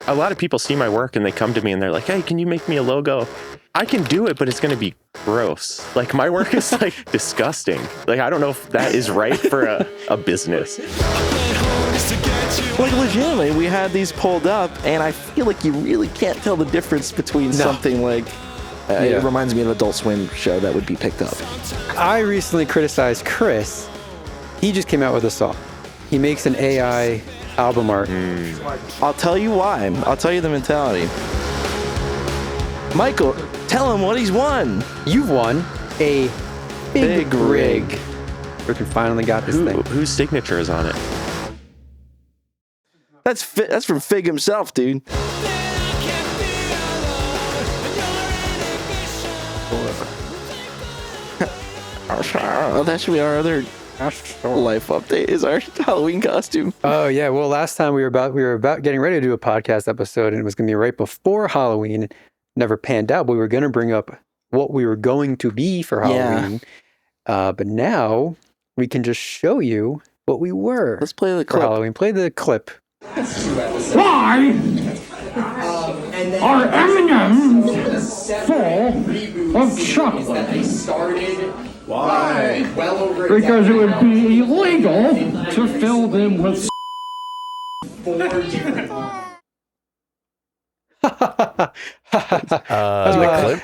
a lot of people see my work and they come to me and they're like, hey, can you make me a logo? I can do it, but it's going to be gross. Like, my work is like disgusting. Like, I don't know if that is right for a business. Like, legitimately, we had these pulled up, and I feel like you really can't tell the difference between something like... It reminds me of an Adult Swim show that would be picked up. I recently criticized Chris. He just came out with a song. He makes an AI album art. I'll tell you why. I'll tell you the mentality. Michael, tell him what he's won. You've won a big rig. Freaking finally got this thing. Whose signature is on it? That's from Fig himself, dude. Oh, that should be our other life update, is our Halloween costume. Oh yeah, well, last time we were about getting ready to do a podcast episode, and it was going to be right before Halloween. It never panned out, but we were going to bring up what we were going to be for Halloween. But now we can just show you what we were. Let's play the clip. For Halloween. Play the clip. Why are M&M's full of chocolate? Why? Because it would be illegal to fill them with The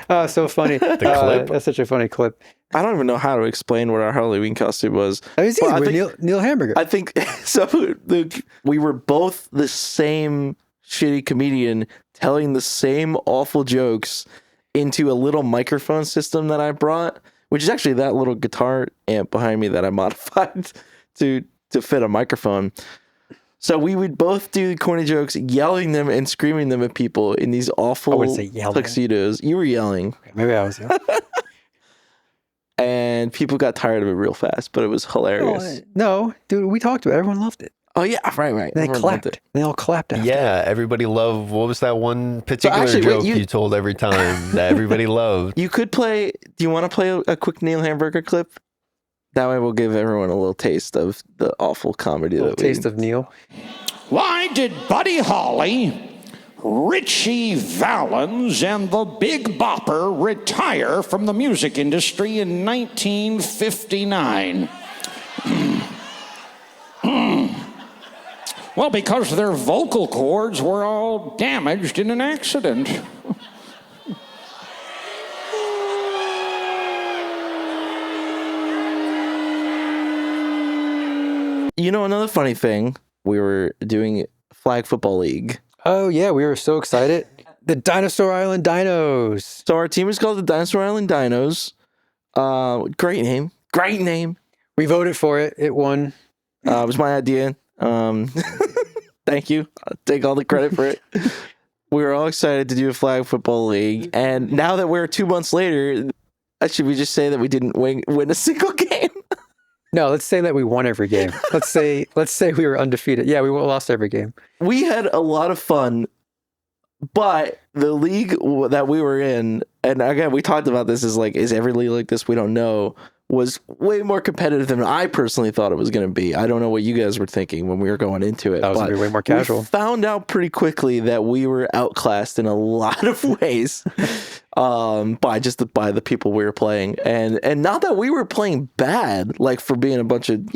clip? So funny. The clip? That's such a funny clip. I don't even know how to explain what our Halloween costume was. I mean, it's easy. We're Neil Hamburger. I think so. We were both the same shitty comedian telling the same awful jokes into a little microphone system that I brought, which is actually that little guitar amp behind me that I modified to fit a microphone. So we would both do corny jokes, yelling them and screaming them at people in these awful tuxedos. You were yelling. Okay, maybe I was yelling. And people got tired of it real fast, but it was hilarious. No, dude, we talked about it. Everyone loved it. Oh, yeah, right. They clapped. They all clapped after. Yeah, everybody loved, what was that one particular joke you told every time that everybody loved? You could play, do you want to play a quick Neil Hamburger clip? That way we'll give everyone a little taste of the awful comedy. Taste of Neil. Why did Buddy Holly, Richie Valens, and the Big Bopper retire from the music industry in 1959? Well, because their vocal cords were all damaged in an accident. You know, another funny thing, we were doing Flag Football League. Oh, yeah, we were so excited. The Dinosaur Island Dinos. So our team is called the Dinosaur Island Dinos. Great name. Great name. We voted for it. It won. It was my idea. Thank you. I'll take all the credit for it. We were all excited to do a Flag Football League. And now that we're 2 months later, should we just say that we didn't win a single game? No, let's say that we won every game. Let's say we were undefeated. Yeah, we lost every game. We had a lot of fun, but the league that we were in, and again, we talked about this, is every league like this? We don't know. Was way more competitive than I personally thought it was going to be. I don't know what you guys were thinking when we were going into it. That was going to be way more casual. We found out pretty quickly that we were outclassed in a lot of ways by the people we were playing. And not that we were playing bad, like for being a bunch of,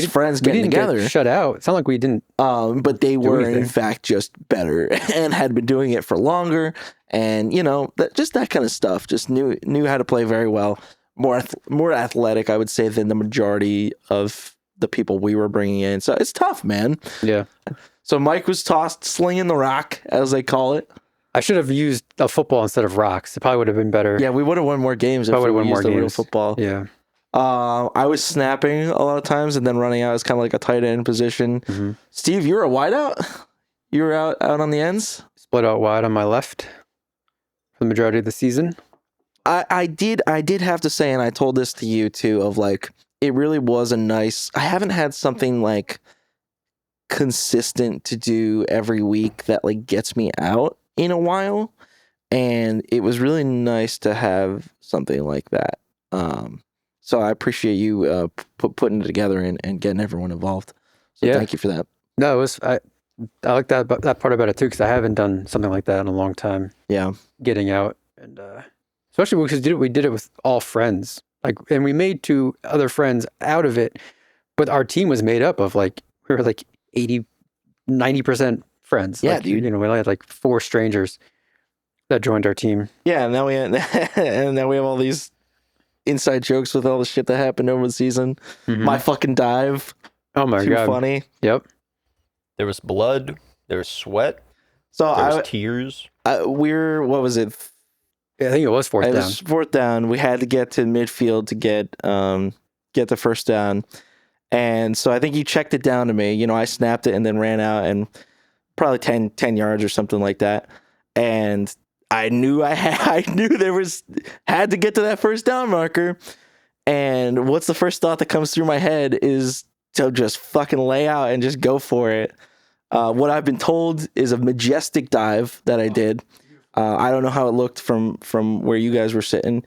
friends getting together. Get shut out. It's not like we didn't. But they were, in fact, just better and had been doing it for longer. And, just that kind of stuff. Just knew how to play very well. More athletic, I would say, than the majority of the people we were bringing in. So it's tough, man. Yeah. So Mike was tossed slinging the rock, as they call it. I should have used a football instead of rocks. It probably would have been better. Yeah, we would have won more games if we used a real football. Yeah. I was snapping a lot of times and then running out as kind of like a tight end position. Mm-hmm. Steve, you were a wideout? You were out on the ends? Split out wide on my left for the majority of the season. I did have to say, and I told this to you too, of like, it really was I haven't had something like consistent to do every week that like gets me out in a while. And it was really nice to have something like that. So I appreciate you putting it together and getting everyone involved. So thank you for that. No, I like that part about it too, because I haven't done something like that in a long time. Yeah. Getting out and especially because we did it with all friends. Like, and we made 2 other friends out of it, but our team was made up of like, we were like 80-90% friends. Yeah, like, dude. You know, we only had like 4 strangers that joined our team. Yeah, and now we have all these inside jokes with all the shit that happened over the season. Mhm. My fucking dive. Oh my Too God. funny. Yep. There was blood. There was sweat. So There was tears. what was it? Yeah, I think it was fourth It down. was fourth down. We had to get to midfield to get the first down. And so I think you checked it down to me. You know, I snapped it and then ran out and probably 10 yards or something like that. And I knew there was had to get to that first down marker. And what's the first thought that comes through my head is to just fucking lay out and just go for it. What I've been told is a majestic dive that I did. I don't know how it looked from where you guys were sitting,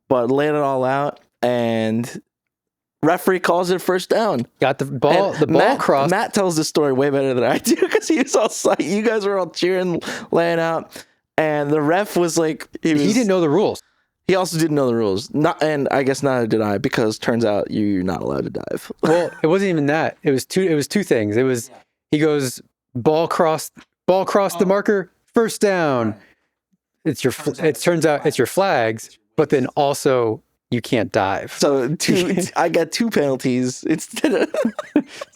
but laid it all out, and referee calls it first down. Got the ball. And The ball crossed. Matt tells the story way better than I do because he was all you guys were all cheering, laying out, and the ref was like, He didn't know the rules. He also didn't know the rules. And I guess neither did I, because turns out you're not allowed to dive. Well, it wasn't even that. It was 2 things. It was he goes ball crossed the marker, first down. It turns out it's your flags, but then also you can't dive. So I got 2 penalties instead of.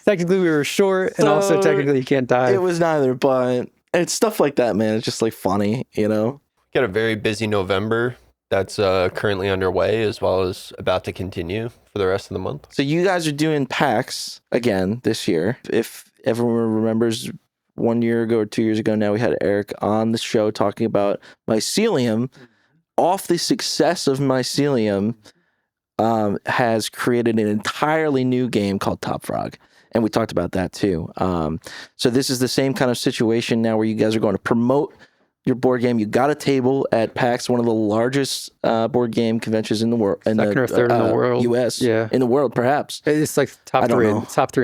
Technically we were short, and also technically you can't dive. It was neither, but it's stuff like that, man. It's just like funny, you know. Got a very busy November that's currently underway, as well as about to continue for the rest of the month. So you guys are doing PAX again this year. If everyone remembers, 1 year ago or 2 years ago now, we had Eric on the show talking about Mycelium. Off the success of Mycelium, has created an entirely new game called Top Frog. And we talked about that too. So this is the same kind of situation now where you guys are going to promote your board game. You got a table at PAX, one of the largest board game conventions in the world. Second or third in the world. U.S. Yeah. In the world, perhaps. It's like top 3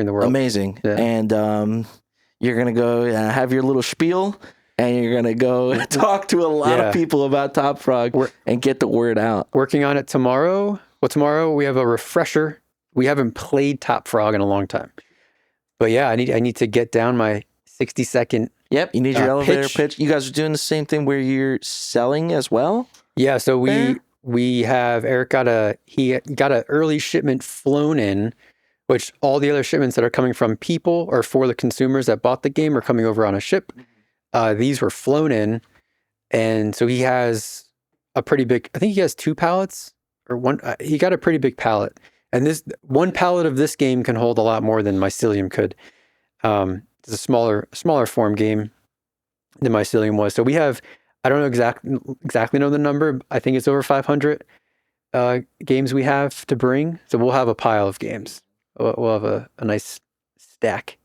in the world. Amazing. Yeah. And you're going to go have your little spiel, and you're going to go talk to a lot of people about Top Frog and get the word out. Working on it tomorrow. Well, tomorrow we have a refresher. We haven't played Top Frog in a long time. But yeah, I need to get down my 60-second. Yep, you need your elevator pitch. You guys are doing the same thing where you're selling as well? Yeah, so we have Eric got an early shipment flown in, which all the other shipments that are coming from people or for the consumers that bought the game are coming over on a ship. These were flown in, and so he has a pretty big. I think he has 2 pallets or one. He got a pretty big pallet, and this one pallet of this game can hold a lot more than Mycelium could. It's a smaller form game than Mycelium was. So we have, I don't know exactly know the number. I think it's over 500 games we have to bring. So we'll have a pile of games. We'll have a nice stack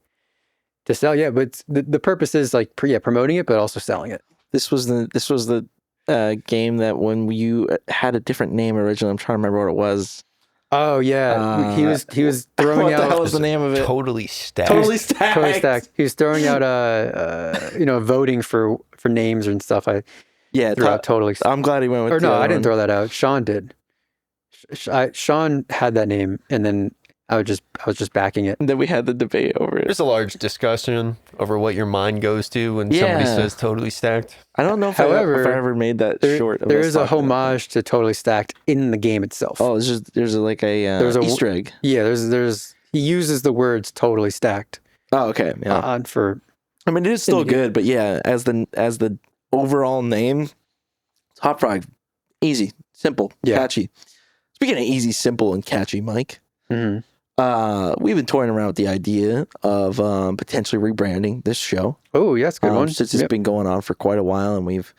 to sell. Yeah, but the purpose is like promoting it, but also selling it. This was the game that when you had a different name originally. I'm trying to remember what it was. Oh yeah, he was throwing out. What the hell was the name of it? Totally stacked. Totally stacked. Totally stacked. He was throwing out voting for names and stuff. I threw out totally stacked. I'm glad he went with. Or no, I didn't throw that out. Sean did. Sean had that name, and then I was just backing it. And then we had the debate over it. There's a large discussion over what your mind goes to when somebody says totally stacked. I don't know if I ever made that short. There is a homage to Totally Stacked in the game itself. Oh, there's a Easter egg. Yeah, he uses the words "totally stacked." Oh, okay. Yeah. I mean, it is still good, but yeah, as the overall name, Top Frog, easy, simple, catchy. Speaking of easy, simple, and catchy, Mike. Mm-hmm. We've been toying around with the idea of potentially rebranding this show. Oh, yeah, that's a good one. Since it's been going on for quite a while, and we've,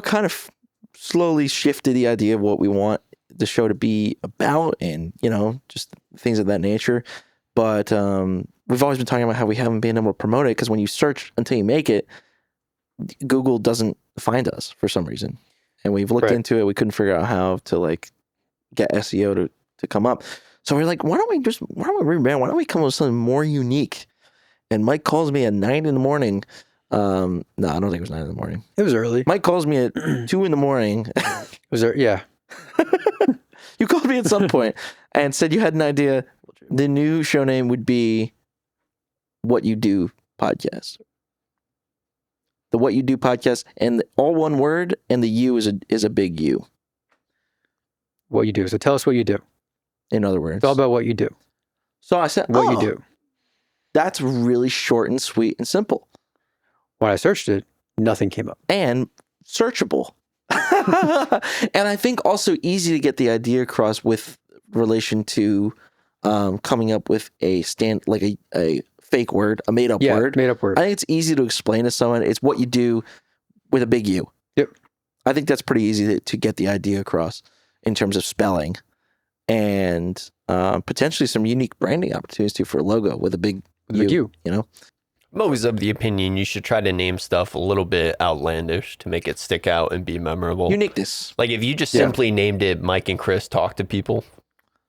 kind of slowly shifted the idea of what we want the show to be about, and just things of that nature. But we've always been talking about how we haven't been able to promote it because when you search until you make it, Google doesn't find us for some reason, and we've looked into it. We couldn't figure out how to get SEO to come up. So we're like, why don't we rebrand? Why don't we come up with something more unique? And Mike calls me at 9 in the morning. No, I don't think it was 9 in the morning. It was early. Mike calls me at 2 in the morning. Was there? Yeah. You called me at some point and said you had an idea. The new show name would be What You Do Podcast. The What You Do Podcast, and all one word, and the U is a big U. What you do. So tell us what you do. In other words. It's all about what you do. So I said, What you do. That's really short and sweet and simple. When I searched it, nothing came up. And searchable. And I think also easy to get the idea across with relation to coming up with a fake word, a made up word. Made up word. I think it's easy to explain to someone. It's what you do with a big U. Yep. I think that's pretty easy to get the idea across in terms of spelling, and potentially some unique branding opportunities too for a logo with a big U. You know. I'm always of the opinion you should try to name stuff a little bit outlandish to make it stick out and be memorable. Uniqueness. Like if you just simply named it Mike and Chris Talk to People.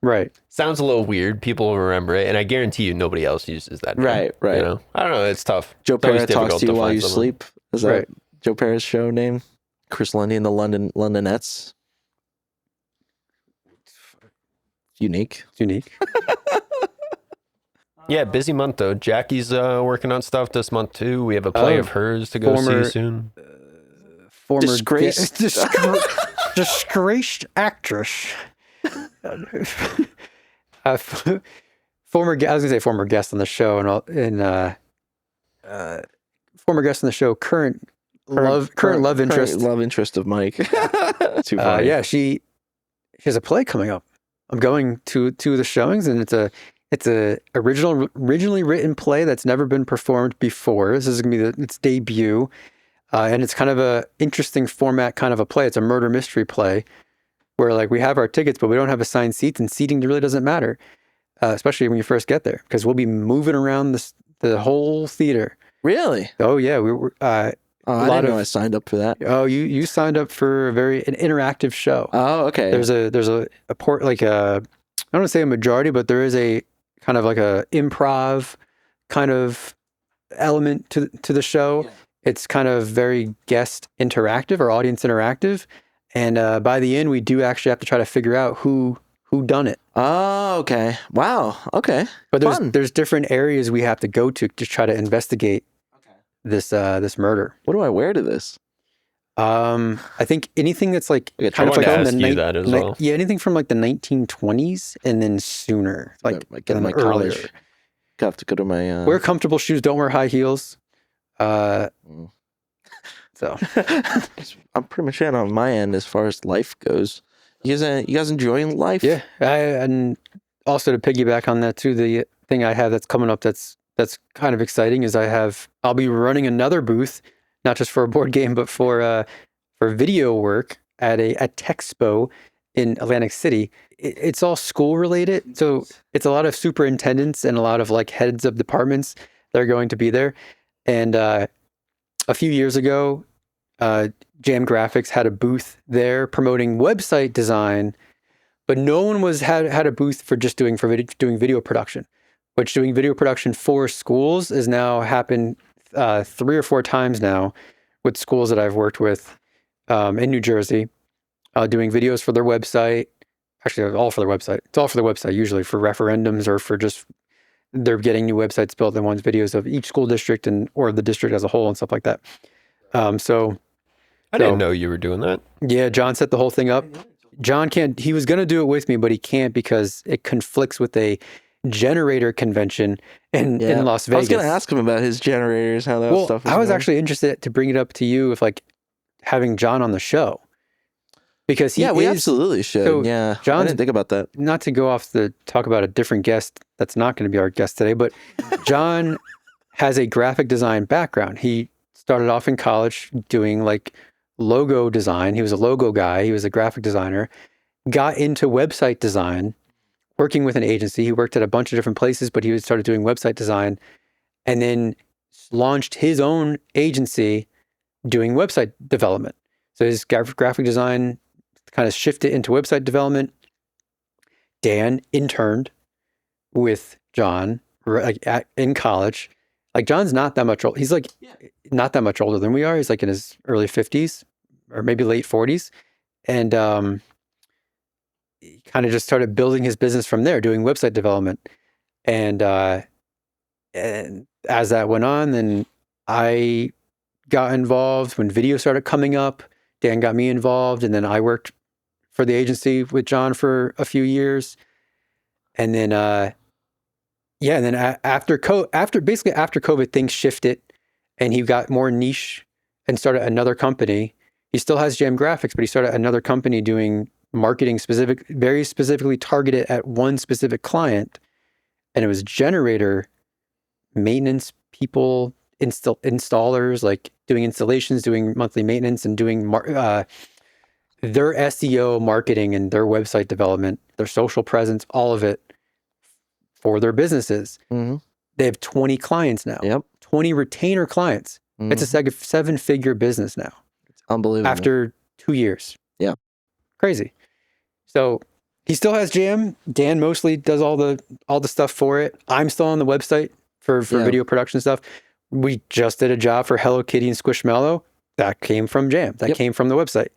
Right. Sounds a little weird. People will remember it. And I guarantee you nobody else uses that name. Right. You know? I don't know. It's tough. Joe It's always Pera talks difficult to you to while find you someone. sleep. Is that Joe Pera's show name? Chris Lundy and the Londonettes. Unique. It's unique. Yeah, busy month though. Jackie's working on stuff this month too. We have a play of hers to go see soon. Former Disgraced. Disgraced actress. Former guest on the show, and former guest on the show, current love interest of Mike. Too funny. Yeah, she has a play coming up. I'm going to the showings, and it's a originally written play that's never been performed before. This is gonna be its debut, and it's kind of a interesting format, kind of a play. It's a murder mystery play where like we have our tickets, but we don't have assigned seats, and seating really doesn't matter, especially when you first get there, because we'll be moving around the whole theater. Really? Oh yeah, we were. I didn't know I signed up for that. Oh, you signed up for an interactive show. Oh, okay. There's a port, like a, I don't want to say a majority, but there is a kind of like a improv kind of element to the show. Yeah. It's kind of very guest interactive or audience interactive. And by the end, we do actually have to try to figure out who done it. Oh, okay. Wow. Okay. But there's different areas we have to go to try to investigate this murder. What do I wear to this? I think anything that's like kind of like anything from like the 1920s and then sooner, like get my earlier. College. Have to go to my wear comfortable shoes. Don't wear high heels. So I'm pretty much in on my end as far as life goes. You guys enjoying life? Yeah, and also to piggyback on that too, the thing I have that's coming up that's kind of exciting is I'll be running another booth, not just for a board game, but for video work at a Texpo in Atlantic City. It's all school related, so it's a lot of superintendents and a lot of like heads of departments that are going to be there. And a few years ago, Jam Graphics had a booth there promoting website design, but no one had a booth for just doing video production. Which doing video production for schools has now happened 3 or 4 times now with schools that I've worked with in New Jersey, doing videos for their website. Actually, all for their website. It's all for the website, usually for referendums or for just they're getting new websites built and wants videos of each school district or the district as a whole and stuff like that. I didn't know you were doing that. Yeah, John set the whole thing up. John can't. He was going to do it with me, but he can't because it conflicts with a generator convention in Las Vegas. I was going to ask him about his generators, how that stuff was I was going. actually interested to bring it up to you if like having John on the show. Because we absolutely should. So I didn't think about that. Not to go off talk about a different guest that's not going to be our guest today, but John has a graphic design background. He started off in college doing like logo design. He was a logo guy. He was a graphic designer. Got into website design, working with an agency. He worked at a bunch of different places, but he started doing website design and then launched his own agency doing website development. So his graphic design kind of shifted into website development. Dan interned with John in college, Like John's not that much old. He's like not that much older than we are. He's like in his early 50s or maybe late 40s. And he kind of just started building his business from there, doing website development. And as that went on, then I got involved when video started coming up. Dan got me involved, and then I worked for the agency with John for a few years. And then, and then after COVID, things shifted, and he got more niche and started another company. He still has Jam Graphics, but he started another company doing marketing very specifically targeted at one specific client. And it was generator maintenance people, installers, like doing installations, doing monthly maintenance, and doing their SEO marketing and their website development, their social presence, all of it for their businesses. Mm-hmm. They have 20 clients now. Yep. 20 retainer clients. Mm-hmm. It's a 7-figure business now. It's unbelievable. After 2 years. Yeah. Crazy. So he still has Jam. Dan mostly does all the stuff for it. I'm still on the website for video production stuff. We just did a job for Hello Kitty and Squishmallow. That came from Jam. That came from the website.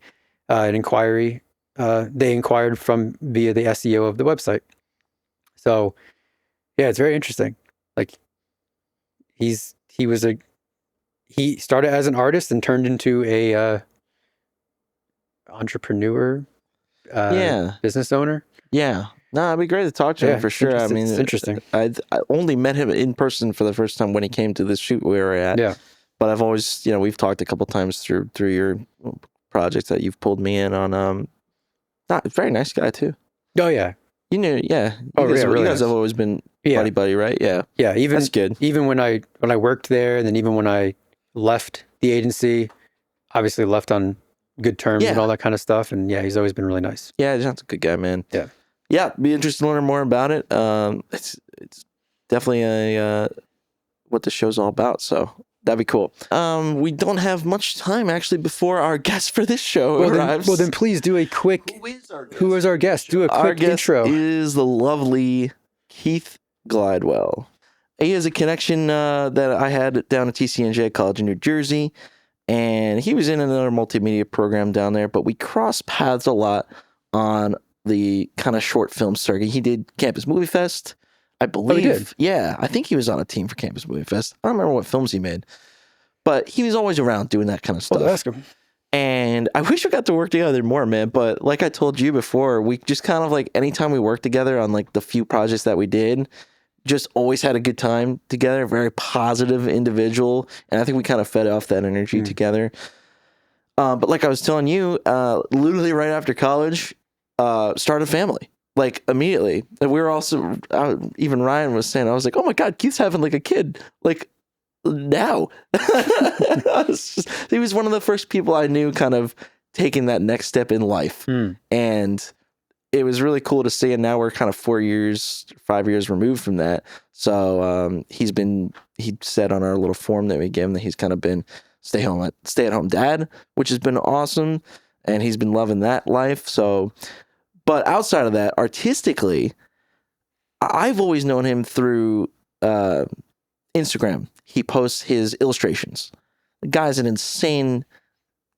An inquiry. They inquired via the SEO of the website. So yeah, it's very interesting. Like he started as an artist and turned into a entrepreneur, business owner. Yeah. No, it'd be great to talk to him for sure. I mean, it's interesting. I only met him in person for the first time when he came to the shoot we were at. Yeah. But I've always, we've talked a couple times through your projects that you've pulled me in on. Very nice guy too. Oh yeah. You knew, yeah. You guys have always been buddy, right? Yeah. Yeah. Even that's good. Even when I worked there, and then even when I left the agency, obviously left on good terms and all that kind of stuff. And yeah, he's always been really nice. Yeah, John's a good guy, man. Yeah. Yeah, be interested to learn more about it. It's definitely what the show's all about. So that'd be cool. We don't have much time actually before our guest for this show arrives. Then please do a quick. Who is our guest? Do a quick intro. Is the lovely Keith Glidewell. He has a connection that I had down at TCNJ College in New Jersey, and he was in another multimedia program down there. But we crossed paths a lot on the kind of short film circuit. He did Campus Movie Fest, I believe. Oh, he did? Yeah, I think he was on a team for Campus Movie Fest. I don't remember what films he made, but he was always around doing that kind of stuff. Well, ask him. And I wish we got to work together more, man. But like I told you before, we just kind of like anytime we worked together on like the few projects that we did, just always had a good time together. Very positive individual, and I think we kind of fed off that energy together. But like I was telling you, literally right after college, started a family, like immediately. And we were also, even Ryan was saying, I was like, oh my God, Keith's having like a kid, like now. He was one of the first people I knew kind of taking that next step in life. And it was really cool to see. And now we're kind of 5 years removed from that. So he said on our little form that we gave him that he's kind of been stay at home dad, which has been awesome. And he's been loving that life. So, but outside of that, artistically, I've always known him through Instagram. He posts his illustrations. The guy's an insane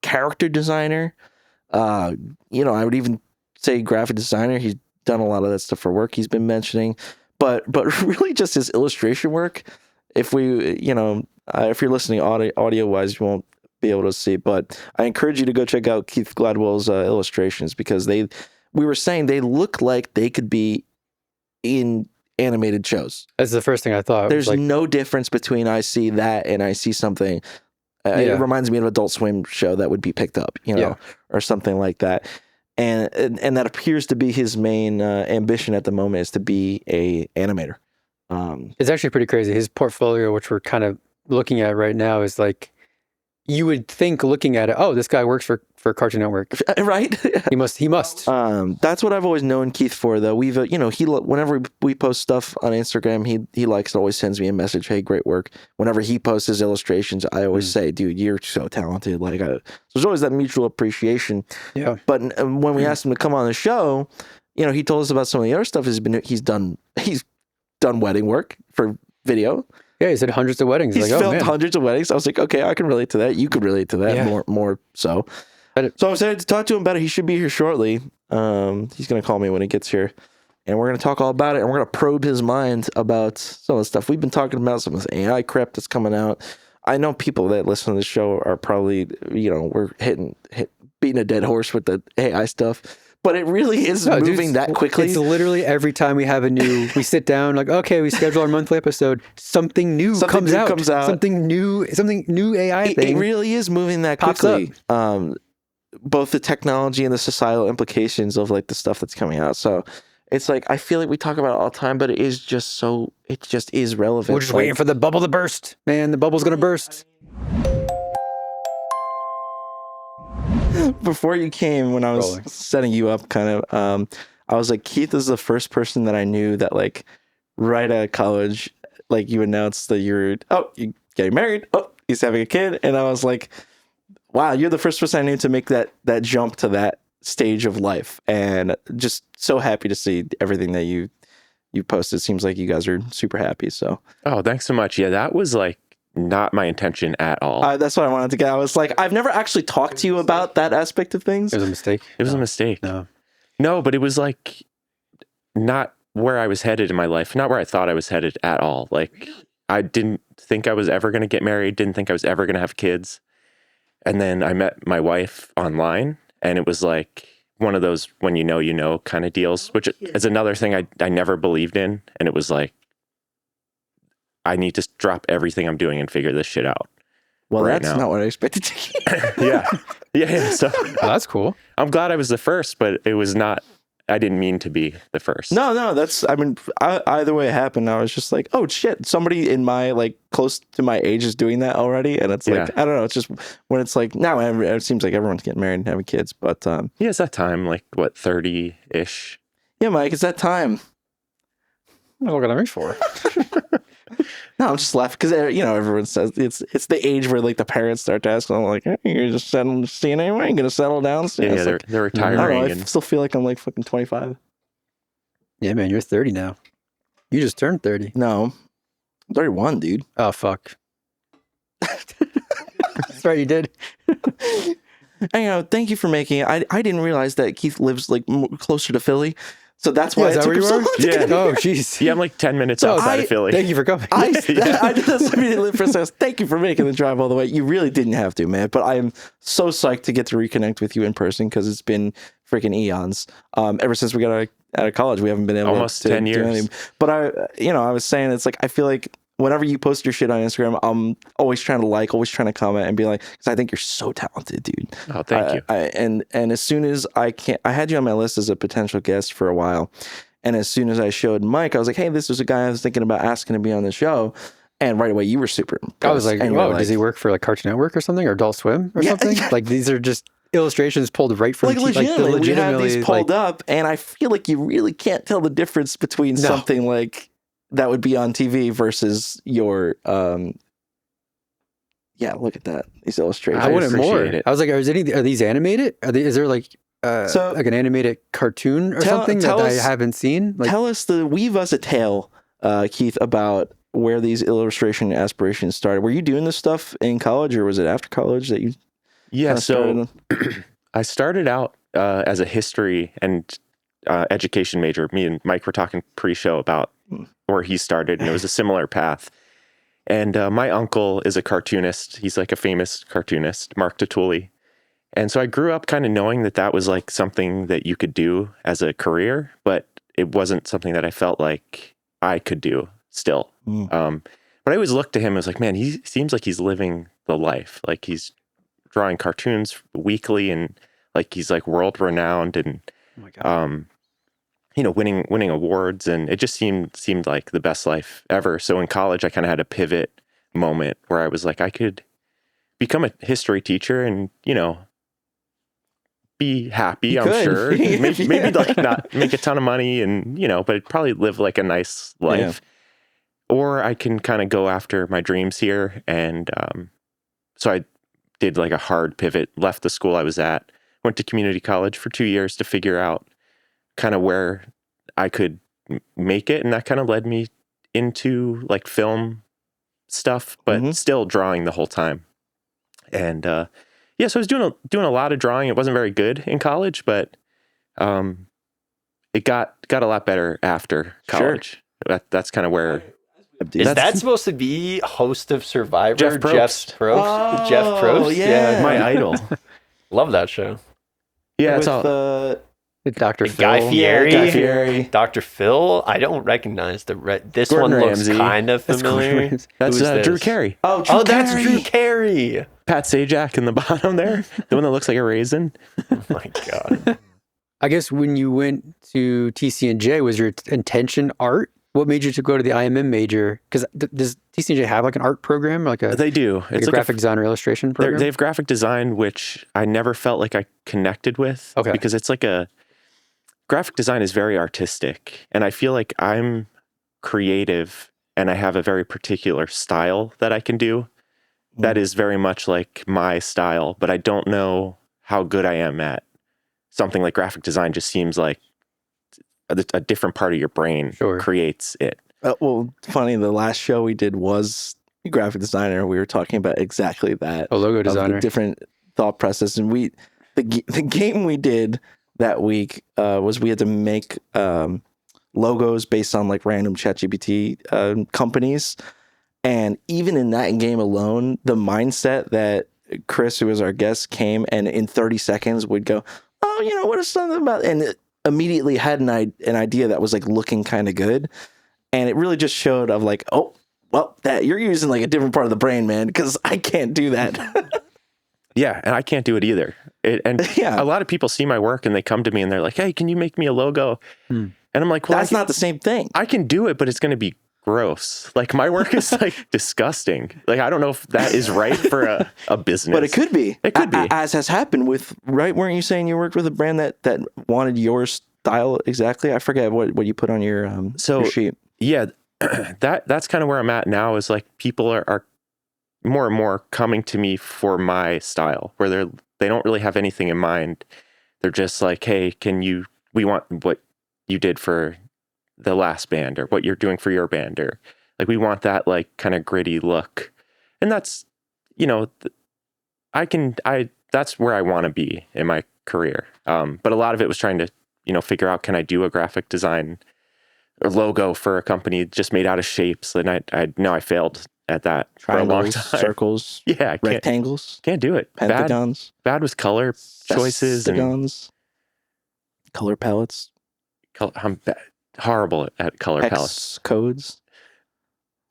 character designer. I would even say graphic designer. He's done a lot of that stuff for work he's been mentioning. But really just his illustration work. If you're listening audio-wise, you won't be able to see, but I encourage you to go check out Keith Glidewell's illustrations, because we were saying they look like they could be in animated shows. That's the first thing I thought. There's no difference between I see that and I see something. It reminds me of an Adult Swim show that would be picked up, or something like that. And that appears to be his main ambition at the moment, is to be a animator. It's actually pretty crazy. His portfolio, which we're kind of looking at right now, is like, you would think looking at it, oh, this guy works for Cartoon Network, right? He must. That's what I've always known Keith for, though. We've, whenever we post stuff on Instagram, he likes, always sends me a message. Hey, great work. Whenever he posts his illustrations, I always say, dude, you're so talented. Like, so there's always that mutual appreciation. Yeah. But when we asked him to come on the show, he told us about some of the other stuff he's done wedding work for video. Yeah, he said hundreds of weddings. He's like, oh filmed man. hundreds of weddings. I was like, okay, I can relate to that. You could relate to that Yeah. more so. So I'm excited to talk to him about it. He should be here shortly. He's going to call me when he gets here. And we're going to talk all about it. And we're going to probe his mind about some of the stuff. We've been talking about some of this AI crap that's coming out. I know people that listen to the show are probably, we're beating a dead horse with the AI stuff. But it really is moving that quickly. It's literally every time we have we sit down, like, okay, we schedule our monthly episode, something new comes out. Something new AI thing. It really is moving that quickly. Both the technology and the societal implications of like the stuff that's coming out. So it's like, I feel like we talk about it all the time, but it is just it is relevant. We're just waiting for the bubble to burst, man. The bubble's going to burst. Before you came, when I was setting you up kind of, I was like, Keith is the first person that I knew that like right out of college, like you announced that you're getting married. Oh, he's having a kid. And I was like, wow, you're the first person I knew to make that jump to that stage of life. And just so happy to see everything that you posted. Seems like you guys are super happy. So, oh, thanks so much. Yeah, that was like not my intention at all. that's what I wanted to get. I was like, I've never actually talked to you about that aspect of things. It was a mistake. It was a mistake. No, but it was like not where I was headed in my life, not where I thought I was headed at all. Like, I didn't think I was ever going to get married, didn't think I was ever going to have kids. And then I met my wife online, and it was like one of those when you know kind of deals, which is another thing I never believed in. And it was like, I need to drop everything I'm doing and figure this shit out. Well, that's not what I expected to hear. Yeah. So that's cool. I'm glad I was the first, but it was not, I didn't mean to be the first. No, either way it happened, I was just like, oh shit, somebody in my, like, close to my age is doing that already. And it's like, I don't know, it's just when it's like, now it seems like everyone's getting married and having kids, but. Yeah, it's that time, like, what, 30-ish? Yeah, Mike, it's that time. What can I reach for? No, I'm just laughing because everyone says it's the age where like the parents start to ask. I'm like, hey, you're just seeing anyway. You're gonna settle down soon. Yeah, they're retiring. I don't know, I still feel like I'm like fucking 25. Yeah, man, you're 30 now. You just turned 30. No, I'm 31, dude. Oh fuck. That's right, you did. Thank you for making it. I didn't realize that Keith lives like closer to Philly. So that's why is that where you are? Yeah. Oh, jeez. Yeah, I'm like 10 minutes outside of Philly. Thank you for coming. I didn't live for a second. Thank you for making the drive all the way. You really didn't have to, man. But I am so psyched to get to reconnect with you in person because it's been freaking eons. Ever since we got out of college, we haven't been able almost to 10 do years. anything. But I was saying, it's like I feel like whenever you post your shit on Instagram, I'm always trying to always trying to comment and be like, because I think you're so talented, dude. Oh, thank you. And as soon as I had you on my list as a potential guest for a while. And as soon as I showed Mike, I was like, hey, this is a guy I was thinking about asking to be on the show. And right away, you were super impressed. I was like, whoa, does he work for like Cartoon Network or something? Or Adult Swim or something? Yeah. Like, these are just illustrations pulled right from legitimately. We had these pulled up, and I feel like you really can't tell the difference between something like that would be on TV versus your look at that. These illustrations. I wanted more. It. I was like, are these animated? Is there like like an animated cartoon or something that I haven't seen? Like, weave us a tale, Keith, about where these illustration aspirations started. Were you doing this stuff in college, or was it after college that you? Yeah, so I started out as a history and education major. Me and Mike were talking pre-show about where he started, and it was a similar path. And my uncle is a cartoonist. He's like a famous cartoonist, Mark Tatuli. And so I grew up kind of knowing that was like something that you could do as a career, but it wasn't something that I felt like I could do still. But I always looked to him as like, man, he seems like he's living the life. Like he's drawing cartoons weekly and like he's like world renowned and winning awards, and it just seemed like the best life ever. So in college I kind of had a pivot moment where I was like, I could become a history teacher and be happy, I'm sure. Maybe like not make a ton of money and but probably live like a nice life. Yeah. Or I can kind of go after my dreams here. And so I did like a hard pivot, left the school I was at, went to community college for 2 years to figure out kind of where I could make it. And that kind of led me into like film stuff, but still drawing the whole time. And so I was doing a lot of drawing. It wasn't very good in college, but it got a lot better after college. Sure. That's kind of where. Is that supposed to be host of Survivor? Jeff Probst. Oh, Jeff Probst? Yeah. My idol. Love that show. Yeah, With it's Dr. Phil. Guy Fieri. Guy Fieri. Dr. Phil. I don't recognize this Gordon one. Ramsay. Looks kind of familiar. That's Who's Drew this? Carey. Oh, That's Drew Carey. Pat Sajak in the bottom there, the one that looks like a raisin. Oh my God. I guess when you went to TC&J, was your intention art? What made you to go to the IMM major? Because does TC&J have like an art program, They do. Like a graphic design or illustration program? They have graphic design, which I never felt like I connected with. Okay. Because it's graphic design is very artistic, and I feel like I'm creative, and I have a very particular style that I can do. That is very much like my style, but I don't know how good I am at something like graphic design. Just seems like a different part of your brain creates it. Well, funny, the last show we did was graphic designer. We were talking about exactly that. A logo designer. Different thought process. And the game we did that week was we had to make logos based on like random ChatGPT companies. And even in that game alone, the mindset that Chris, who was our guest, came and in 30 seconds would go, oh, what is something about, and it immediately had an idea that was like looking kind of good. And it really just showed of like, oh, well, that you're using like a different part of the brain, man, because I can't do that. Yeah, and I can't do it either. A lot of people see my work and they come to me and they're like, hey, can you make me a logo? And I'm like, well, that's not the same thing. I can do it, but it's going to be gross. Like my work is like disgusting. Like I don't know if that is right for a business. But it could be. It could be. As has happened with, right? Weren't you saying you worked with a brand that wanted your style exactly? I forget what you put on your your sheet. Yeah, that's kind of where I'm at now, is like people are more and more coming to me for my style, where they don't really have anything in mind. They're just like, hey, we want what you did for the last band, or what you're doing for your band, or like we want that like kind of gritty look. And that's that's where I want to be in my career. But a lot of it was trying to figure out, can I do a graphic design or logo for a company just made out of shapes? And I know I failed at that for a long time. Circles, yeah, rectangles, can't do it. pentagons, bad with color choices and color palettes. I'm horrible at color Hex palettes. codes.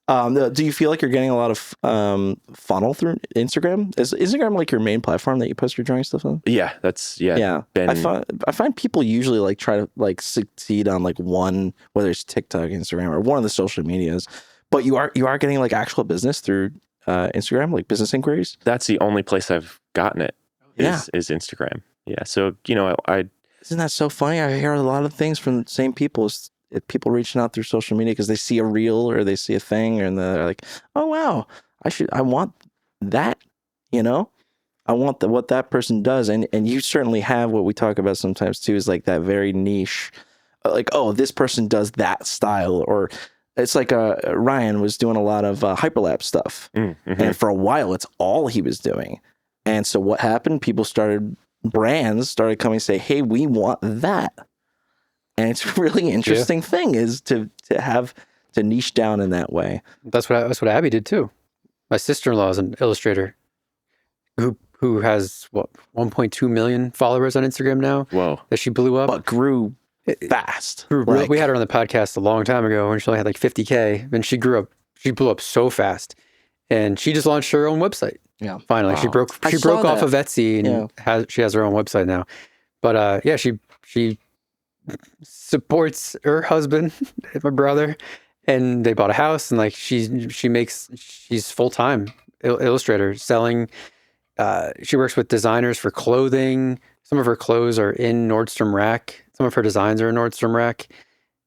Do you feel like you're getting a lot of funnel through Instagram? Is Instagram like your main platform that you post your drawing stuff on? Yeah, Yeah. I find people usually like try to like succeed on like one, whether it's TikTok, Instagram, or one of the social medias. But you are getting like actual business through Instagram, like business inquiries. That's the only place I've gotten it. Is Instagram. Yeah. So Isn't that so funny? I hear a lot of things from the same people. People reaching out through social media because they see a reel or they see a thing, and they're like, "Oh wow, I want that." I want what that person does, and you certainly have what we talk about sometimes too, is like that very niche, like, oh, this person does that style, or it's like Ryan was doing a lot of hyperlapse stuff, and for a while it's all he was doing, and so what happened? Brands started coming and say, "Hey, we want that." And it's a really interesting thing is to niche down in that way. That's what Abby did too. My sister-in-law is an illustrator who has 1.2 million followers on Instagram now. Whoa. That she blew up. But grew fast. We had her on the podcast a long time ago when she only had like 50K, and she blew up so fast. And she just launched her own website. Yeah. Finally. Wow. She broke off of Etsy and she has her own website now. But she supports her husband, my brother, and they bought a house, and like she's full-time illustrator selling. She works with designers for clothing. Some of her clothes are in Nordstrom Rack. Some of her designs are in Nordstrom Rack.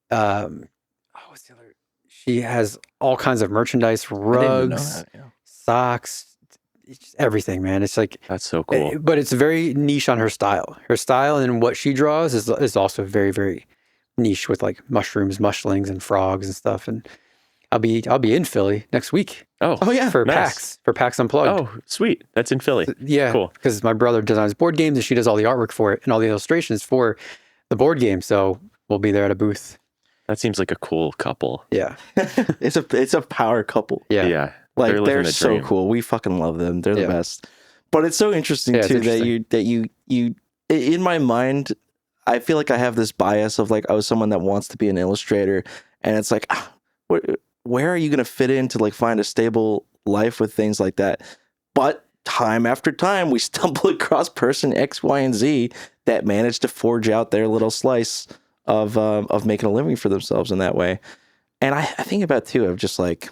What's the other? She has all kinds of merchandise, rugs, socks, just everything, man. It's like, that's so cool. But it's very niche on her style. Her style and what she draws is also very, very niche, with like mushrooms, mushlings, and frogs and stuff. And I'll be in Philly next week Oh yeah. for nice. PAX Unplugged. Oh, sweet. That's in Philly. Yeah, Cool. because my brother designs board games and she does all the artwork for it and all the illustrations for the board game. So we'll be there at a booth. That seems like a cool couple. Yeah. It's a power couple. Yeah. Yeah. Like living they're the so dream. cool. We fucking love them. They're Yeah. the best. But it's so interesting Yeah, it's too interesting. that you in my mind, I feel like I have this bias of like, I was someone that wants to be an illustrator, and it's like, where are you going to fit in to like find a stable life with things like that? But time after time, we stumble across person X, Y, and Z that managed to forge out their little slice of making a living for themselves in that way. And I think about too of just like,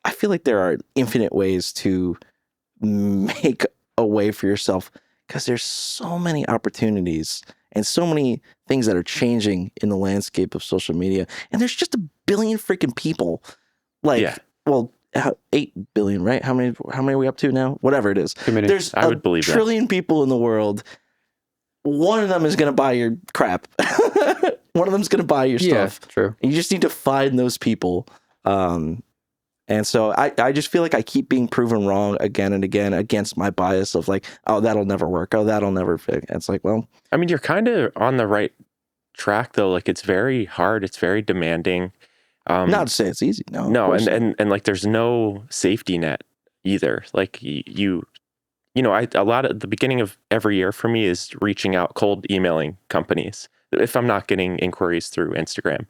I feel like there are infinite ways to make a way for yourself because there's so many opportunities and so many things that are changing in the landscape of social media. And there's just a billion freaking people. Like, Yeah. well, 8 billion, right? How many are we up to now? Whatever it is. Too many. There's I would believe that. trillion people in the world. One of them is going to buy your crap. One of them's going to buy your Yeah, stuff. true. And you just need to find those people. And so I just feel like I keep being proven wrong again and again against my bias of like, oh, that'll never work. Oh, that'll never fit. And it's like, well, I mean, you're kind of on the right track though. Like it's very hard. It's very demanding. not to say it's easy. No, of No, course and like there's no safety net either. Like you know, a lot at the beginning of every year for me is reaching out, cold emailing companies if I'm not getting inquiries through Instagram,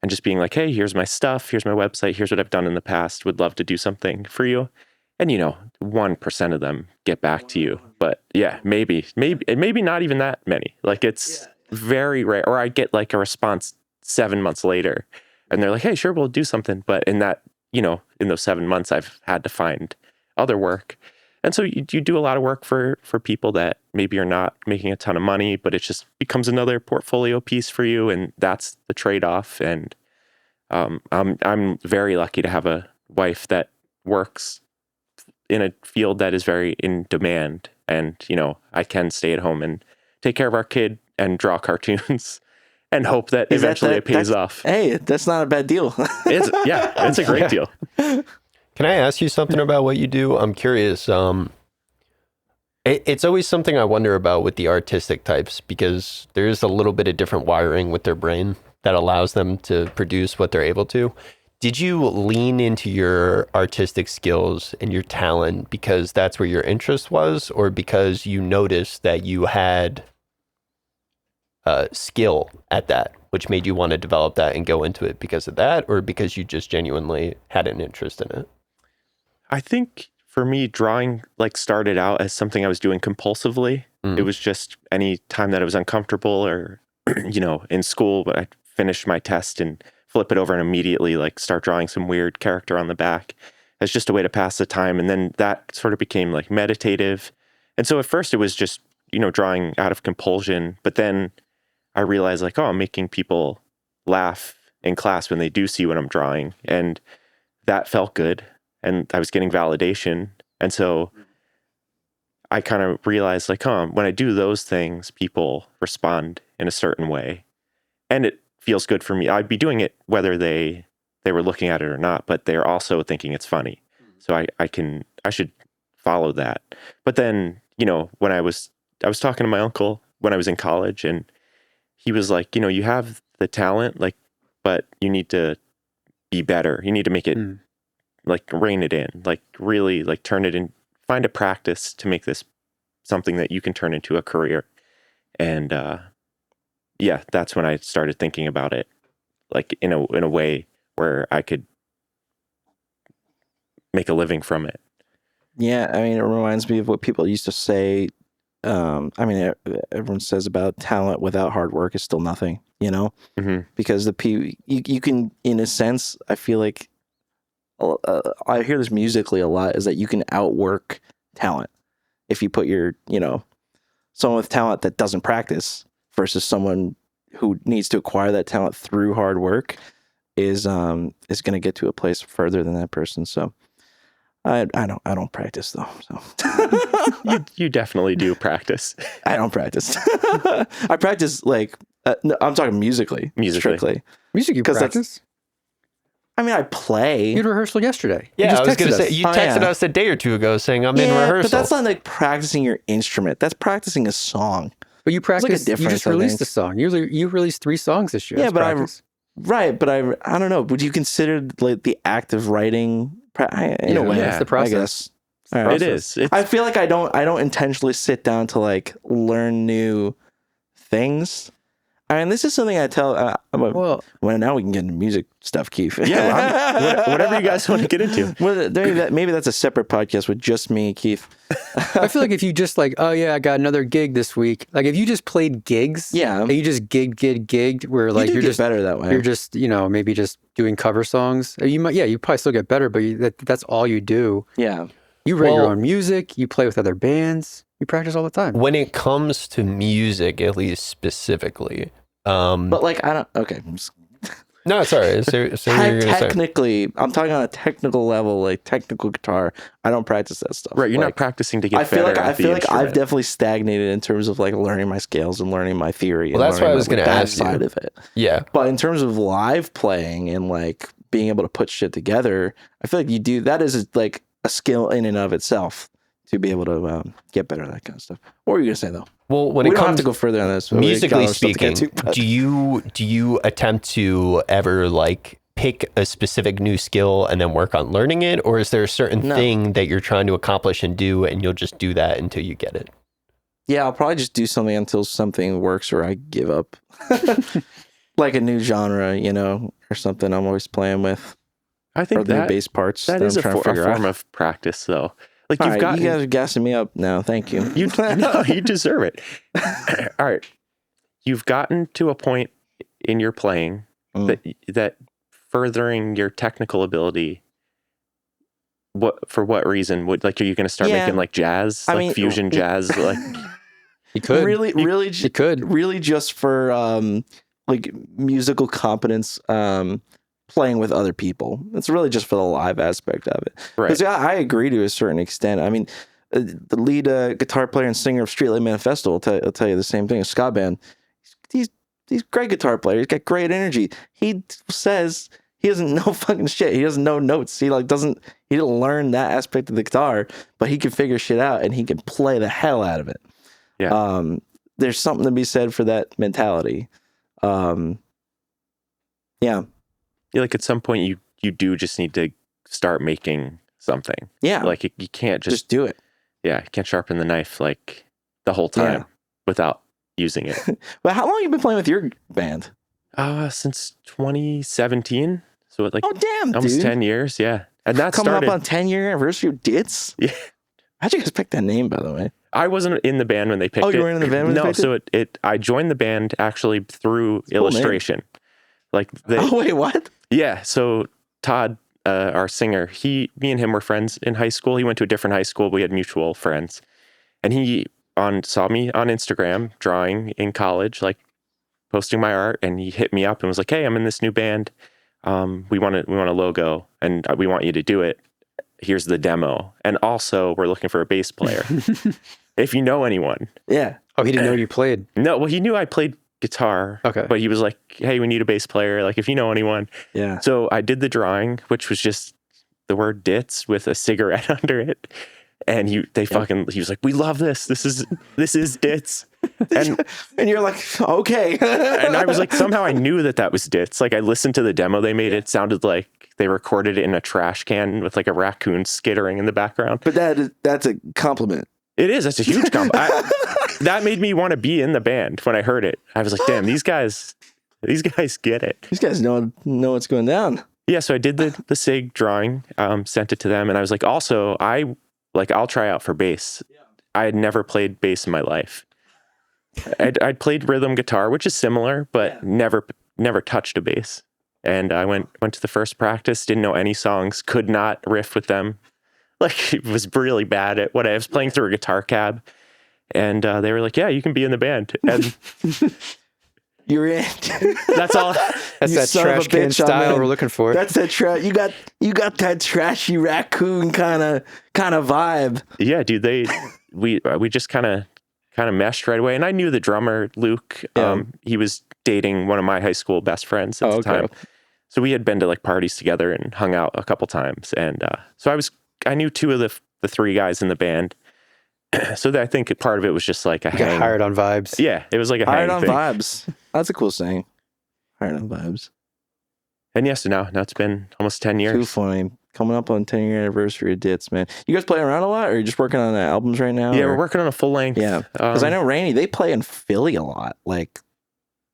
and just being like, hey, here's my stuff, here's my website, here's what I've done in the past, would love to do something for you. And 1% of them get back to you. But yeah, maybe not even that many. Like it's very rare. Or I get like a response 7 months later and they're like, hey, sure, we'll do something. But in that, in those 7 months, I've had to find other work. And so you do a lot of work for people that maybe are not making a ton of money, but it just becomes another portfolio piece for you. And that's the trade-off. And I'm very lucky to have a wife that works in a field that is very in demand. And, I can stay at home and take care of our kid and draw cartoons and hope that eventually it pays off. Hey, that's not a bad deal. It's a great deal. Can I ask you something about what you do? I'm curious. It's always something I wonder about with the artistic types because there is a little bit of different wiring with their brain that allows them to produce what they're able to. Did you lean into your artistic skills and your talent because that's where your interest was, or because you noticed that you had skill at that, which made you want to develop that and go into it because of that, or because you just genuinely had an interest in it? I think for me, drawing started out as something I was doing compulsively. It was just any time that I was uncomfortable or, in school, but I'd finish my test and flip it over and immediately start drawing some weird character on the back as just a way to pass the time. And then that sort of became meditative. And so at first it was just, drawing out of compulsion, but then I realized I'm making people laugh in class when they do see what I'm drawing. And that felt good. And I was getting validation. And so I kind of realized when I do those things, people respond in a certain way. And it feels good for me. I'd be doing it whether they were looking at it or not, but they're also thinking it's funny. So I should follow that. But then, when I was talking to my uncle when I was in college, and he was like, you have the talent, but you need to be better. You need to make it rein it in, really turn it in, find a practice to make this something that you can turn into a career. And that's when I started thinking about it in a way where I could make a living from it. Yeah, I mean, it reminds me of what people used to say. Everyone says about talent without hard work is still nothing, because you can, in a sense, I feel like I hear this musically a lot, is that you can outwork talent if you put your, someone with talent that doesn't practice versus someone who needs to acquire that talent through hard work is going to get to a place further than that person. So I don't practice though. So you definitely do practice. I don't practice. I practice no, I'm talking musically. Strictly. Music you 'Cause practice? I mean, I play. You had rehearsal yesterday. You Yeah, just I was texted going to say, us. you texted us a day or two ago saying I'm in rehearsal. But that's not like practicing your instrument. That's practicing a song. But you practiced. You difference, just I released think. a song. You released 3 songs this year. Yeah, That's but practice. But I don't know. Would you consider like the act of writing in a way? Yeah, it's the process. I guess. All right. It is. I feel like I don't intentionally sit down to like learn new things. I mean, this is something I tell. Well, now we can get into music stuff, Keith. Yeah, whatever you guys want to get into. Well, maybe that's a separate podcast with just me, Keith. I feel like if you just like, oh yeah, I got another gig this week. Like if you just played gigs, Yeah. and you just gigged, where like you're just better that way. You're just maybe just doing cover songs. You might, you probably still get better, but that's all you do. Yeah. You write your own music. You play with other bands. You practice all the time. When it comes to music, at least specifically. But like I don't. Okay. No, sorry. So you're gonna say. Technically, I'm talking on a technical level, like technical guitar. I don't practice that stuff. Right, you're like, not practicing to get I feel better. like at the I've instrument. definitely stagnated in terms of like learning my scales and learning my theory. Well, and that's what I was going gonna to ask you. side of it. Yeah. But in terms of live playing and like being able to put shit together, I feel like that is like a skill in and of itself to be able to get better at that kind of stuff. What were you gonna say though? Well, when We it don't have comes to go further on this. We got musically other stuff to get speaking, to, but- do you attempt to ever like pick a specific new skill and then work on learning it, or is there a certain thing that you're trying to accomplish and do, and you'll just do that until you get it? Yeah, I'll probably just do something until something works or I give up. Like a new genre, or something I'm always playing with. I Or think the new that bass parts. that that is I'm a trying to figure out. form of practice, though. Like All you've right, got you guys are gassing me up now. Thank you. No, you deserve it. All right, you've gotten to a point in your playing that furthering your technical ability. For what reason? Are you going to start making like jazz, fusion jazz? Like You could You could. really just for like musical competence, playing with other people. It's really just for the live aspect of it. Right. Because I agree to a certain extent. I mean, the lead guitar player and singer of Streetlight Manifesto will tell you the same thing. A ska band. He's a great guitar player. He's got great energy. He says he doesn't know fucking shit. He doesn't know notes. He didn't learn that aspect of the guitar, but he can figure shit out and he can play the hell out of it. Yeah. There's something to be said for that mentality. Yeah. like at some point you do just need to start making something. Yeah. Like you can't just do it. Yeah, you can't sharpen the knife like the whole time without using it. But how long have you been playing with your band? Since 2017. So like damn, almost dude. 10 years. Yeah. And that Coming started up on 10-year anniversary of Ditz? Yeah. How'd you guys pick that name, by the way? I wasn't in the band when they picked it. Oh, you weren't in the band when they No, picked so I joined the band actually through illustration. Like oh, wait, what? Yeah, so Todd, our singer, me and him were friends in high school. He went to a different high school. We had mutual friends. And he saw me on Instagram drawing in college, like posting my art, and he hit me up and was like, "Hey, I'm in this new band. We want a logo and we want you to do it. Here's the demo. And also we're looking for a bass player. If you know anyone." Yeah. Oh, he didn't know you played. No, well, he knew I played guitar. Okay. But he was like, "Hey, we need a bass player. Like, if you know anyone." Yeah. So I did the drawing, which was just the word Ditz with a cigarette under it. And he was like, "We love this. This is Ditz." And you're like, okay. And I was like, somehow I knew that was Ditz. Like I listened to the demo they made. It sounded like they recorded it in a trash can with like a raccoon skittering in the background. But that's a compliment. It is. That's a huge compliment. That made me want to be in the band when I heard it. I was like, damn, these guys get it. These guys know what's going down. Yeah. So I did the SIG drawing, sent it to them. And I was like, also, I'll try out for bass. I had never played bass in my life. I'd played rhythm guitar, which is similar, but never touched a bass. And I went to the first practice, didn't know any songs, could not riff with them. Like it was really bad at what I was playing through a guitar cab. And they were like, "Yeah, you can be in the band." And you're in. That's all. That's that trash can style we're looking for. That's that trash. You got that trashy raccoon kind of vibe. Yeah, dude. We just kind of meshed right away. And I knew the drummer, Luke. He was dating one of my high school best friends at the time. So we had been to like parties together and hung out a couple times. And so I knew two of the three guys in the band. So I think part of it was just like a You got hang. hired on vibes. Yeah, it was like a Hired hang on thing. vibes. That's a cool saying. Hired on vibes. And yes, so now it's been almost 10 years. Too funny. Coming up on 10-year anniversary of Ditz, man. You guys play around a lot, or are you just working on albums right now? Yeah, or? we're working on a full length. Yeah, because I know Randy, they play in Philly a lot, like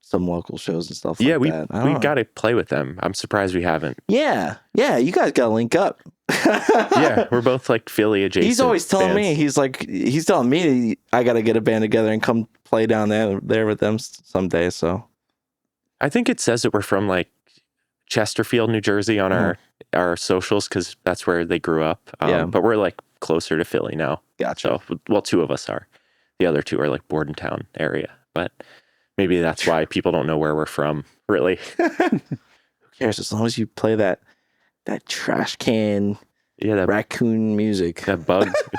some local shows and stuff like that. We've got to play with them. I'm surprised we haven't. Yeah, you guys got to link up. Yeah, we're both like Philly adjacent. He's always telling bands. me, he's telling me I got to get a band together and come play down there with them someday. So I think it says that we're from like Chesterfield, New Jersey on our socials because that's where they grew up. But we're like closer to Philly now. gotcha. So, well, two of us are. The other two are like Bordentown area. But maybe that's why people don't know where we're from, really. Who cares? As long as you play that trash can, Yeah, that raccoon music. that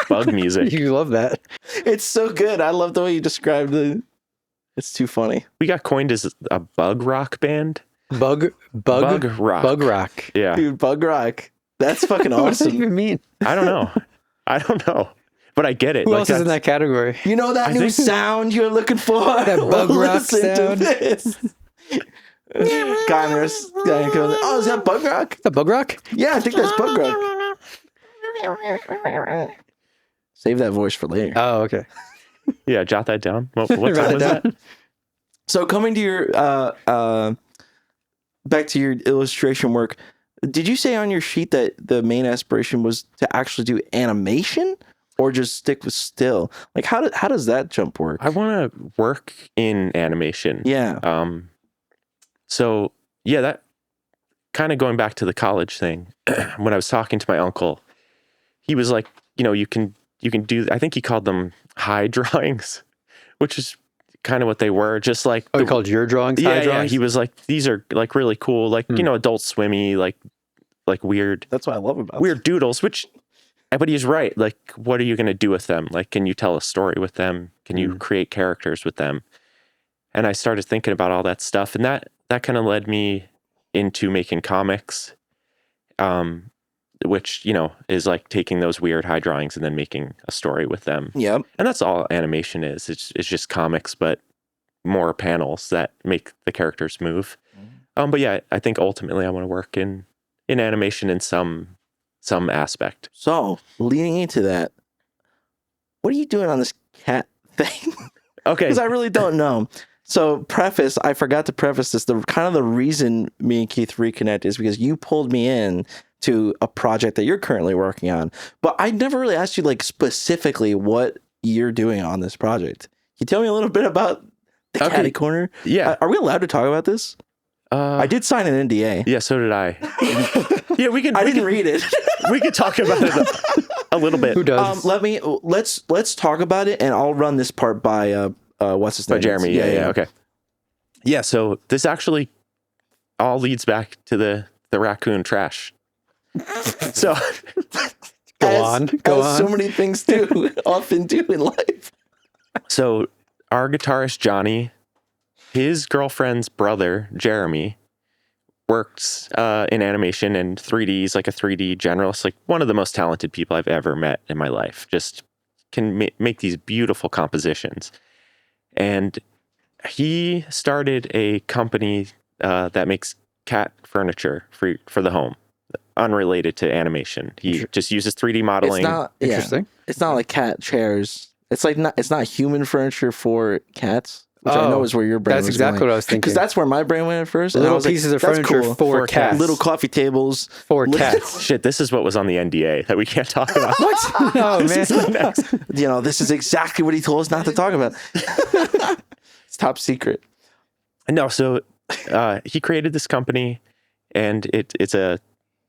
bug music. You love that. It's so good. I love the way you described it. It's too funny. We got coined as a bug rock band. Bug rock. Bug rock. Yeah. Dude, bug rock. That's fucking What does that awesome. even mean? I don't know. But I get it. Who Like, else is in that category? You know that I new think- sound you're looking for? That bug rock Listen to sound? this. Guy goes, oh, is that bug rock? Is that bug rock? Yeah, I think that's bug rock. Save that voice for later. Oh, okay. Yeah, jot that down. What Write time it was that? down. So coming to your back to your illustration work, did you say on your sheet that the main aspiration was to actually do animation or just stick with still? Like how does that jump work? I want to work in animation. Yeah. So yeah, that kind of going back to the college thing. When I was talking to my uncle, he was like, you can do. I think he called them high drawings, which is kind of what they were. Just like Oh, he called your drawings high yeah. drawings? He was like, these are like really cool, like Adult Swimmy, like weird That's what I love about weird doodles. But he's right. Like, what are you going to do with them? Like, can you tell a story with them? Can you create characters with them? And I started thinking about all that stuff, and that kind of led me into making comics, which, is like taking those weird high drawings and then making a story with them. Yep. And that's all animation is. It's just comics, but more panels that make the characters move. But yeah, I think ultimately I want to work in animation in some aspect. So leading into that, what are you doing on this cat thing? Okay. Because I really don't know. So I forgot to preface this. The reason me and Keith reconnect is because you pulled me in to a project that you're currently working on. But I never really asked you like specifically what you're doing on this project. Can you tell me a little bit about the Okay. Catty Corner? Yeah. Are we allowed to talk about this? I did sign an NDA. Yeah, so did I. Yeah, we can. I didn't read it. We could talk about it a little bit. Who does? Let's talk about it, and I'll run this part by what's his name? By Jeremy. Yeah. Okay. Yeah. So this actually all leads back to the Raccoon-Trash. So Go on. So many things do often do in life. So our guitarist Johnny, his girlfriend's brother Jeremy, works in animation and 3D. He's like a 3D generalist, like one of the most talented people I've ever met in my life. Just can make these beautiful compositions. And he started a company that makes cat furniture for the home, unrelated to animation. He just uses 3D modeling. Interesting. It's not like cat chairs. It's not human furniture for cats. Which I know is where your brain That's was exactly going. what I was thinking. Because that's where my brain went at first. And I Little was like, pieces of that's furniture cool. for cats. Little coffee tables. For cats. Shit, this is what was on the NDA that we can't talk about. What? No, man. This is exactly what he told us not to talk about. It's top secret. No, so he created this company, and it's a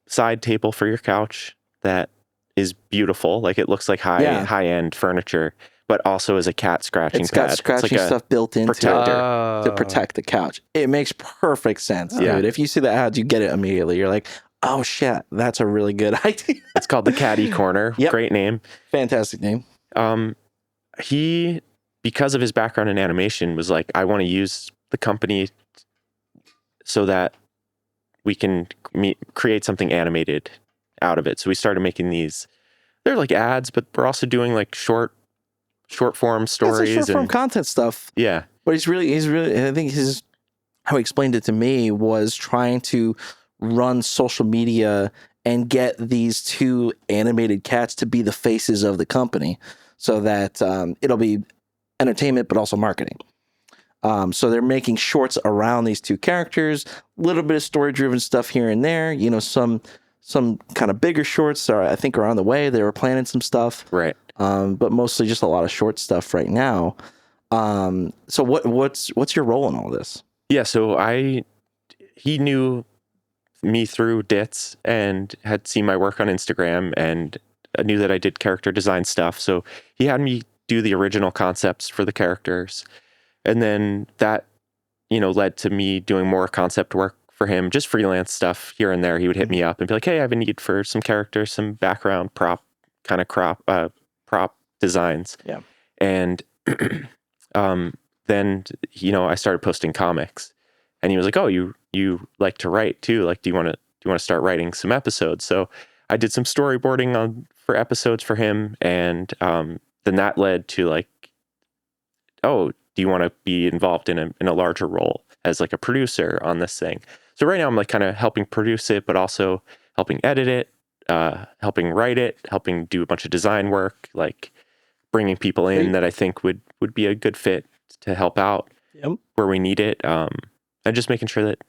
side table for your couch that is beautiful. Like it looks like high end furniture, but also is a cat scratching It's pad. got scratching like stuff built into protector. it to protect the couch. It makes perfect sense, Yeah. dude. If you see the ads, you get it immediately. You're like, oh shit, that's a really good idea. It's called the Catty Corner. Yep. Great name. Fantastic name. He, because of his background in animation, was like, I want to use the company so that we can create something animated out of it. So we started making these. They're like ads, but we're also doing like short form stories, short form and content stuff. yeah. But he's really. I think how he explained it to me was trying to run social media and get these two animated cats to be the faces of the company, so that it'll be entertainment but also marketing. So they're making shorts around these two characters, a little bit of story driven stuff here and there. You know, some kind of bigger shorts are, I think, are on the way. They were planning some stuff, Right. But mostly just a lot of short stuff right now. So what's your role in all this? Yeah. So he knew me through Ditz and had seen my work on Instagram and knew that I did character design stuff. So he had me do the original concepts for the characters. And then that, led to me doing more concept work for him, just freelance stuff here and there. He would hit me up and be like, hey, I have a need for some characters, some background prop designs. Yeah. And then, I started posting comics, and he was like, oh, you like to write too. Like, do you want to start writing some episodes? So I did some storyboarding for episodes for him. And then that led to like, oh, do you want to be involved in a larger role as like a producer on this thing? So right now I'm like kind of helping produce it, but also helping edit it, helping write it, helping do a bunch of design work, like bringing people in that I think would be a good fit to help out where we need it. And just making sure that,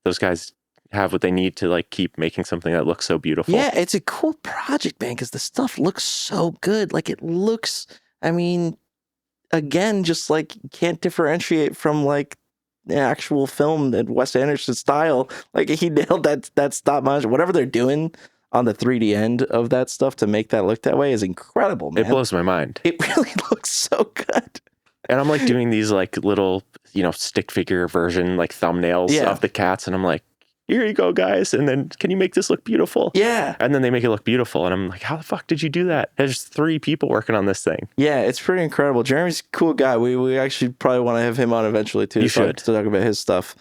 those guys have what they need to like keep making something that looks so beautiful. Yeah, it's a cool project, man, because the stuff looks so good. Like it looks, I mean, again, just like you can't differentiate from like the actual film and Wes Anderson style. Like he nailed that stop motion, whatever they're doing on the 3D end of that stuff to make that look that way is incredible, man. It blows my mind. It really looks so good. And I'm like doing these like little, stick figure version, like thumbnails of the cats. And I'm like, here you go, guys. And then can you make this look beautiful? Yeah. And then they make it look beautiful. And I'm like, how the fuck did you do that? There's 3 people working on this thing. Yeah, it's pretty incredible. Jeremy's a cool guy. We actually probably want to have him on eventually too. You should. To talk about his stuff.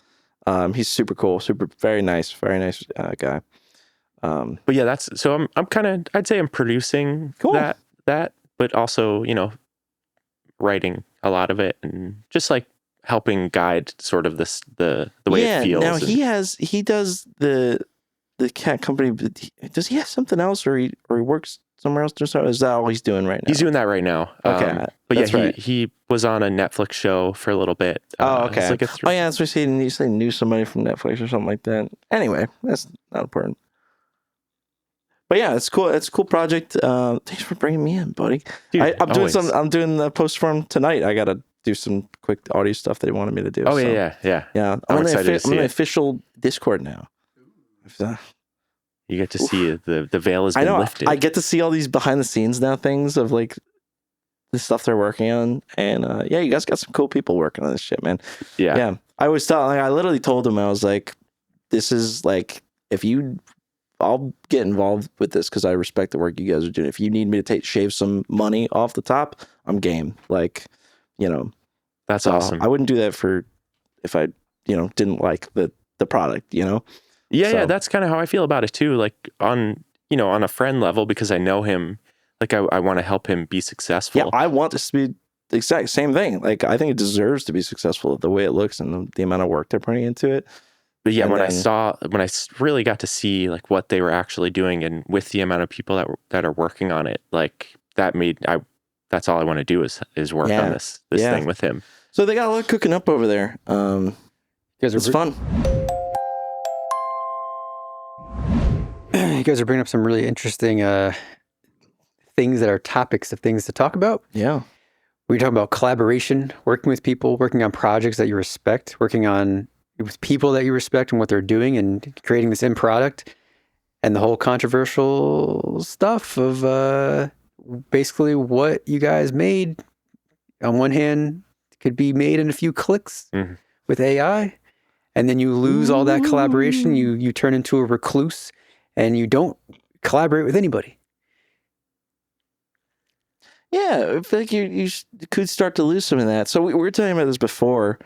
He's super cool, very nice guy. But yeah, I'm kind of, I'd say I'm producing that, but also, writing a lot of it and just like helping guide sort of the way it feels. Now he does the cat company. Does he have something else, or he works somewhere else? Or is that all he's doing right now? He's doing that right now. Okay, but yeah, right. he was on a Netflix show for a little bit. Oh, okay. Like Oh yeah, that's what he knew somebody from Netflix or something like that. Anyway, that's not important. But yeah, it's cool. It's a cool project. Thanks for bringing me in, buddy. Dude, I'm doing the post for him tonight. I gotta do some quick audio stuff that he wanted me to do. Oh so. yeah. I'm excited to see I'm in the it. official Discord now. You get to see the veil has been lifted. I get to see all these behind the scenes now things of like the stuff they're working on, and you guys got some cool people working on this shit, man. Yeah. I always thought, I literally told him, I was like, this is like, I'll get involved with this because I respect the work you guys are doing. If you need me to shave some money off the top, I'm game. Like, that's awesome. I wouldn't do that if I, didn't like the product, Yeah, that's kind of how I feel about it too. Like on a friend level, because I know him, like I want to help him be successful. Yeah, I want this to be the exact same thing. Like I think it deserves to be successful the way it looks and the amount of work they're putting into it. But yeah, when I really got to see like what they were actually doing, and with the amount of people that are working on it, like that's all I want to do is work on this thing with him. So they got a lot cooking up over there. It's fun. You guys are bringing up some really interesting things that are topics of things to talk about. Yeah. We're talking about collaboration, working with people, working on projects that you respect, working on with people that you respect and what they're doing, and creating this end product, and the whole controversial stuff of basically what you guys made. On one hand, could be made in a few clicks with AI, and then you lose all that collaboration. You turn into a recluse, and you don't collaborate with anybody. Yeah, I feel like you could start to lose some of that. So we were talking about this before.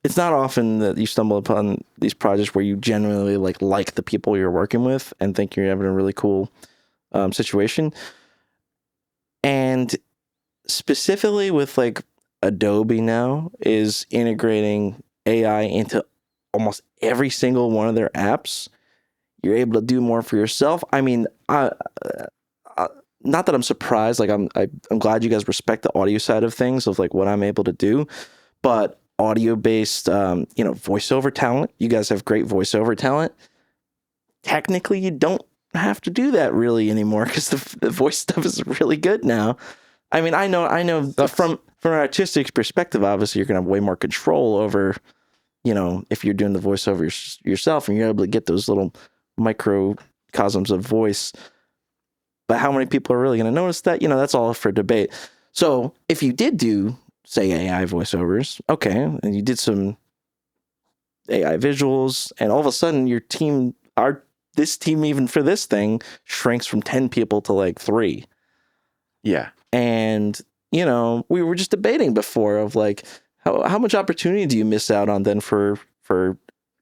it's not often that you stumble upon these projects where you genuinely like the people you're working with and think you're having a really cool situation. And specifically with like Adobe now is integrating AI into almost every single one of their apps. You're able to do more for yourself. I mean, not that I'm surprised. Like I'm glad you guys respect the audio side of things of like what I'm able to do, but audio based, voiceover talent. You guys have great voiceover talent. Technically, you don't have to do that really anymore because the voice stuff is really good now. I mean, I know from an artistic perspective, obviously you're gonna have way more control over, if you're doing the voiceover yourself and you're able to get those little microcosms of voice. But how many people are really going to notice that? That's all for debate. So if you did do, say, AI voiceovers, okay, and you did some AI visuals, and all of a sudden this team, even for this thing, shrinks from 10 people to like 3. Yeah. And, we were just debating before of like, how much opportunity do you miss out on then for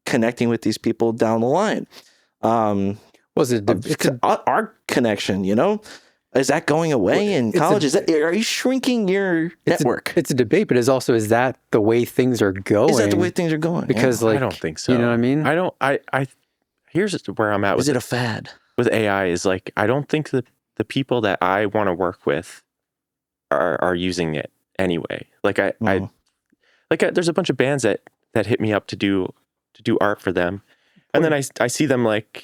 connecting with these people down the line? Was it our connection, is that going away in college? Are you shrinking your network? It's a debate, but is that the way things are going? Is that the way things are going? Because I don't think so. You know what I mean? Here's where I'm at with it a fad? With AI is like, I don't think that the people that I want to work with are using it anyway. Like there's a bunch of bands that hit me up to do art for them. And then I see them like,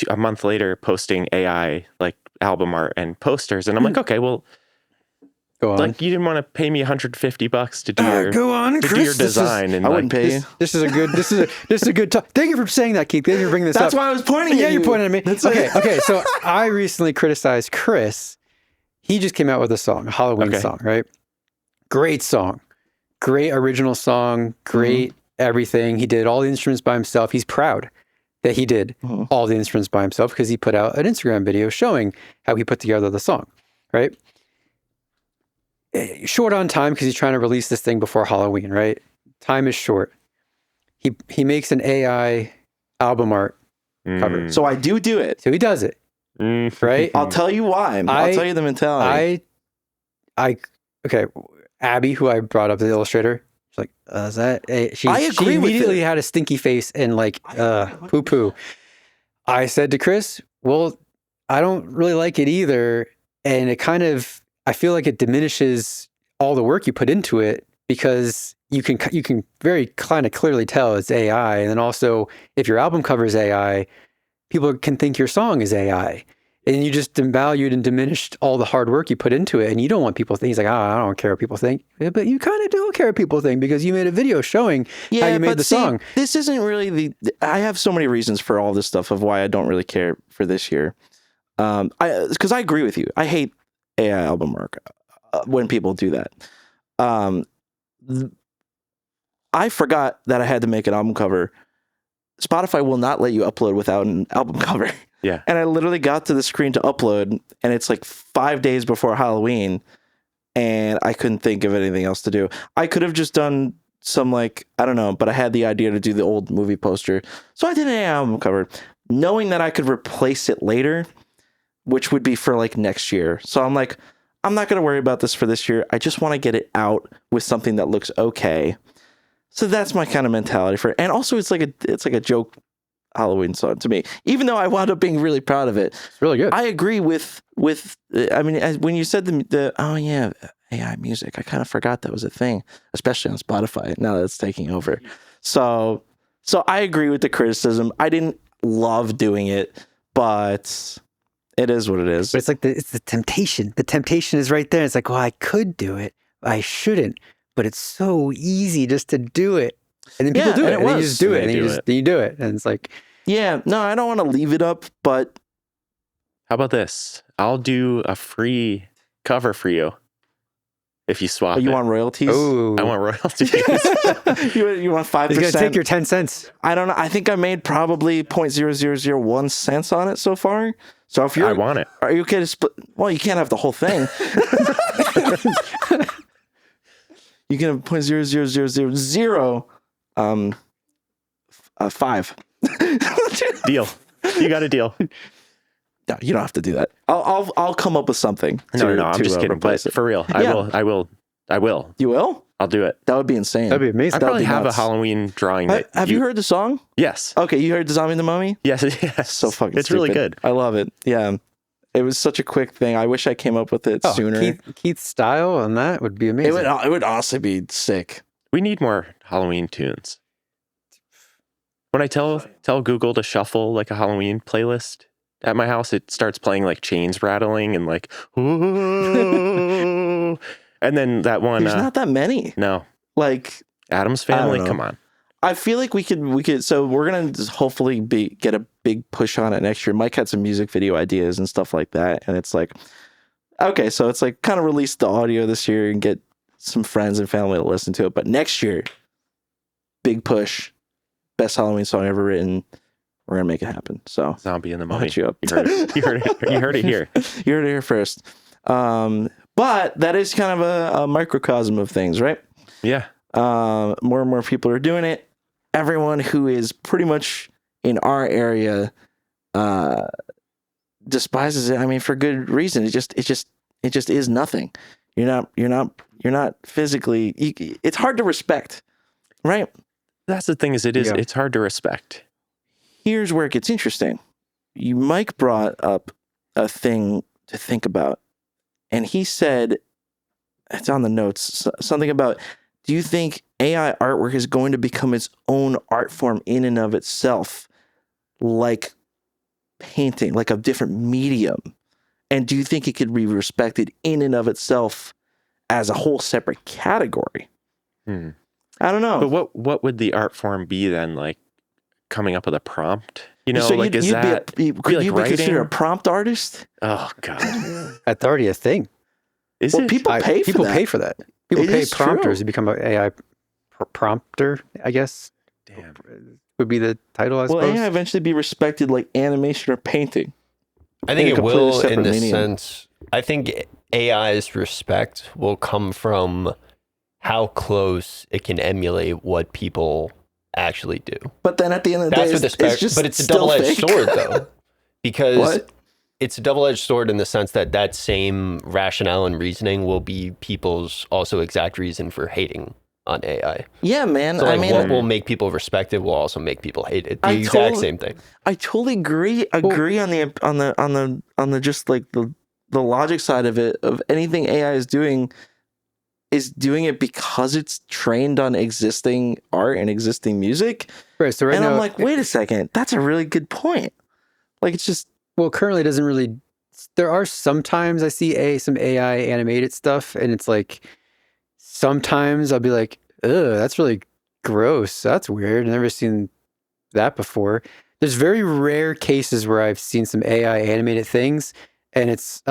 a month later posting AI like album art and posters. And I'm like, okay, well, go on. Like you didn't want to pay me $150 to do go on, Chris. your design. I wouldn't pay you. This is a good talk. Thank you for saying that, Keith. Thank you for bringing this up. That's why I was pointing at you. Yeah, you're pointing at me. Okay. So I recently criticized Chris. He just came out with a song, a Halloween song, right? Great song. Great original song. Great everything. He did all the instruments by himself. He's proud that he did all the instruments by himself because he put out an Instagram video showing how he put together the song, right? Short on time because he's trying to release this thing before Halloween, right? Time is short. He makes an AI album art cover. So I do it. So he does it, right? I'll tell you why. I'll tell you the mentality. Okay. Abby, who I brought up as the illustrator, she's like, is that she immediately had a stinky face and like poo-poo. I said to Chris, well, I don't really like it either. And I feel like it diminishes all the work you put into it because you can very kind of clearly tell it's AI. And then also, if your album cover is AI, people can think your song is AI. And you just devalued and diminished all the hard work you put into it. And you don't want people to think, he's like, I don't care what people think. But you kind of do care what people think because you made a video showing how you made the song. This isn't really I have so many reasons for all this stuff of why I don't really care for this year. Because I agree with you. I hate AI album work when people do that. I forgot that I had to make an album cover. Spotify will not let you upload without an album cover. Yeah. And I literally got to the screen to upload, and it's like 5 days before Halloween, and I couldn't think of anything else to do. I could have just done some I don't know, but I had the idea to do the old movie poster. So I did an album cover, knowing that I could replace it later, which would be for next year. So I'm like, I'm not going to worry about this for this year. I just want to get it out with something that looks okay. So that's my kind of mentality for it. And also it's like a joke Halloween song to me, even though I wound up being really proud of it. It's really good. I agree with I mean, when you said the AI music, I kind of forgot that was a thing, especially on Spotify now that it's taking over. So I agree with the criticism. I didn't love doing it, but it is what it is. But it's the temptation. The temptation is right there. It's like, well, I could do it. I shouldn't, but it's so easy just to do it. And then people do it. And then you just do it. And then you do it. And it's like, yeah, no, I don't want to leave it up, but how about this? I'll do a free cover for you if you swap it. You want royalties? Oh, I want royalties. you want 5%? He's going to take your 10 cents. I don't know. I think I made probably 0.0001 cents on it so far. So if I want it. Are you okay to split? Well, you can't have the whole thing. You can have 0.00005. Deal. You got a deal. No, you don't have to do that. I'll come up with something. No, I'm just kidding. But for real, Yeah. I will. You will? I'll do it. That would be insane. That'd be amazing. I probably have nuts. a Halloween drawing. Have you heard the song? Yes. Okay, you heard the Zombie and the Mummy? Yes. Yes. So fucking It's really stupid. good. I love it. Yeah. It was such a quick thing. I wish I came up with it sooner. Keith's style on that would be amazing. It would honestly be sick. We need more Halloween tunes. When I tell Google to shuffle like a Halloween playlist at my house, it starts playing like chains rattling and like, ooh. And then that one. There's not that many. No. Like Adam's I don't Family. know. Come on. I feel like we could. So we're gonna just hopefully get a big push on it next year. Mike had some music video ideas and stuff like that, and it's like, okay, so it's like kind of release the audio this year and get some friends and family to listen to it. But next year, big push, best Halloween song ever written. We're gonna make it happen. So Zombie and the I'll Mummy. hit you up. You heard it. You heard it here. You heard it here first. But that is kind of a microcosm of things, right? Yeah. More and more people are doing it. Everyone who is pretty much in our area despises it. I mean, for good reason. It just is nothing. You're not physically. It's hard to respect, right? That's the thing. It's hard to respect. Here's where it gets interesting. Mike brought up a thing to think about, and he said, it's on the notes, something about, do you think AI artwork is going to become its own art form in and of itself, like painting, like a different medium? And do you think it could be respected in and of itself as a whole separate category? I don't know. But what would the art form be then? Like coming up with a prompt? You know, so like could you be considered a prompt artist? Oh God. That's already a thing. Is Well, it? people pay for that. Pay for that. People It pay is prompters true. to become an AI prompter, I guess. Damn. Would be the title, I Will suppose. AI eventually be respected like animation or painting? I think In a it completely will in separate the medium. sense, I think AI's respect will come from how close it can emulate what people actually do. But then at the end of the That's day, what the spec, just but it's a still double-edged fake. sword though, because What? it's a double-edged sword in the sense that same rationale and reasoning will be people's also exact reason for hating on AI. Yeah, man. So like, I mean, what will make people respect it will also make people hate it. The I exact totally- same thing. I totally agree on the just like the logic side of it, of anything AI is doing it because it's trained on existing art and existing music. Right. So right And now, I'm like, wait a second, that's a really good point. Like, it's just, well, currently it doesn't really. There are sometimes I see some AI animated stuff, and it's like sometimes I'll be like, "Ugh, that's really gross. That's weird. I've never seen that before." There's very rare cases where I've seen some AI animated things, and it's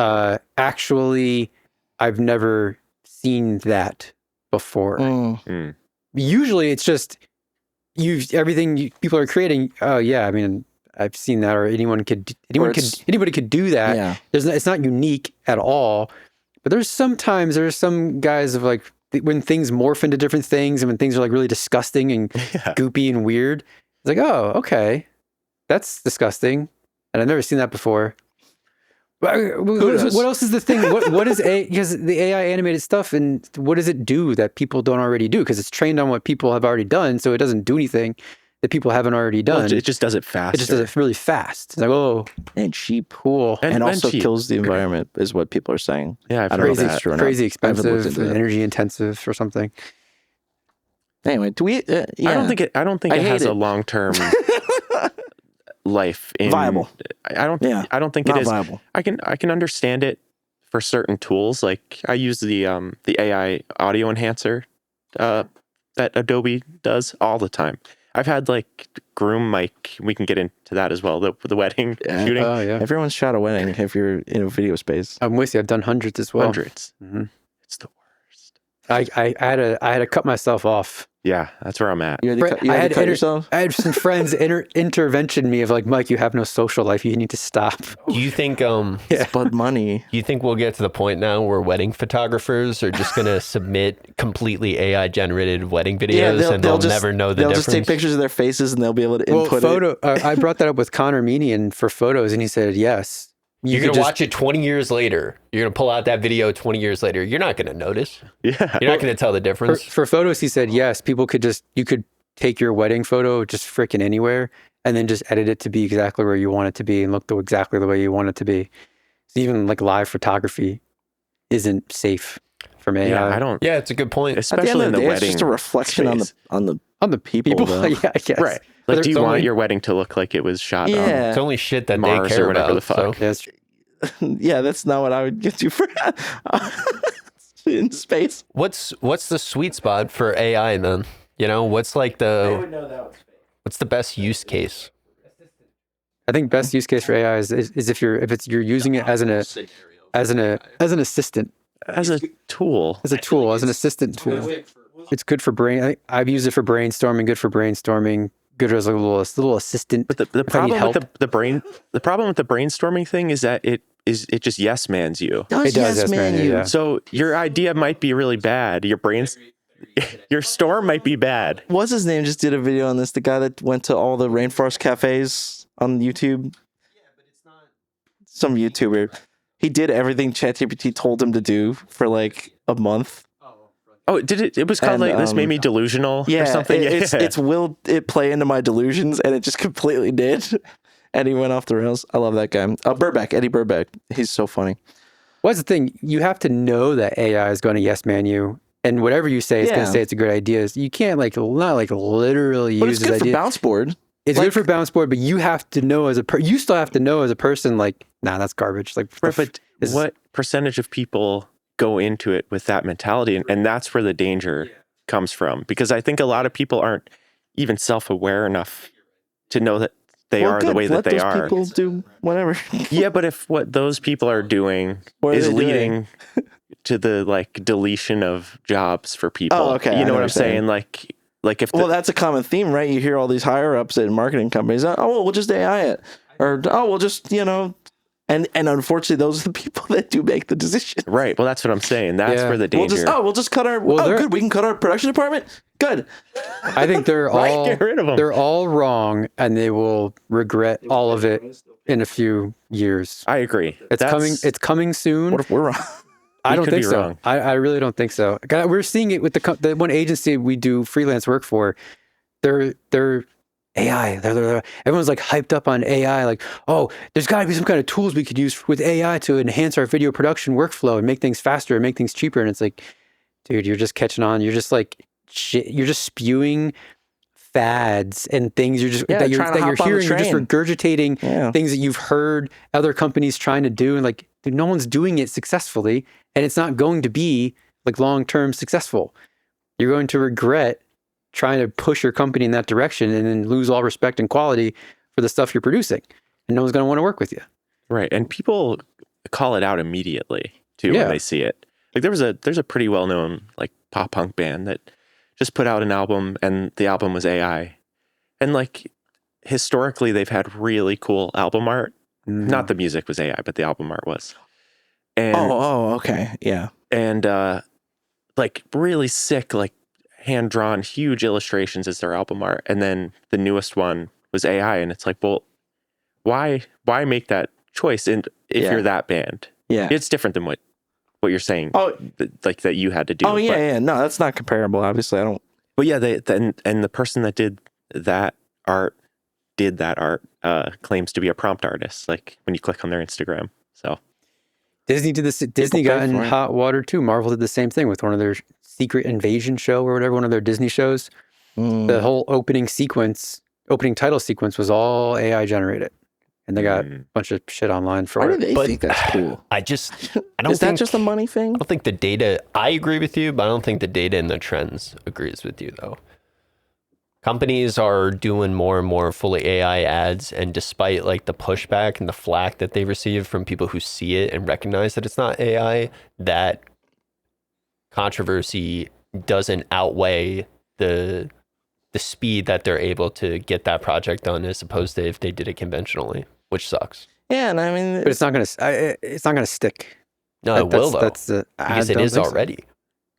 actually I've never seen that before. Usually, it's just people are creating. Oh yeah, I mean, I've seen that, or anybody could do that. yeah. It's not unique at all. But there's some guys of like when things morph into different things, and when things are like really disgusting and goopy and weird. It's like, oh, okay, that's disgusting, and I've never seen that before. What else is the thing? What is because the AI animated stuff, and what does it do that people don't already do? Because it's trained on what people have already done, so it doesn't do anything that people haven't already done. Well, it just does it fast. It just does it really fast. It's like, oh, And cheap. cool. And also cheap. kills the environment, is what people are saying. Yeah, I've I heard don't know if that. that's true or not. Crazy I haven't looked expensive, into that. energy intensive or something. Anyway, do we? Yeah. I don't think I it has hate a it. long-term life in Viable. I don't think Not it is viable. I can understand it for certain tools. Like I use the AI audio enhancer that Adobe does all the time. I've had like groom mic. We can get into that as well. The wedding shooting. Oh yeah, Everyone's shot a wedding if you're in a video space. I'm with you. I've done hundreds as well. Hundreds. Mhm. It's the worst. I had to cut myself off Yeah, that's where I'm at. You had to cut yourself? I had some friends intervention me of like, Mike, you have no social life. You need to stop. Do you think Spud money. do you think we'll get to the point now where wedding photographers are just going to submit completely AI generated wedding videos and they'll never know the they'll difference? just take pictures of their faces and they'll be able to input it. I brought that up with Connor Meanian for photos, and he said yes. You're going to watch it 20 years later. You're going to pull out that video 20 years later. You're not going to notice. Yeah. You're not going to tell the difference. For photos, he said yes. People you could take your wedding photo just freaking anywhere and then just edit it to be exactly where you want it to be and look exactly the way you want it to be. So even like live photography isn't safe from AI. Yeah, I don't. Yeah, it's a good point. Especially in the wedding. It's just a reflection space. on the people. though. Yeah, I guess. Right. Like, do you want your wedding to look like it was shot Yeah. It's only shit that Mars they care or whatever about. the fuck. So. Yeah, that's true. Yeah, that's not what I would get you for in space. What's the sweet spot for AI then? You know, what's like what's the best use case? I think best use case for AI is if you're using it as an assistant, as a tool. as an assistant tool. It's good for I've used it for brainstorming. Good for brainstorming. Good as a little assistant. But the problem with the problem with the brainstorming thing is that it just yes mans you. It does yes man you. Yeah. So your idea might be really bad. Your storm might be bad. What's his name? Just did a video on this. The guy that went to all the rainforest cafes on YouTube. Some YouTuber. He did everything ChatGPT told him to do for like a month. Oh, did it? It was called this made me delusional or something. It's will it play into my delusions, and it just completely did. And he went off the rails. I love that guy. Eddie Burback. He's so funny. What's the thing? You have to know that AI is going to yes man you, and whatever you say, it's going to say it's a good idea. You can't literally use this idea. But it's good for bounce board. It's good for bounce board, but you have to know you still have to know as a person, like, nah, that's garbage. Like, but what percentage of people go into it with that mentality, and that's where the danger comes from, because I think a lot of people aren't even self-aware enough to know that they are the way that they are. People do whatever. Yeah, but if what those people are doing is leading to the deletion of jobs for people, you know what I'm saying? Like if that's a common theme, right? You hear all these higher ups at marketing companies. Oh, well, we'll just AI it, or we'll just And unfortunately, those are the people that do make the decision. Right. Well, that's what I'm saying. That's where the danger. We'll just cut our. Good. We can cut our production department. Good. I think they're all get rid of them. They're all wrong, and they will regret all of it in a few years. I agree. It's coming soon. What if we're wrong? I don't think so. I really don't think so. We're seeing it with the one agency we do freelance work for. They're AI. Everyone's like hyped up on AI. Like, oh, there's got to be some kind of tools we could use with AI to enhance our video production workflow and make things faster and make things cheaper. And it's like, dude, you're just catching on. You're just like shit. You're just spewing fads and things you're hearing. You're just regurgitating things that you've heard other companies trying to do. And like, dude, no one's doing it successfully, and it's not going to be like long-term successful. You're going to regret trying to push your company in that direction and then lose all respect and quality for the stuff you're producing. And no one's going to want to work with you. Right. And people call it out immediately too when they see it. Like there's a pretty well-known like pop punk band that just put out an album, and the album was AI. And like historically they've had really cool album art. Not the music was AI, but the album art was. And okay. Yeah. And like really sick, like hand-drawn huge illustrations as their album art, and then the newest one was AI, and it's like, well, why make that choice? And if you're that band, it's different than what you're saying. Like that you had to do. No, that's not comparable. Obviously, I don't. But yeah, and the person that did that art claims to be a prompt artist. Like when you click on their Instagram, so. Disney did this. Disney got in hot water too. Marvel did the same thing with one of their Secret Invasion show or whatever, one of their Disney shows. The whole opening title sequence was all AI generated, and they got a bunch of shit online for it. Why do they think that's cool? I don't Is that just a money thing? I don't think the data. I agree with you, but I don't think the data and the trends agrees with you though. Companies are doing more and more fully AI ads, and despite like the pushback and the flack that they receive from people who see it and recognize that it's not AI, that controversy doesn't outweigh the speed that they're able to get that project done as opposed to if they did it conventionally, which sucks. Yeah, and I mean, But it's not gonna stick. No, it will though. That's Because it is already.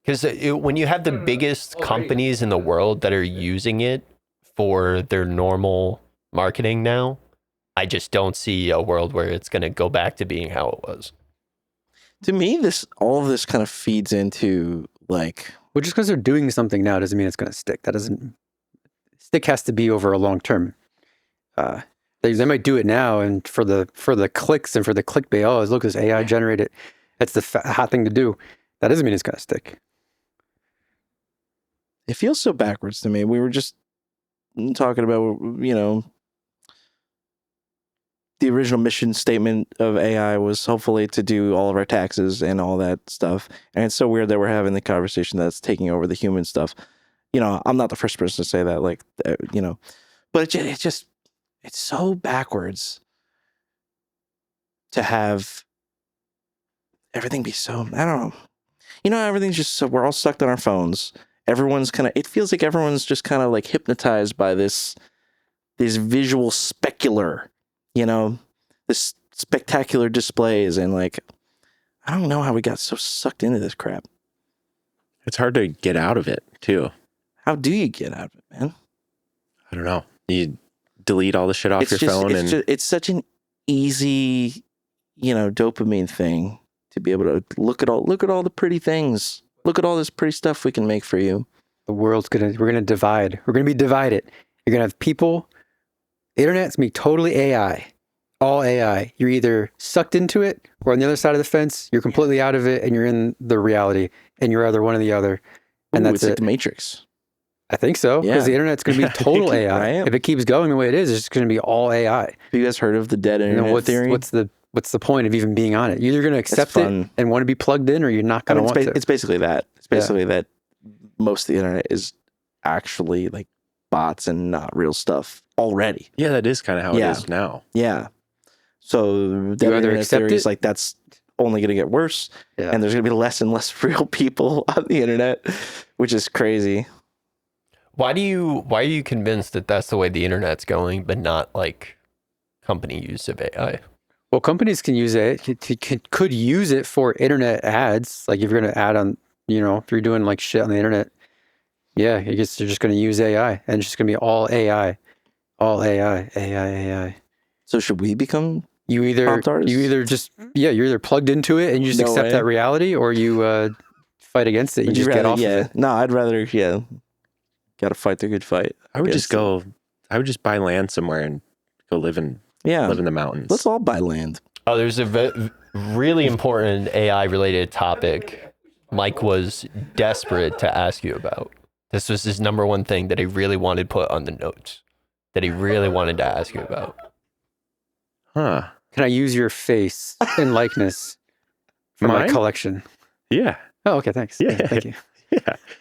Because when you have the biggest companies in the world that are using it for their normal marketing now, I just don't see a world where it's going to go back to being how it was. to me, all of this kind of feeds into like, Well, just because they're doing something now doesn't mean it's going to stick. That doesn't stick. Has to be over a long term. They might do it now, and for the clicks and for the clickbait. Oh, look, this AI generated. That's the hot thing to do. That doesn't mean it's going to stick. it feels so backwards to me. We were just talking about, the original mission statement of AI was hopefully to do all of our taxes and all that stuff. And it's so weird that we're having the conversation that's taking over the human stuff. I'm not the first person to say that, but it's so backwards to have everything be so, I don't know. Everything's just so, we're all sucked on our phones. Everyone's it feels like everyone's just kind of like hypnotized by this visual specular, this spectacular displays. And I don't know how we got so sucked into this crap. It's hard to get out of it too. How do you get out of it, man? I don't know. You delete all the shit off your phone, it's such an easy, dopamine thing to be able to look at all the pretty things. Look at all this pretty stuff we can make for you. We're gonna divide. We're gonna be divided. You're gonna have people. The internet's gonna be totally AI, all AI. You're either sucked into it, or on the other side of the fence, you're completely out of it, and you're in the reality, and you're either one or the other. And that's it's like it. the Matrix. I think so, because the internet's going to be total AI. Right? If it keeps going the way it is, it's just going to be all AI. Have you guys heard of the dead internet theory? What's the point of even being on it? You're either going to accept it and want to be plugged in, or you're not going to want to. It's basically that. It's basically that most of the internet is actually like bots and not real stuff already. Yeah, that is kind of how it is now. Yeah. So the either accept theory is it, that's only going to get worse, and there's going to be less and less real people on the internet, which is crazy. Why are you convinced that that's the way the internet's going, but not like company use of AI? Well, companies can use it, could use it for internet ads. Like if you're going to ad on, if you're doing like shit on the internet, I guess they're just going to use AI, and it's just going to be all AI, AI. So should we become you're either plugged into it and you just accept that reality, or you fight against it. You just get off of it. No, I'd rather, got to fight the good fight. I would just buy land somewhere and go live in the mountains. Let's all buy land. Oh, there's a really important AI related topic Mike was desperate to ask you about. This was his number one thing that he really wanted put on the notes, that he really wanted to ask you about. Huh. Can I use your face and likeness for my collection? Yeah. Oh, okay, thanks. Yeah. Thank you.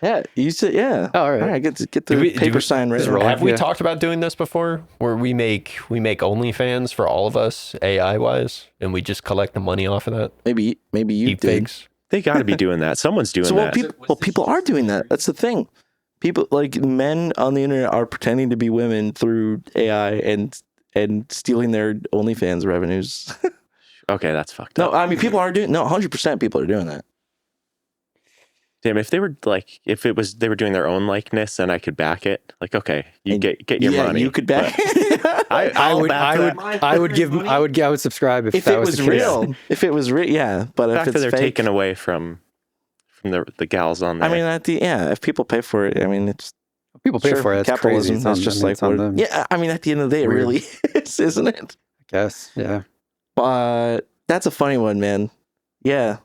Yeah, you said Oh, all right. All right, get the paper sign ready. Have we talked about doing this before, where we make OnlyFans for all of us AI wise, and we just collect the money off of that? Maybe you Deep did. fakes. They got to be doing that. Someone's doing that. People are doing that. That's the thing. People, like men on the internet, are pretending to be women through AI and stealing their OnlyFans revenues. Okay, that's fucked up. No, I mean people are doing. No, 100% people are doing that. Damn, if they were they were doing their own likeness and I could back it, like, okay, you get your money. You could back it. I would subscribe if that it was the case. real. If it was real, yeah. But the if fact it's that they're fake, taken away from the gals on there. I mean, if people pay for it, I mean, it's people pay for it. It's capitalism. crazy. That's just like them. Yeah, I mean, at the end of the day, it really is, isn't it? I guess. Yeah. But that's a funny one, man. Yeah.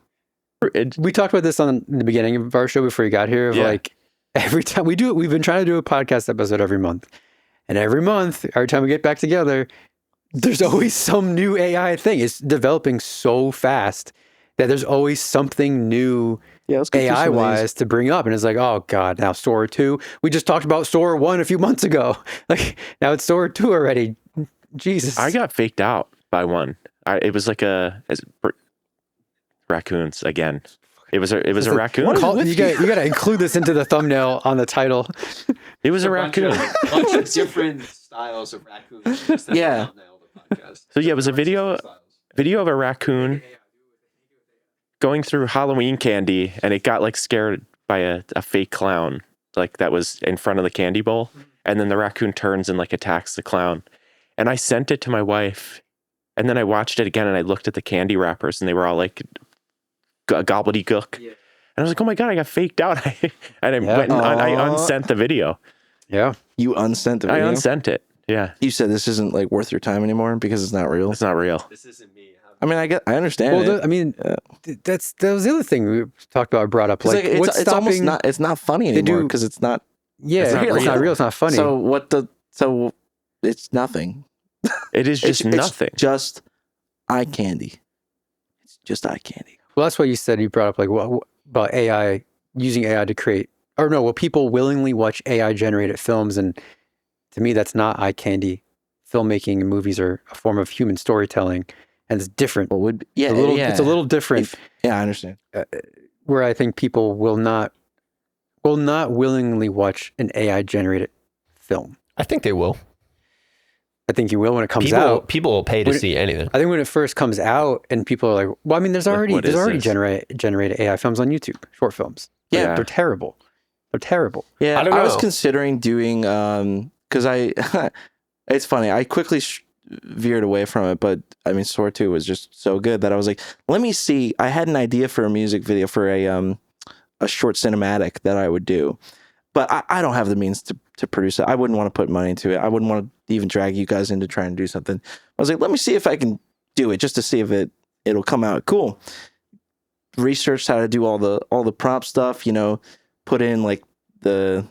We talked about this in the beginning of our show before you got here. Like every time we do it, we've been trying to do a podcast episode every month. And every time we get back together, there's always some new AI thing. It's developing so fast that there's always something new AI-wise to bring up. And it's like, oh, God, now Sora 2. We just talked about Sora 1 a few months ago. Like, now it's Sora 2 already. Jesus. I got faked out by one. It was like raccoons again. It was a raccoon. You got to include this into the thumbnail on the title. It was a raccoon. A bunch of different styles of raccoons. Yeah. So yeah, it was a video of a raccoon going through Halloween candy, and it got like scared by a fake clown, like that was in front of the candy bowl, and then the raccoon turns and like attacks the clown. And I sent it to my wife, and then I watched it again, and I looked at the candy wrappers, and they were all like gobbledygook. Yeah. And I was like, oh my God, I got faked out. Went and I unsent the video. Yeah. You unsent the video? I unsent it. Yeah. You said this isn't like worth your time anymore because it's not real? It's not real. This isn't me. I mean, I understand. Well, that was the other thing we talked about, brought up. Like, it's almost not, it's not funny anymore because it's not. Yeah, it's not real. It's not funny. So it's nothing. It is just nothing. It's just eye candy. It's just eye candy. Well, that's why you brought up like about AI, using AI to create, or no, well, people willingly watch AI generated films, and to me, that's not eye candy. Filmmaking and movies are a form of human storytelling, and it's different. Well, it's a little different. I understand. Where I think people will not willingly watch an AI generated film. I think they will. I think you will when it comes out. People will pay to see anything. I think when it first comes out and people are like, well, I mean, there's already generated AI films on YouTube, short films. Yeah. They're terrible. Yeah. I don't know. I was considering doing, because it's funny. I quickly veered away from it, but I mean, Sora 2 was just so good that I was like, let me see. I had an idea for a music video for a short cinematic that I would do. But I don't have the means to produce it. I wouldn't want to put money into it. I wouldn't want to even drag you guys into trying to do something. I was like, let me see if I can do it just to see if it'll come out cool. Researched how to do all the prompt stuff, put in like the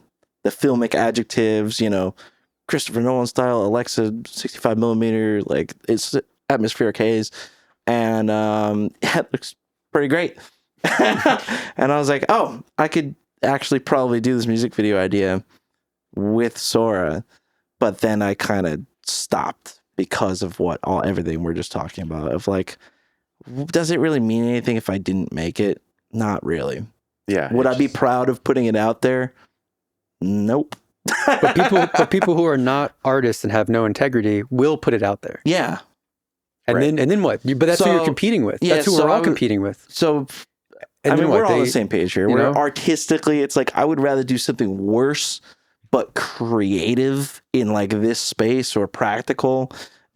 filmic adjectives, Christopher Nolan style, Alexa 65 millimeter, like it's atmospheric haze. And it looks pretty great. And I was like, oh, I could actually probably do this music video idea with Sora, but then I kind of stopped because of everything we're just talking about, of like, does it really mean anything if I didn't make it? Not really. Yeah. Would I be proud of putting it out there? Nope. But people who are not artists and have no integrity will put it out there. Yeah. And then what? But that's who you're competing with. That's who we're all competing with. So I mean, we're all on the same page here. We're artistically, it's like I would rather do something worse but creative in like this space or practical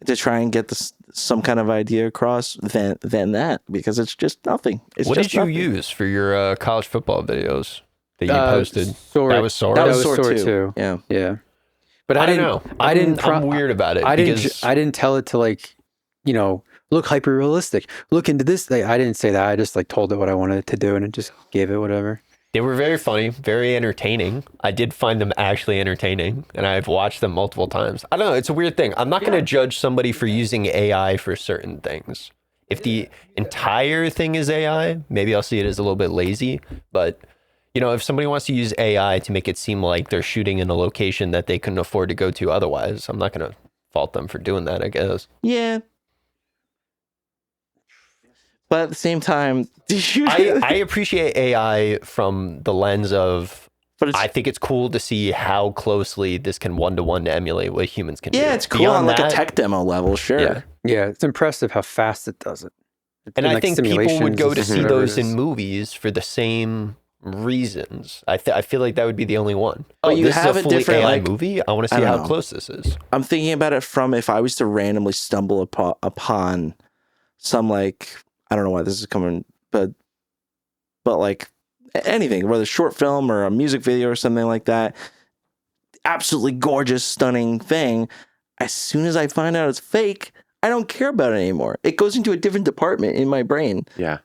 to try and get some kind of idea across than that, because it's just nothing. What did you use for your college football videos that you posted? That was Sora. That was Sora too. Yeah. But I didn't know. I'm weird about it. I didn't tell it to like, look hyper realistic. Look into this. I didn't say that. I just like told it what I wanted it to do, and it just gave it whatever. They were very funny, very entertaining. I did find them actually entertaining, and I've watched them multiple times. I don't know. It's a weird thing. I'm not going to judge somebody for using AI for certain things. If the entire thing is AI, maybe I'll see it as a little bit lazy. But, if somebody wants to use AI to make it seem like they're shooting in a location that they couldn't afford to go to otherwise, I'm not going to fault them for doing that, I guess. Yeah. But at the same time, I appreciate AI from the lens of, I think it's cool to see how closely this can one-to-one emulate what humans can do. Yeah, it's cool Beyond on like a tech demo level, sure. Yeah, it's impressive how fast it does it. And I think people would go to see those in movies for the same reasons. I feel like that would be the only one. But this is a fully AI movie? I want to see how close this is. I'm thinking about it from if I was to randomly stumble upon some like... I don't know why this is coming, but like anything, whether short film or a music video or something like that, absolutely gorgeous, stunning thing. As soon as I find out it's fake, I don't care about it anymore. It goes into a different department in my brain. Yeah.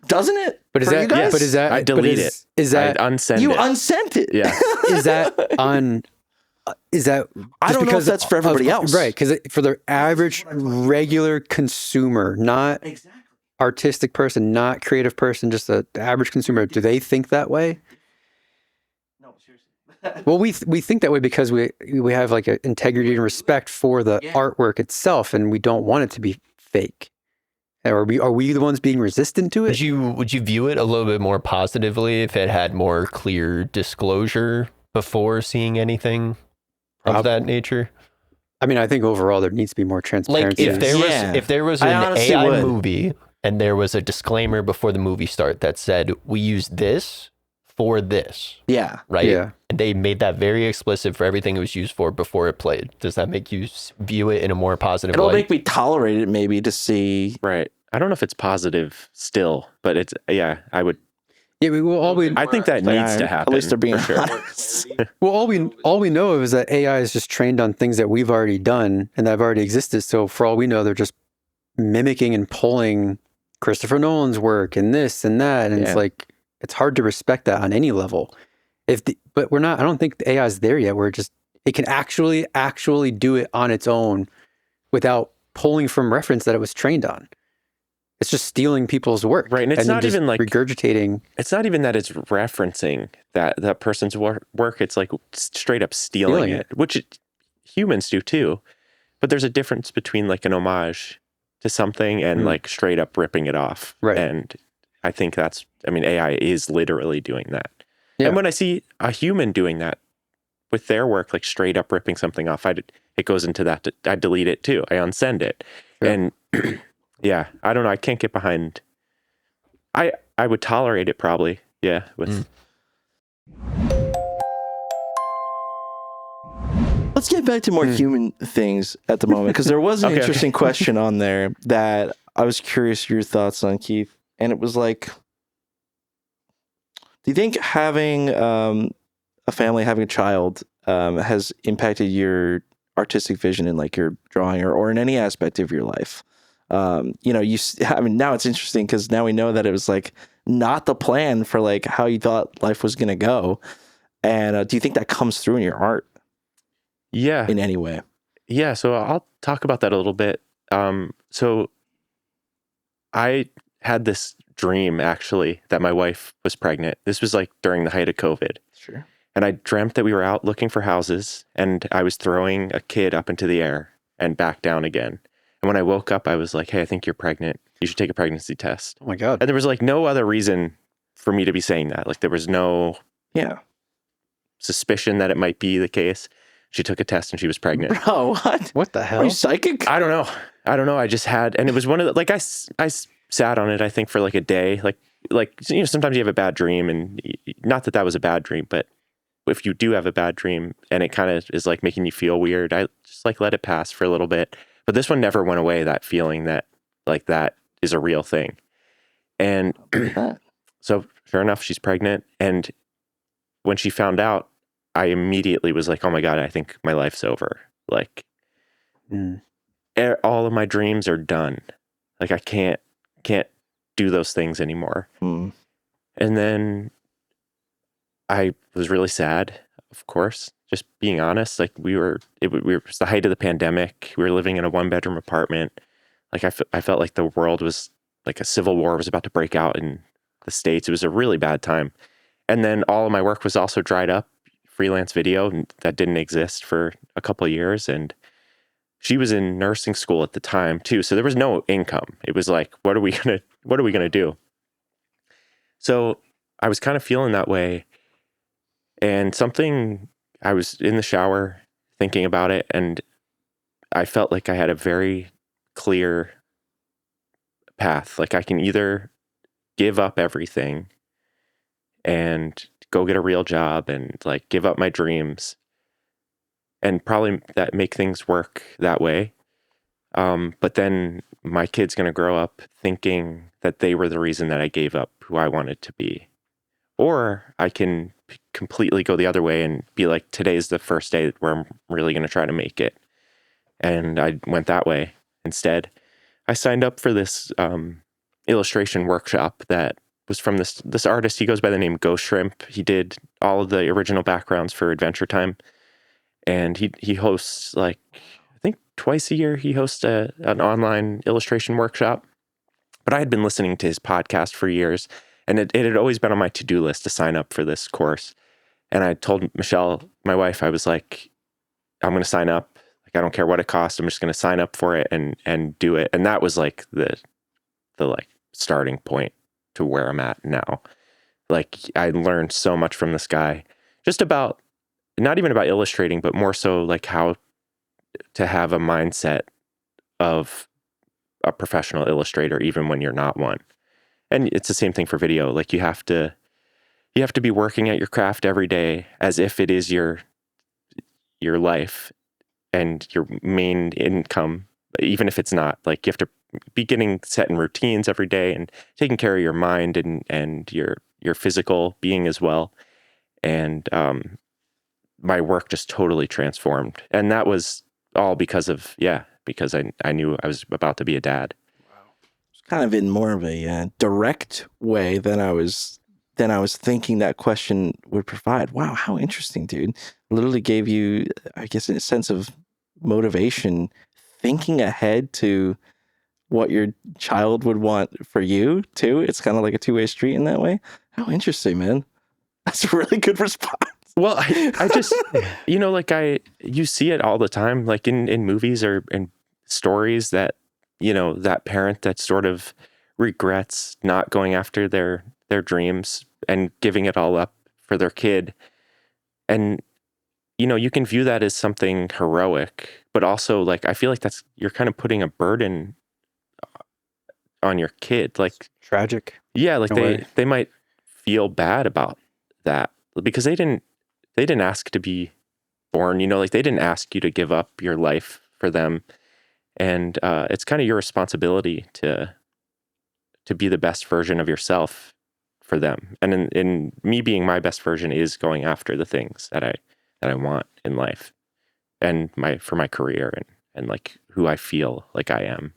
Doesn't it? But is that, yes. But is that, I delete it. Is that, I unsend you it. unsent it. Yeah. Is that on... Is that I don't know if that's for everybody else, right? Because for the average regular consumer, not artistic person, not creative person, just the average consumer, do they think that way? No, seriously. Well, we think that way because we have like an integrity and respect for the artwork itself, and we don't want it to be fake. Are we the ones being resistant to it? Would you view it a little bit more positively if it had more clear disclosure before seeing anything of that nature? I mean, I think overall there needs to be more transparency. Like if there was I an honestly AI would. movie and there was a disclaimer before the movie start that said we use this for this, Yeah. right? Yeah. And they made that very explicit for everything it was used for before it played. Does that make you view it in a more positive It'll light? make me tolerate it maybe to see. Right. I don't know if it's positive still, but it's, yeah, I would, Yeah, I think that needs to happen. At least they're being for sure. honest. all we know is that AI is just trained on things that we've already done and that have already existed. So for all we know, they're just mimicking and pulling Christopher Nolan's work and this and that, and Yeah. it's like it's hard to respect that on any level. But we're not. I don't think the AI is there yet. Where it can actually do it on its own without pulling from reference that it was trained on. It's just stealing people's work, Right, and it's then not just even like regurgitating. It's not even that it's referencing that person's work. It's like straight up stealing it, which humans do too. But there's a difference between like an homage to something and like straight up ripping it off. Right. And I think AI is literally doing that. Yeah. And when I see a human doing that with their work, like straight up ripping something off, it goes into that. I delete it too. I unsend it. Sure. And yeah, I don't know. I can't get behind. I would tolerate it probably. Yeah. Let's get back to more human things at the moment, because there was an interesting question on there that I was curious your thoughts on, Keith. And it was like, do you think having a family, having a child has impacted your artistic vision in like your drawing or in any aspect of your life? Now it's interesting because now we know that it was like not the plan for like how you thought life was going to go. And do you think that comes through in your art? Yeah. In any way? Yeah. So I'll talk about that a little bit. So I had this dream actually that my wife was pregnant. This was like during the height of COVID. Sure. And I dreamt that we were out looking for houses and I was throwing a kid up into the air and back down again. And when I woke up, I was like, hey, I think you're pregnant. You should take a pregnancy test. Oh my God. And there was like no other reason for me to be saying that. Like there was no suspicion that it might be the case. She took a test and she was pregnant. Bro, what? What the hell? Are you psychic? I don't know. I just had, and it was one of the, like, I sat on it, I think for like a day, sometimes you have a bad dream, and not that was a bad dream, but if you do have a bad dream and it kind of is like making you feel weird, I just like let it pass for a little bit. But this one never went away, that feeling that like that is a real thing. And so sure enough, she's pregnant. And when she found out, I immediately was like, oh my God, I think my life's over. Like all of my dreams are done. Like I can't do those things anymore. And then I was really sad, of course, just being honest. Like it was the height of the pandemic. We were living in a 1-bedroom apartment. Like I felt like the world was like a civil war was about to break out in the States. It was a really bad time. And then all of my work was also dried up. Freelance video that didn't exist for a couple of years. And she was in nursing school at the time too. So there was no income. It was like, what are we going to do? So I was kind of feeling that way. And I was in the shower thinking about it, and I felt like I had a very clear path. Like I can either give up everything and go get a real job and like give up my dreams and probably that make things work that way. But then my kid's going to grow up thinking that they were the reason that I gave up who I wanted to be. Or I can completely go the other way and be like, today's the first day where I'm really going to try to make it. And I went that way instead. I signed up for this illustration workshop that was from this artist. He goes by the name Ghost Shrimp. He did all of the original backgrounds for Adventure Time. And he hosts like, I think twice a year, he hosts an online illustration workshop. But I had been listening to his podcast for years, and it had always been on my to-do list to sign up for this course. And I told Michelle, my wife, I was like, I'm going to sign up. Like, I don't care what it costs. I'm just going to sign up for it and do it. And that was like the like starting point to where I'm at now. Like I learned so much from this guy, just about, not even about illustrating, but more so like how to have a mindset of a professional illustrator, even when you're not one. And it's the same thing for video. Like you have to be working at your craft every day as if it is your life and your main income, even if it's not. Like you have to be getting set in routines every day and taking care of your mind and your physical being as well. And my work just totally transformed. And that was all because I knew I was about to be a dad. Kind of in more of a direct way than I was thinking that question would provide. Wow, how interesting, dude. Literally gave you, I guess, a sense of motivation, thinking ahead to what your child would want for you too. It's kind of like a two-way street in that way. How interesting, man. That's a really good response. Well, I just, like you see it all the time, like in movies or in stories that, that parent that sort of regrets not going after their dreams and giving it all up for their kid. And, you can view that as something heroic, but also like, I feel like you're kind of putting a burden on your kid. Like It's tragic. Yeah. Like they might feel bad about that because they didn't ask to be born, like they didn't ask you to give up your life for them. And it's kind of your responsibility to be the best version of yourself for them. And in me being my best version is going after the things that I want in life and for my career and like who I feel like I am.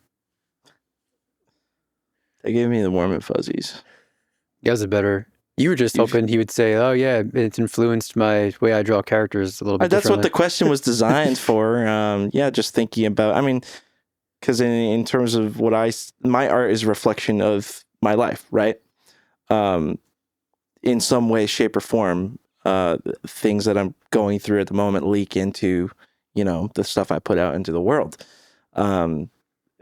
They gave me the warm and fuzzies. You guys are better. You were just hoping he would say, "Oh yeah, it's influenced my way I draw characters a little bit." That's what the question was designed for. Just thinking about. I mean, because in terms of what my art is a reflection of my life, right? In some way, shape, or form, things that I'm going through at the moment leak into, the stuff I put out into the world, and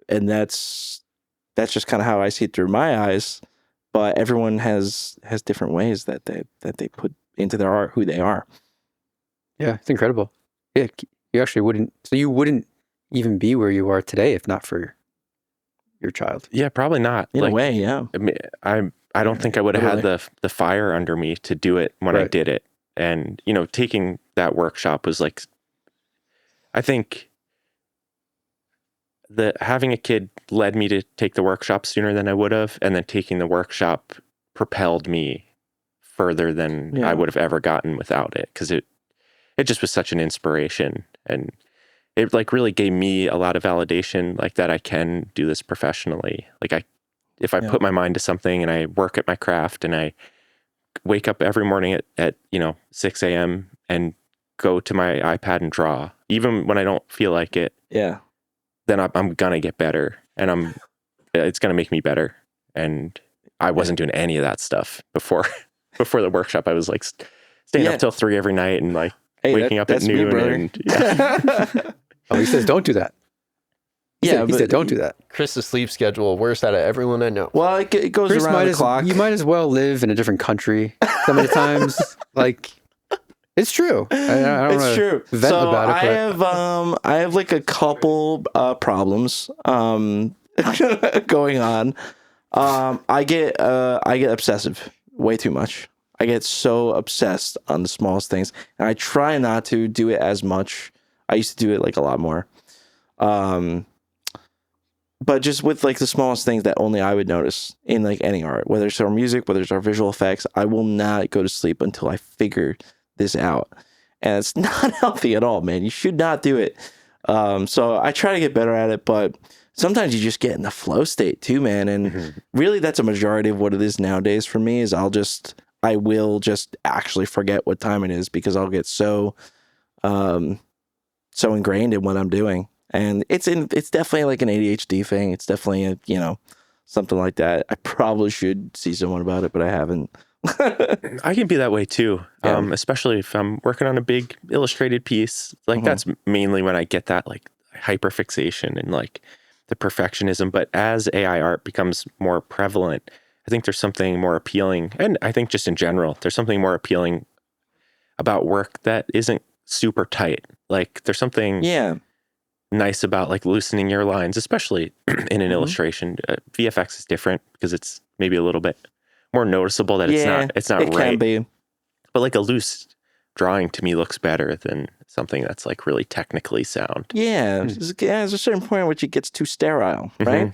that's just kind of how I see it through my eyes. But everyone has different ways that they put into their art who they are. Yeah, it's incredible. Yeah, you wouldn't even be where you are today if not for your child. Yeah, probably not. In a way, yeah. I don't think I would have had the fire under me to do it when I did it. And, taking that workshop was like, I think having a kid led me to take the workshop sooner than I would have. And then taking the workshop propelled me further than I would have ever gotten without it. Cause it just was such an inspiration. And it like really gave me a lot of validation, like that I can do this professionally. Like if I put my mind to something and I work at my craft and I wake up every morning at 6 a.m. and go to my iPad and draw, even when I don't feel like it. Yeah. Then I'm gonna get better, and it's gonna make me better. And I wasn't doing any of that stuff before the workshop. I was like staying up till 3 every night and like waking up at noon. Oh, he says don't do that. He said don't do that. Chris's sleep schedule, worst out of everyone I know. Well, it goes Chris around the clock. You might as well live in a different country some of the times. Like, it's true. I don't It's true. Vent So about it, I have like a couple problems going on. I get obsessive way too much. I get so obsessed on the smallest things, and I try not to do it as much. I used to do it like a lot more. But just with like the smallest things that only I would notice in like any art, whether it's our music, whether it's our visual effects, I will not go to sleep until I figure this out. And it's not healthy at all, man. You should not do it. So I try to get better at it, but sometimes you just get in the flow state too, man. And really that's a majority of what it is nowadays for me is I will just actually forget what time it is because I'll get so ingrained in what I'm doing. And it's definitely like an ADHD thing. It's definitely something like that. I probably should see someone about it, but I haven't. I can be that way too, especially if I'm working on a big illustrated piece. Like that's mainly when I get that like hyperfixation and like the perfectionism, but as AI art becomes more prevalent, I think there's something more appealing, and I think just in general, there's something more appealing about work that isn't super tight. Like there's something nice about like loosening your lines, especially in an illustration. VFX is different because it's maybe a little bit more noticeable that it's not it right. can be. But like a loose drawing to me looks better than something that's like really technically sound. Yeah, there's a certain point at which it gets too sterile, right?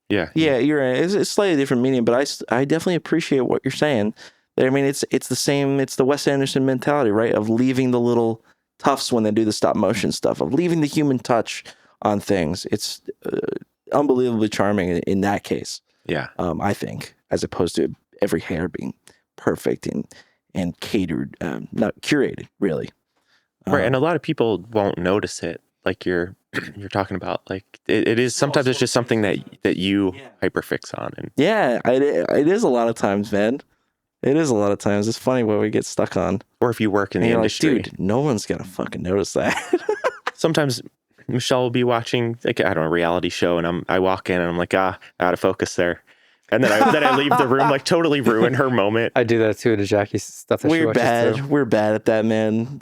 Yeah. Yeah, you're right. It's slightly different medium, but I definitely appreciate what you're saying. I mean, it's the same. It's the Wes Anderson mentality, right? Of leaving the little tufts when they do the stop motion stuff, of leaving the human touch on things. It's unbelievably charming in that case. Yeah. I think, as opposed to every hair being perfect and catered, not curated, really. Right, and a lot of people won't notice it. Like you're talking about, like it is sometimes it's just something that you hyperfix on, and it is a lot of times, man. It is a lot of times. It's funny what we get stuck on. Or if you work in the industry, like, dude, no one's gonna fucking notice that. Sometimes Michelle will be watching, like, I don't know, a reality show, and I walk in and I'm like, out of focus there. And then I leave the room, like totally ruin her moment. I do that too to Jackie's stuff that she We're watches bad. too. We're bad at that, man.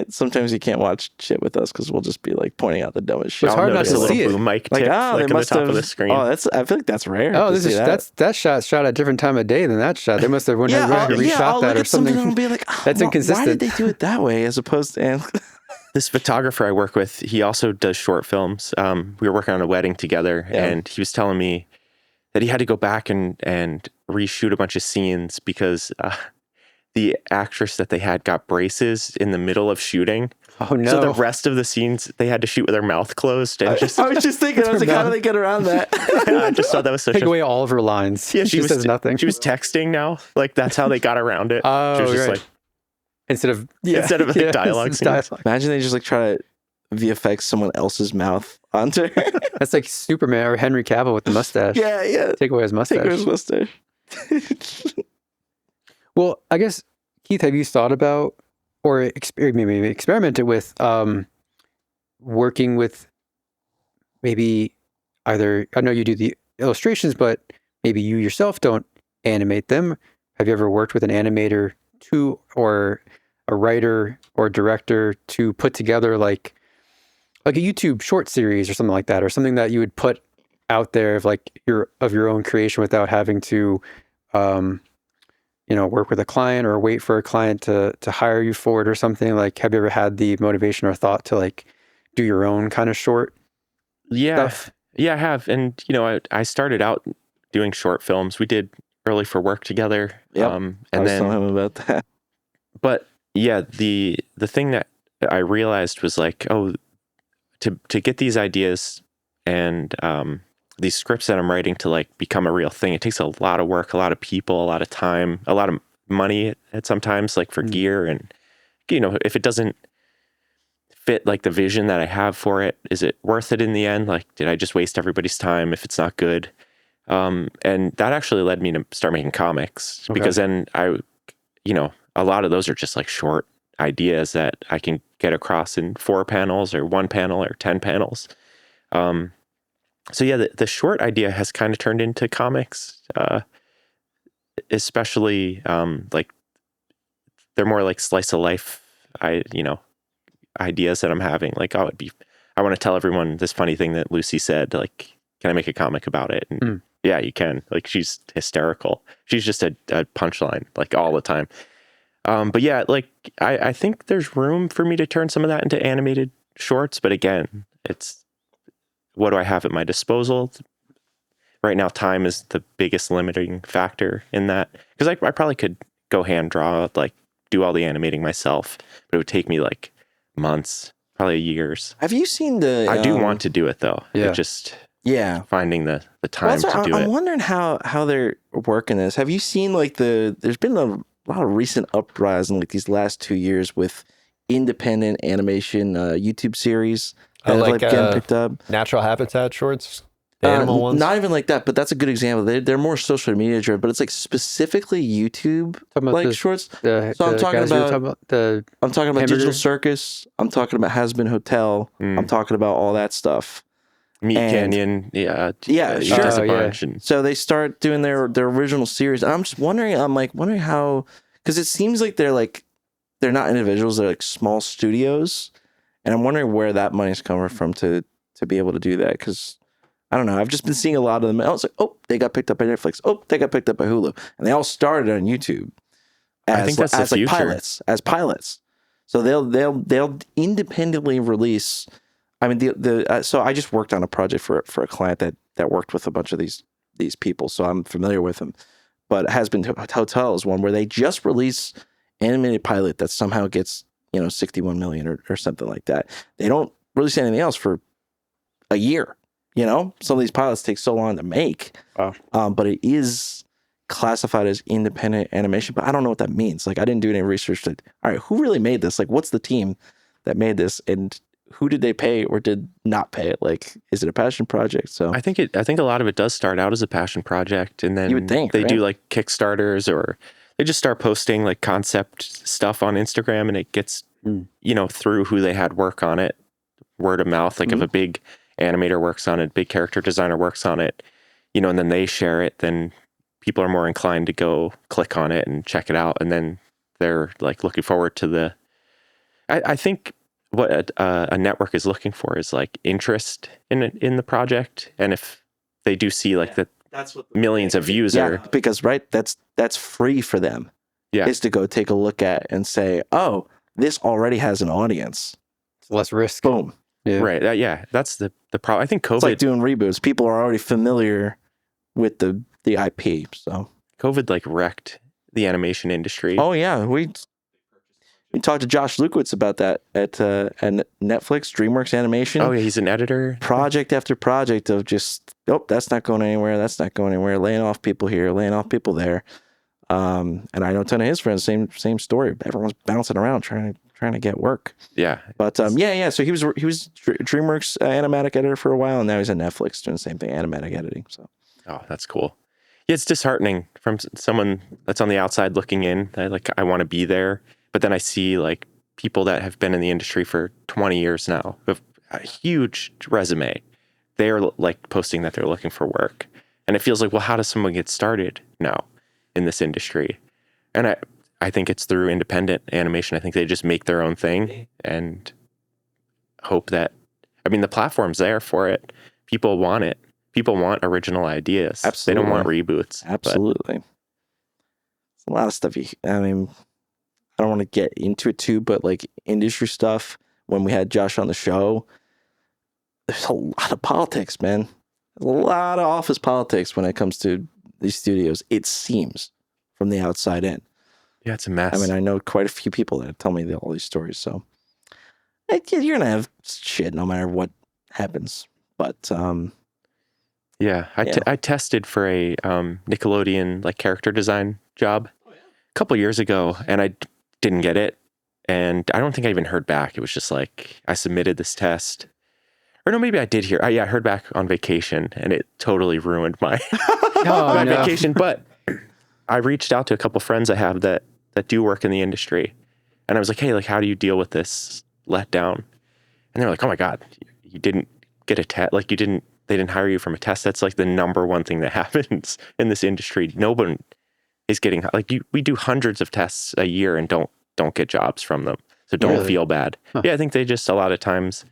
Sometimes you can't watch shit with us because we'll just be like pointing out the dumbest shit. It's hard not to a little see it. boom mic Like, tip, they like at the must top have, of the screen. I feel like that's rare. Oh, to this see is that shot at a different time of day than that shot. They must have went ahead and reshot I'll that look or at something something. and be like, That's inconsistent. Why did they do it that way as opposed to? This photographer I work with, he also does short films. We were working on a wedding together, and he was telling me that he had to go back and reshoot a bunch of scenes because the actress that they had got braces in the middle of shooting. Oh no! So the rest of the scenes they had to shoot with their mouth closed. And I was just thinking, I was like, how do they get around that? I just thought that was such Take away all of her lines. Yeah, she says nothing. She was texting now. Like that's how they got around it. Oh, she was just right. like instead of like dialogue scenes. Imagine they just like try to VFX someone else's mouth onto her. That's like Superman or Henry Cavill with the mustache. Yeah. Take away his mustache. Take away his mustache. Well, I guess, Keith, have you thought about or maybe experimented with working with maybe either, I know you do the illustrations, but maybe you yourself don't animate them. Have you ever worked with an animator or a writer or director to put together like a YouTube short series or something like that, or something that you would put out there of like your own creation without having to work with a client or wait for a client to hire you for it or something? Like, have you ever had the motivation or thought to like do your own kind of short stuff? Yeah, I have. And I started out doing short films. We did Early for Work together. Yep. And I was then telling him about that. But yeah, the thing that I realized was like, to get these ideas and these scripts that I'm writing to like become a real thing, it takes a lot of work, a lot of people, a lot of time, a lot of money at sometimes, like for gear. And if it doesn't fit like the vision that I have for it, is it worth it in the end? Like, did I just waste everybody's time if it's not good? And that actually led me to start making comics, because then a lot of those are just like short ideas that I can get across in 4 panels or 1 panel or 10 panels. So yeah, the short idea has kind of turned into comics, especially like they're more like slice of life, ideas that I'm having. Like, I want to tell everyone this funny thing that Lucy said. Like, can I make a comic about it? And yeah, you can. Like, she's hysterical. She's just a punchline like all the time. But yeah, like I think there's room for me to turn some of that into animated shorts. But again, it's what do I have at my disposal? Right now, time is the biggest limiting factor in that. Because I probably could go hand draw, like do all the animating myself, but it would take me like months, probably years. Have you seen the? I do want to do it though. Yeah. Just finding the time to do it. I'm wondering how they're working this. Have you seen like there's been a lot of recent uprising like these last 2 years with independent animation YouTube series that like getting picked up. Natural Habitat shorts, the animal ones. Not even like that, but that's a good example. They're more social media driven, but it's like specifically YouTube like shorts. I'm talking about Hamburger? Digital Circus. I'm talking about Has Been Hotel. I'm talking about all that stuff. Meat And- Canyon, Yeah, she sure. does a Oh, yeah. bunch. And So they start doing their original series. I'm just wondering. I'm wondering how, because it seems like they're not individuals. They're like small studios, and I'm wondering where that money's coming from to be able to do that. Because I don't know. I've just been seeing a lot of them. I was like, oh, they got picked up by Netflix. Oh, they got picked up by Hulu, and they all started on YouTube. I think that's the as like future. as pilots. So they'll independently release. I mean, so I just worked on a project for a client that worked with a bunch of these people, so I'm familiar with them. But Has-Been Hotel is one where they just release animated pilot that somehow gets 61 million or something like that. They don't release anything else for a year. Some of these pilots take so long to make. Wow. But it is classified as independent animation. But I don't know what that means. Like, I didn't do any research. All right, who really made this? Like, what's the team that made this, and who did they pay or did not pay it? Like, is it a passion project? So I think a lot of it does start out as a passion project, and then You would think, they right? do like Kickstarters, or they just start posting like concept stuff on Instagram, and it gets through who they had work on it, word of mouth. Like if a big animator works on it, big character designer works on it, and then they share it, then people are more inclined to go click on it and check it out, and then they're like looking forward to the. I think what a network is looking for is like interest in the project, and if they do see like that That's what millions of views yeah, are, because that's free for them. Yeah. Is to go take a look at and say, oh, this already has an audience. It's less risk. Boom. Yeah. right? Yeah, that's the problem. I think COVID It's like doing reboots. People are already familiar with the IP. So like wrecked the animation industry. oh yeah, we talked to Josh Lukowitz about that at Netflix, DreamWorks Animation. Oh yeah, he's an editor. Project after project of just, that's not going anywhere. That's not going anywhere. Laying off people here, laying off people there. And I know a ton of his friends, same story. Everyone's bouncing around trying to get work. Yeah, But yeah. So he was DreamWorks animatic editor for a while, and now he's at Netflix doing the same thing, animatic editing. So oh, that's cool. Yeah, it's disheartening from someone that's on the outside looking in. I want to be there, but then I see like people that have been in the industry for 20 years now with a huge resume. They're like posting that they're looking for work, and it feels like, well, how does someone get started now in this industry? And I think it's through independent animation. I think they just make their own thing and hope that, the platform's there for it. People want it. People want original ideas. Absolutely. They don't want reboots. absolutely, it's a lot of stuff. I don't want to get into it too, but like industry stuff. When we had Josh on the show, there's a lot of politics, man. There's a lot of office politics when it comes to these studios. It seems from the outside in. Yeah, it's a mess. I know quite a few people that tell me all these stories. So you're gonna have shit no matter what happens. But yeah, I tested for a Nickelodeon like character design job a couple years ago, and I didn't get it. And I don't think I even heard back. It was just like I submitted this test. Or no, maybe I did hear. I heard back on vacation, and it totally ruined my my vacation. But I reached out to a couple friends I have that do work in the industry, and I was like, "Hey, like, how do you deal with this letdown?" And they're like, "Oh my God, you didn't get a test. Like, they didn't hire you from a test. That's like the number one thing that happens in this industry. No one is getting we do hundreds of tests a year and don't get jobs from them. So don't feel bad." Huh. Yeah, I think they just a lot of times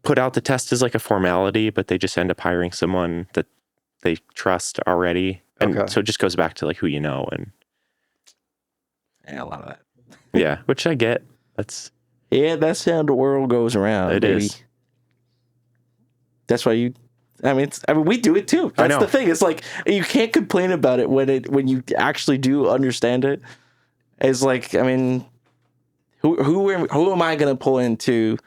put out the test as like a formality, but they just end up hiring someone that they trust already. And so it just goes back to like who you know, and a lot of that. Yeah, which I get. That's how the world goes around. It baby. is. That's why we do it too. That's the thing. It's like you can't complain about it when you actually do understand it. It's like, who am I going to pull into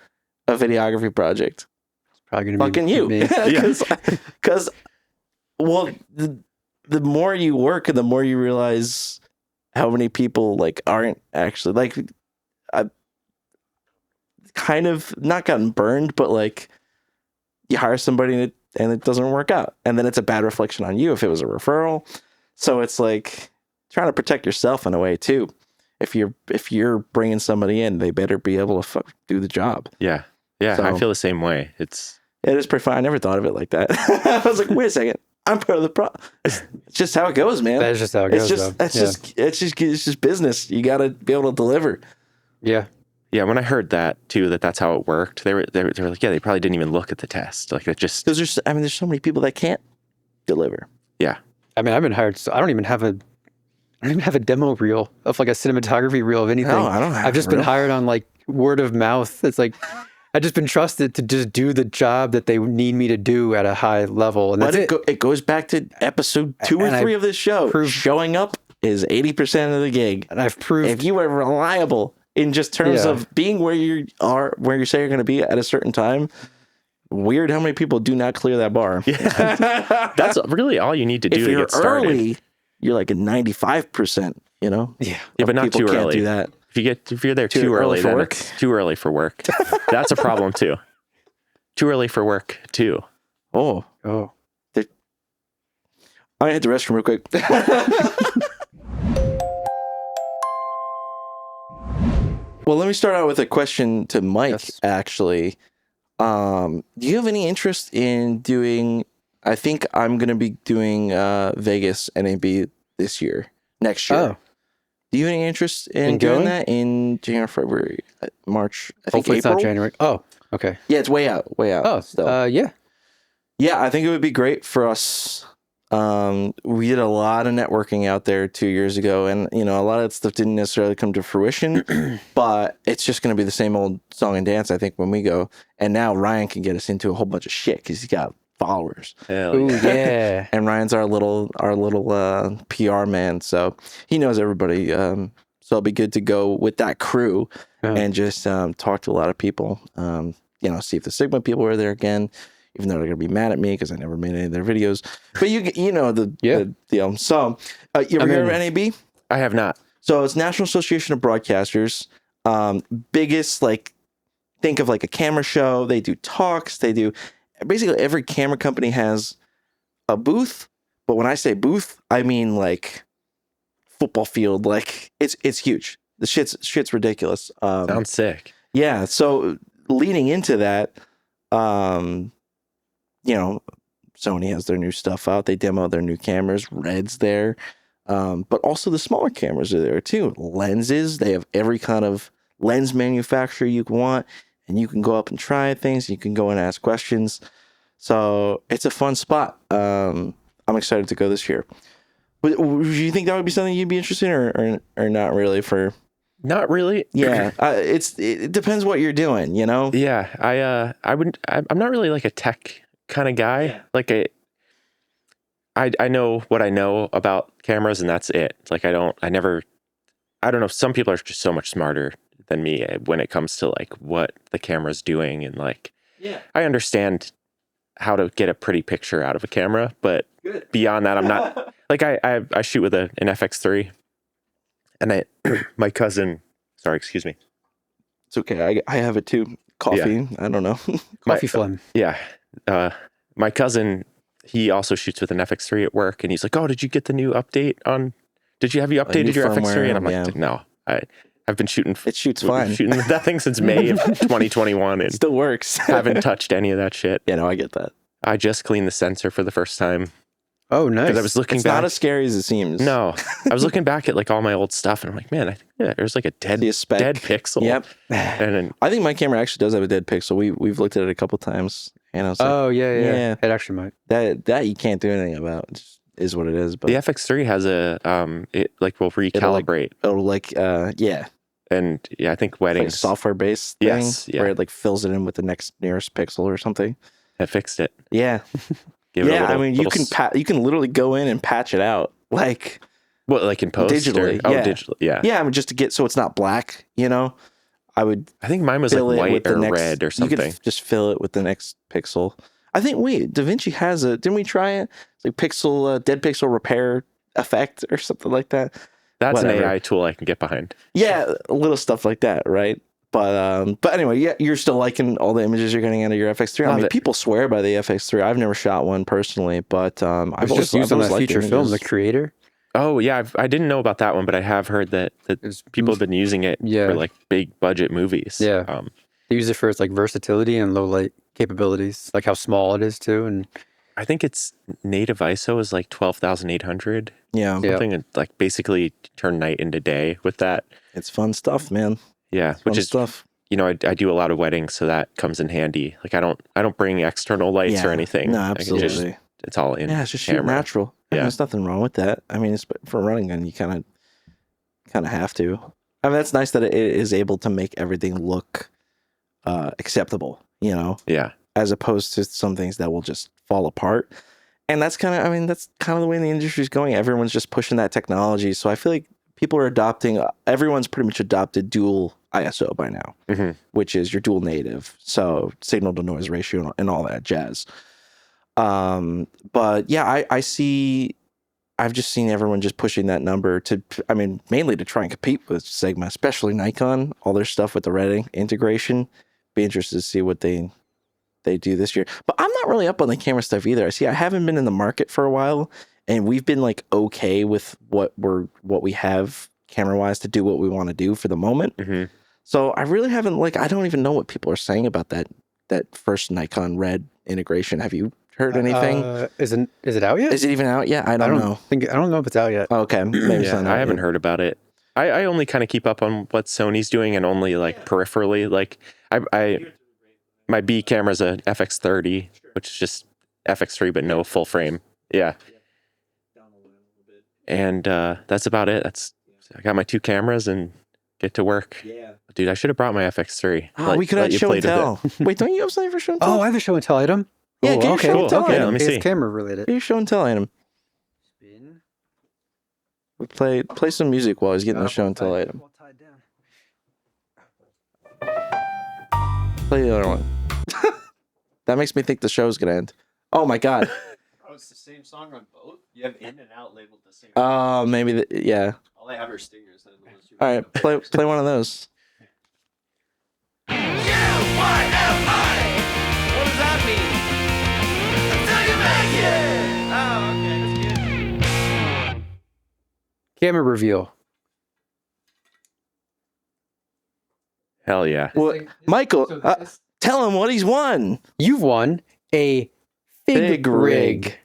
a videography project? It's probably going to be fucking you. Because the more you work and the more you realize how many people like aren't actually like, I've kind of not gotten burned, but like you hire somebody and it doesn't work out, and then it's a bad reflection on you if it was a referral. So it's like trying to protect yourself in a way too. If you're bringing somebody in, they better be able to do the job. Yeah. So, I feel the same way. It is pretty fun. I never thought of it like that. I was like, wait a second. I'm part of the problem. It's just how it goes, man. That's just how it goes. It's just business. You got to be able to deliver. Yeah. Yeah, when I heard that too, that's how it worked. They were like, yeah, they probably didn't even look at the test. Like it just Because there's so many people that can't deliver. yeah. I mean, I've been hired, so I don't even have a demo reel of like a cinematography reel of anything. No, I don't have I've just a been reel. hired on like word of mouth. It's like I've just been trusted to just do the job that they need me to do at a high level, and that's But it goes back to episode 2 or And 3 of this show. Showing up is 80% of the gig. And I've proved If you are reliable in just terms of being where you say you're going to be at a certain time, weird how many people do not clear that bar. That's really all you need to do If to you're get started. early, you're like at 95%, you know? yeah. Yeah, but not People too can't early. do that. If you're there Too too early early, for then work? it's too early for work. That's a problem too. Too early for work too. Oh. Oh. I'm going to hit the restroom real quick. Well, let me start out with a question to Mike, Yes. actually. Do you have any interest in doing, I think I'm going to be doing Vegas NAB next year. Oh. Do you have any interest in In doing going? that in January, February, March? I think Hopefully it's April. not January. Oh, okay. Yeah, it's way out. Oh, still. yeah. Yeah, I think it would be great for us. We did a lot of networking out there 2 years ago, and a lot of that stuff didn't necessarily come to fruition. But it's just going to be the same old song and dance, I think, when we go. And now Ryan can get us into a whole bunch of shit because he's got followers. Hell Ooh, yeah. yeah. And Ryan's our little PR man, so he knows everybody. So it'll be good to go with that crew and just talk to a lot of people. See if the Sigma people are there again. Even though they're gonna be mad at me because I never made any of their videos, but you know the deal. So you ever heard of NAB? I have not. So it's National Association of Broadcasters. Biggest think of like a camera show. They do talks. They do basically every camera company has a booth. But when I say booth, I mean like football field. Like it's huge. The shit's ridiculous. Sounds sick. Yeah. So leading into that, Sony has their new stuff out. They demo their new cameras. Red's there. But also the smaller cameras are there too. Lenses. They have every kind of lens manufacturer you can want. And you can go up and try things. You can go and ask questions. So it's a fun spot. I'm excited to go this year. Would you think that would be something you'd be interested in or not really for... Not really. Yeah. It depends what you're doing, Yeah, I'm not really like a tech kind of guy. Yeah. Like I know what I know about cameras and that's it. It's like I don't know. Some people are just so much smarter than me when it comes to like what the camera's doing and like, I understand how to get a pretty picture out of a camera, but beyond that, I'm not like, I shoot with an FX3 and my cousin, sorry, excuse me. It's okay. I have it too. Coffee. I don't know. Coffee phlegm. Yeah. My cousin, he also shoots with an FX3 at work, and he's like, "Oh, did you get the new update on? Have you updated your FX3?" And I'm like, "No, I've been shooting. It shoots fine. Shooting that thing since May of 2021, and Still works. haven't touched any of that shit. Yeah, no, I get that. I just cleaned the sensor for the first time Oh, nice. because I was looking It's back. not as scary as it seems. No, I was looking back at like all my old stuff, and I'm like, man, I think there's like a dead See a speck. pixel. Yep. And then I think my camera actually does have a dead pixel. We've looked at it a couple times, and I was like, Oh, yeah. Yeah. It actually might. that you can't do anything about. It just is what it is. But the FX3 has a it like will recalibrate, it'll yeah, and yeah, I think it's like a weddings software based thing Yes, yeah. where it like fills it in with the next nearest pixel or something. have fixed it. Yeah, Give it a yeah. little- I mean, you little you can literally go in and patch it out. Like What, like in post? digitally, Or, yeah. digital. Yeah. yeah, I mean, just to get so it's not black. I would I think mine was fill like it white with the or next, red or You something. could just fill it with the next pixel. I think DaVinci has a. Didn't we try it? It's like dead pixel repair effect or something like that. That's whatever. an AI tool I can get behind. Yeah, little stuff like that, right? But anyway, yeah, you're still liking all the images you're getting out of your FX3. I Love mean, it. people swear by the FX3. I've never shot one personally, but I've just used on that feature film, the creator. Oh yeah, I didn't know about that one, but I have heard that It's- people have been using it Yeah. for like big budget movies. Yeah. They use it for its like versatility and low light. capabilities, like how small it is too, and I think it's native ISO is like 12,800. Yeah. Yeah. Something and like basically turn night into day with that. It's fun stuff, man. Yeah, Fun which is stuff. you know, I do a lot of weddings, so that comes in handy. Like I don't bring external lights or anything. No, I can just- absolutely. it's all in. Yeah, it's just shoot camera. natural. Yeah, Yeah. there's nothing wrong with that. I mean, it's for a running gun, you kind of have to. I mean, that's nice that it is able to make everything look acceptable, you know, Yeah. as opposed to some things that will just fall apart. And that's kind of, I mean, that's kind of the way the industry is going. Everyone's just pushing that technology. So I feel like people are adopting, everyone's pretty much adopted dual ISO by now, which is your dual native. So signal to noise ratio and all that jazz. But yeah, I've just seen everyone just pushing that number to, I mean, mainly to try and compete with Sigma, especially Nikon, all their stuff with the red integration. Be interested to see what they do this year. But I'm not really up on the camera stuff either. I haven't been in the market for a while, and we've been like okay with what we have camera wise to do what we want to do for the moment. So I really haven't I don't even know what people are saying about that first Nikon red integration. Have you heard anything? Is it out yet? Is it even out yet? I don't know. I don't know if it's out yet. Okay, maybe it's not out I haven't yet. heard about it. I only kind of keep up on what Sony's doing and only like peripherally. Like my B camera's a FX30, which is just FX3 but no full frame. Yeah. And that's about it. I got my 2 cameras and get to work. Yeah. Dude, I should have brought my FX3. Oh, we could have show and tell. Wait, don't you have something for show and tell? Oh, I have a show and tell item. Yeah, Oh, get your show and tell Okay, item. let me see. It's camera related. Get your show and tell item. Play some music while he's getting the show and tell item. Play the other one. That makes me think the show's gonna end. Oh my god. Oh, it's the same song on both? You have in and out labeled the same. Oh, maybe yeah. All I have are stingers. All right, play one of those. UYMI! What does that mean? Until you make it! Oh, okay, that's good. Camera reveal. Hell yeah. Well, Michael, tell him what he's won. You've won a Fig rig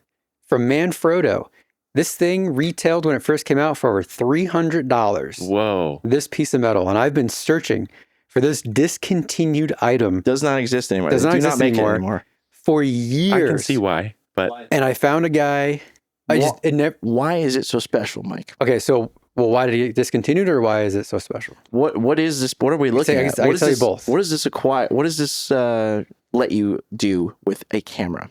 from Manfrotto. This thing retailed when it first came out for over $300. Whoa. This piece of metal, and I've been searching for this discontinued item. Does not exist anymore. Does not Do exist not make anymore. it anymore. For years. I can see why, but And I found a guy. Why is it so special, Mike? Okay, so why did he get discontinued, or why is it so special? What is this? What are we looking at? I What can is tell you this, both. What does this acquire? What does this let you do with a camera?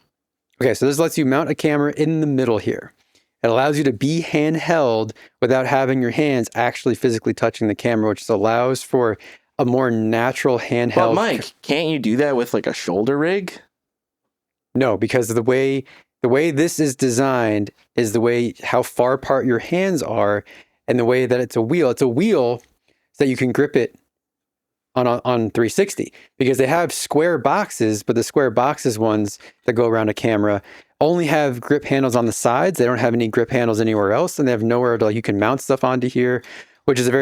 Okay, so this lets you mount a camera in the middle here. It allows you to be handheld without having your hands actually physically touching the camera, which allows for a more natural handheld. But Mike, can't you do that with like a shoulder rig? No, because the way this is designed is the way how far apart your hands are, and the way that it's a wheel. It's a wheel so that you can grip it on 360, because they have square boxes, but the square boxes ones that go around a camera only have grip handles on the sides. They don't have any grip handles anywhere else, and they have nowhere to you can mount stuff onto here, which is a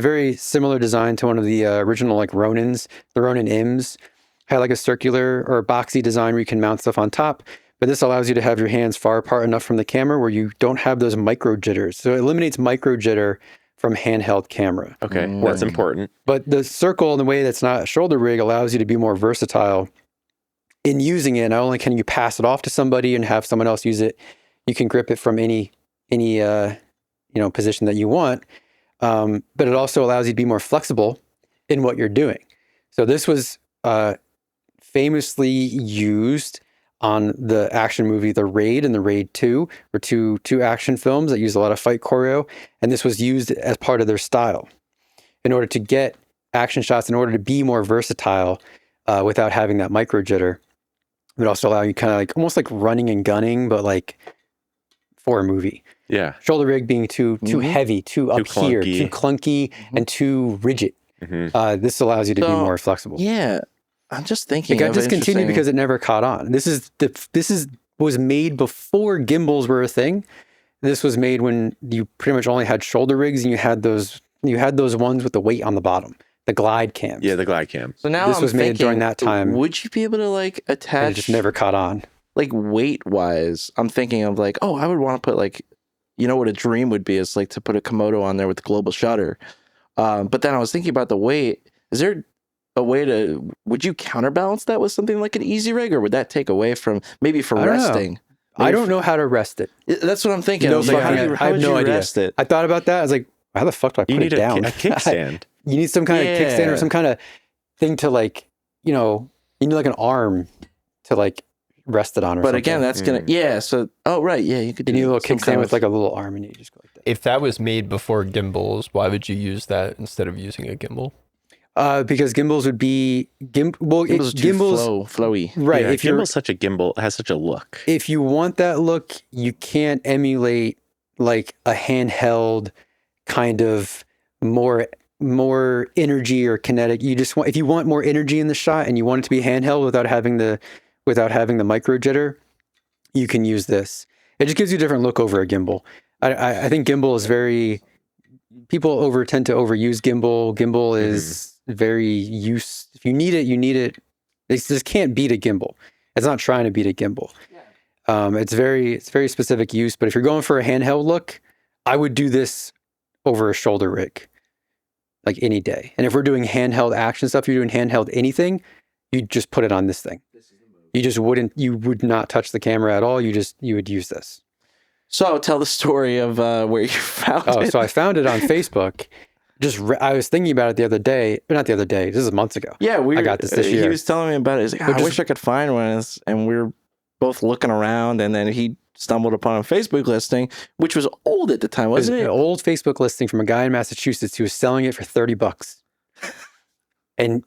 very similar design to one of the original like Ronins. The Ronin Ims had like a circular or boxy design where you can mount stuff on top. But this allows you to have your hands far apart enough from the camera where you don't have those micro jitters. So it eliminates micro jitter from handheld camera. okay, that's important. But the circle in the way that's not a shoulder rig allows you to be more versatile in using it. Not only can you pass it off to somebody and have someone else use it, you can grip it from any position that you want. But it also allows you to be more flexible in what you're doing. So this was famously used on the action movie The Raid and The Raid 2, were two action films that used a lot of fight choreo, and this was used as part of their style in order to get action shots, in order to be more versatile without having that micro jitter. It would also allow you kind of like almost like running and gunning, but like for a movie. Yeah. Shoulder rig being too heavy, too up here, clunky. too clunky, and too rigid. This allows you to be more flexible. Yeah, I'm just thinking. It got of an discontinued interesting- because it never caught on. This was made before gimbals were a thing. This was made when you pretty much only had shoulder rigs, and you had those ones with the weight on the bottom. the glide cams. Yeah, the glide cam. So now This I'm was made thinking, during that time. Would you be able to like And attach it just never caught on. like weight wise? I'm thinking of like, oh, I would want to put like, you know what a dream would be is like to put a Komodo on there with the global shutter. But then I was thinking about the weight. Is there a way to, would you counterbalance that with something like an easy rig, or would that take away from maybe for I don't know. resting? I don't know how to rest it. That's what I'm thinking. No I was like, fucking- I have would no you idea. rest it? I thought about that. I was like, how the fuck do I put You need it down? a kickstand. You need some kind of kickstand or Yeah. some kind of thing to like, you need like an arm to like rest it on or But something. again, that's gonna So right, yeah, you could. you need a little some kickstand kind with of- like a little arm and you just go like that. If that was made before gimbals, why would you use that instead of using a gimbal? Because gimbals would be gimbals are too flowy. right. Yeah, If you're gimbal's such a gimbal, has such a look. if you want that look, you can't emulate like a handheld kind of more energy or kinetic. You just want, if you want more energy in the shot and you want it to be handheld without having the micro jitter, you can use this. It just gives you a different look over a gimbal. I think gimbal is very, people tend to overuse gimbal. Gimbal is very if you need it, you need it. It just can't beat a gimbal. It's not trying to beat a gimbal. It's very specific use, but if you're going for a handheld look, I would do this over a shoulder rig, like any day. And if we're doing handheld action stuff, you're doing handheld anything, you just put it on this thing. You would not touch the camera at all. You would use this. So tell the story of where you found it. So I found it on Facebook. I was thinking about it the other day, but not the other day. This is months ago. Yeah, I got this year. He was telling me about it. He's like, I wish I could find one. And we were both looking around, and then he stumbled upon a Facebook listing, which was old at the time, wasn't An it? old Facebook listing from a guy in Massachusetts who was selling it for $30. And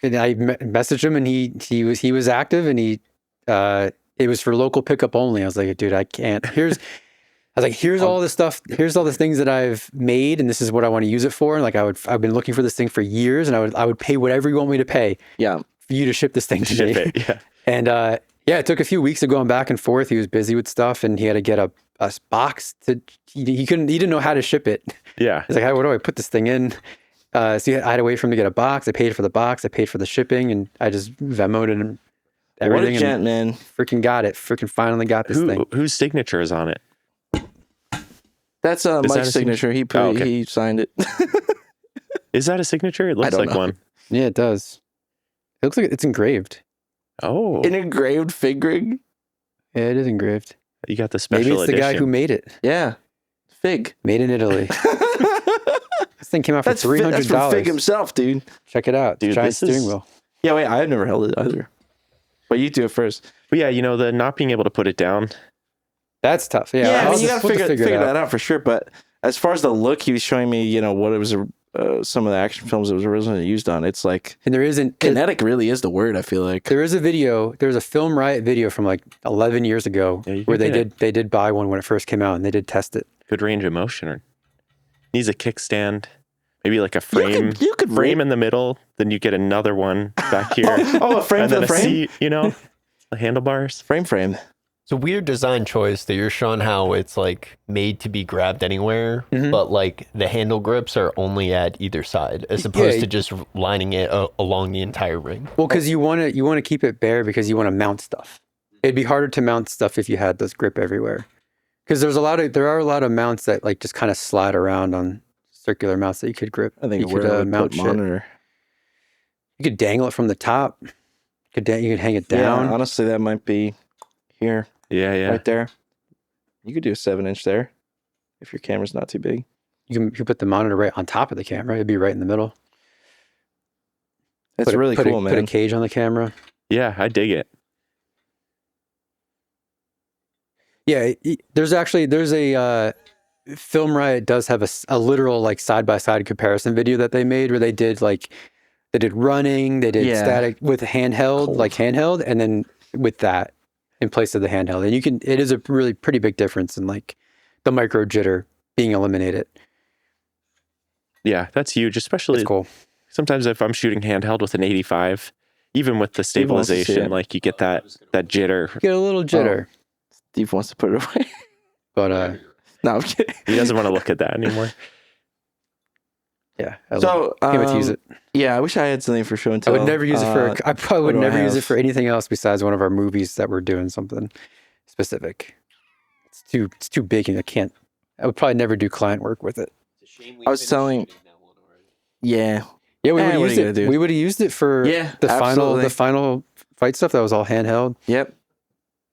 I messaged him, and he was active, and it was for local pickup only. I was like, dude, I can't. Here's all this stuff. Here's all the things that I've made, and this is what I want to use it for. And like I've been looking for this thing for years, and I would pay whatever you want me to pay. Yeah, for you to ship this thing to me. Ship it, yeah. And it took a few weeks of going back and forth. He was busy with stuff, and he had to get a box to. He didn't know how to ship it. Yeah. He's like, how do I put this thing in? So I had to wait for him to get a box. I paid for the box. I paid for the shipping, and I just Venmo'd him everything. What a gent, man. Freaking got it. Freaking finally got this thing. Whose signature is on it? That's that Mike's a signature. He put, okay. he signed it. Is that a signature? It looks don't like know. one. Yeah, it does. It looks like it's engraved. Oh, An engraved fig rig. Yeah, it is engraved. you got the special Maybe it's the edition. guy who made it. Yeah, fig. Made in Italy. This thing came out for That's $300. That's from Fig himself, dude. Check it out. Dude, Giant this steering is- wheel. Yeah, wait, I've never held it either. But you do it first. But yeah, the not being able to put it down. That's tough. Yeah, Yeah, I I'll mean, you just- gotta we'll figure it out. that out for sure. But as far as the look, he was showing me, what it was, some of the action films it was originally used on. It's like And there isn't kinetic. Really is the word. I feel like. There is a video. There was a Film Riot video from like 11 years ago Yeah, you where can they get did buy one when it first came out and they did test it. Good range of motion. Or needs a kickstand. Maybe like a frame. You could frame in the middle. Then you get another one back here. Oh, a frame and for then the a frame. seat. The handlebars. Frame. It's a weird design choice that you're showing how it's like made to be grabbed anywhere, Mhm. but like the handle grips are only at either side as opposed to just lining it along the entire ring. Well, because you want to keep it bare because you want to mount stuff. It'd be harder to mount stuff if you had this grip everywhere. Because there are a lot of mounts that like just kind of slide around on circular mounts that you could grip. I think you where could I would mount put shit. monitor. You could dangle it from the top. You could hang it down. Yeah, honestly, that might be here, Yeah. right there. You could do a 7-inch there if your camera's not too big. You can put the monitor right on top of the camera. It'd be right in the middle. That's really cool, Put a man. cage on the camera. Yeah, I dig it. Yeah, there's a Film Riot does have a literal like side by side comparison video that they made where they did running, they did Yeah. static with handheld, and then with that in place of the handheld, and it is a really pretty big difference in like the micro jitter being eliminated. Yeah, that's huge. Especially It's cool. sometimes if I'm shooting handheld with an 85, even with the Steve wants to see stabilization, it. like you get that jitter. Get a little jitter, Steve wants to put it away. but No, I'm kidding. He doesn't want to look at that anymore. Yeah. I So can't wait to use it. Yeah, I wish I had something for show and tell. I would never use it for. I probably would what do I never use it have? for anything else besides one of our movies that we're doing something specific. It's too big and I can't. I would probably never do client work with it. It's a shame we I was finished telling- shooting that one already. Yeah. Yeah, we Eh, would have what are used you gonna it. do? We would have used it for Yeah, the absolutely. final fight stuff that was all handheld. Yep.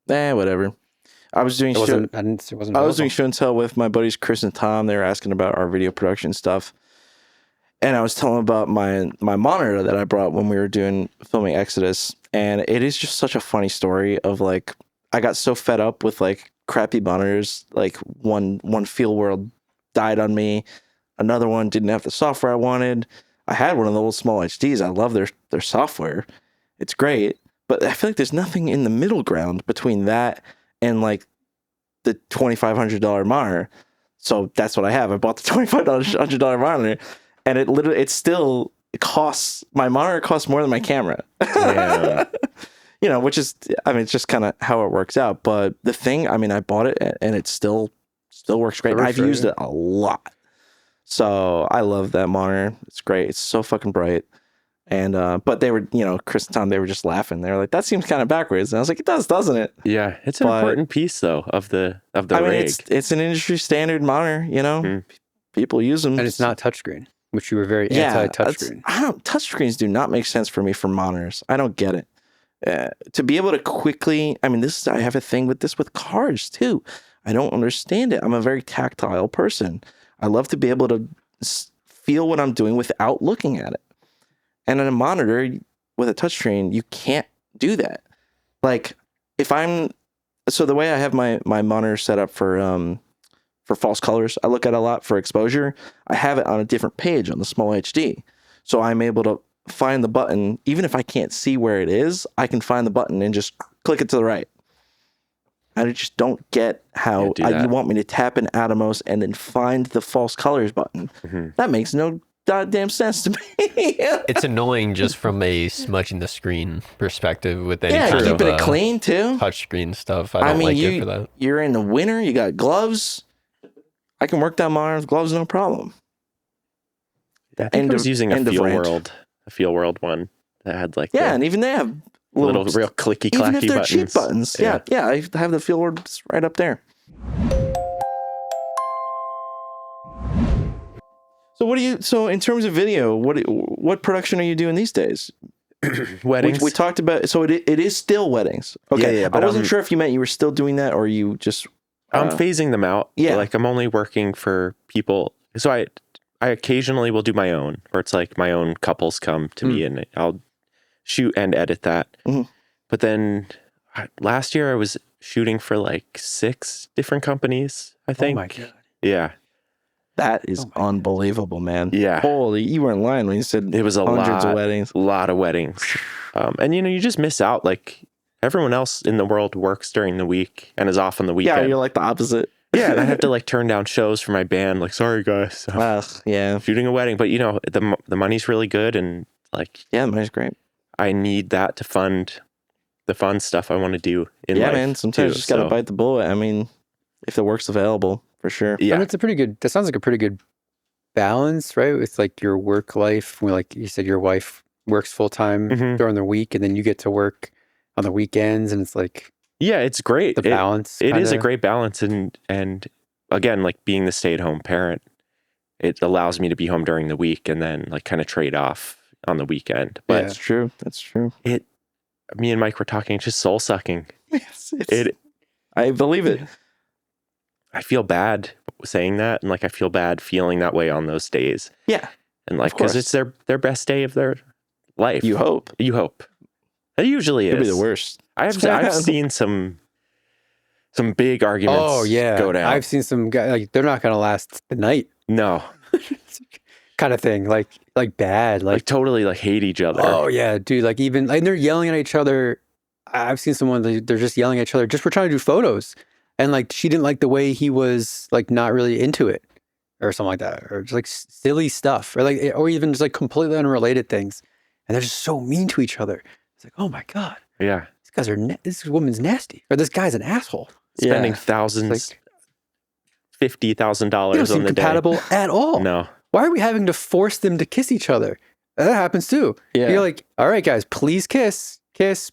Whatever. I was doing It show, wasn't. It wasn't. I was doing available. show and tell with my buddies Chris and Tom. They were asking about our video production stuff. And I was telling them about my monitor that I brought when we were filming Exodus. And it is just such a funny story of like, I got so fed up with like crappy monitors. Like one Field World died on me. Another one didn't have the software I wanted. I had one of the old small HDs. I love their software. It's great. But I feel like there's nothing in the middle ground between that and like the $2,500 monitor. So that's what I have. I bought the $2,500 monitor. And my monitor costs more than my camera. Yeah. Which is, it's just kind of how it works out. But the thing, I bought it and it still works great. It works I've great, used it a lot. So I love that monitor. It's great. It's so fucking bright. And, but they were, Chris and Tom, they were just laughing. They were like, that seems kind of backwards. And I was like, it does, doesn't it? Yeah, it's an But- important piece though of the rig. It's an industry standard monitor, Mhm. People use them. And it's not touchscreen, which you were very Yeah, anti-touchscreen. touchscreens do not make sense for me for monitors. I don't get it. To be able to quickly, I have a thing with this with cars too. I don't understand it. I'm a very tactile person. I love to be able to feel what I'm doing without looking at it. And on a monitor with a touchscreen, you can't do that. Like so the way I have my monitor set up for false colors, I look at it a lot for exposure. I have it on a different page on the small HD. So I'm able to find the button, even if I can't see where it is, I can find the button and just click it to the right. I just don't get how do that. you want me to tap in Atomos and then find the false colors button. Mhm. That makes no goddamn sense to me. It's annoying just from a smudging the screen perspective with any Yeah, kind keeping of it clean too. touchscreen stuff. I don't like it for that. You're in the winter, you got gloves. I can work that monitor with gloves, no problem. I think End I was of- using a end of rant. Feel World one that had like Yeah, the and even they have little real clicky even clacky if they're buttons. cheap buttons. Yeah, I have the Field Words right up there. So in terms of video, what production are you doing these days? Weddings. We talked about, so it is still weddings. Okay, Yeah, I but wasn't I'm- sure if you meant you were still doing that or you just. I'm phasing them out. yeah. Like I'm only working for people. So I occasionally will do my own, where it's like my own couples come to me and I'll shoot and edit that. Mhm. But then last year I was shooting for like 6 different companies, I Oh think. my god! Yeah. That is Oh my unbelievable, man. Yeah. Holy, you weren't lying when you said It was a hundreds lot, of weddings. lot of weddings. And you just miss out. Like everyone else in the world works during the week and is off on the Yeah, weekend. you're like the opposite. Yeah, and I have to like turn down shows for my band. Like, sorry guys, I'm Ugh, yeah. shooting a wedding. But the money's really good, and like Yeah, the money's great. I need that to fund the fun stuff I want to do in Yeah, life. man. Sometimes you just gotta bite the bullet. If the work's available, for sure. I mean, Yeah, it's a pretty good. That sounds like a pretty good balance, right? With like your work life. Where, like you said, your wife works full time Mhm. during the week, and then you get to work on the weekends, and it's like yeah, it's great. the balance. It is a kinda- great balance, and again, like being the stay-at-home parent, it allows me to be home during the week and then like kind of trade off on the weekend. But That's true. That's true. me and Mike were talking, it's just soul sucking. Yes, It I believe it. I feel bad saying that, and like I feel bad feeling that way on those days. Yeah. And like Of course. because it's their best day of their life. You hope. You hope. It usually It'd is. be the worst. I've seen some big arguments. Oh yeah, go down. I've seen some guys like they're not gonna last the night, No, kind of thing. Like bad. like totally like hate each other. Oh yeah, dude. Like even like they're yelling at each other. I've seen someone they're just yelling at each other just for trying to do photos, and like she didn't like the way he was like not really into it, or something like that, or just like silly stuff, or like or even just like completely unrelated things, and they're just so mean to each other. It's like, oh my god, Yeah, these guys are this woman's nasty, or this guy's an asshole. spending Yeah. thousands, Like- $50,000 They don't on seem the day. compatible at all. No, Why are we having to force them to kiss each other? That happens too. Yeah. You're like, all right, guys, please kiss,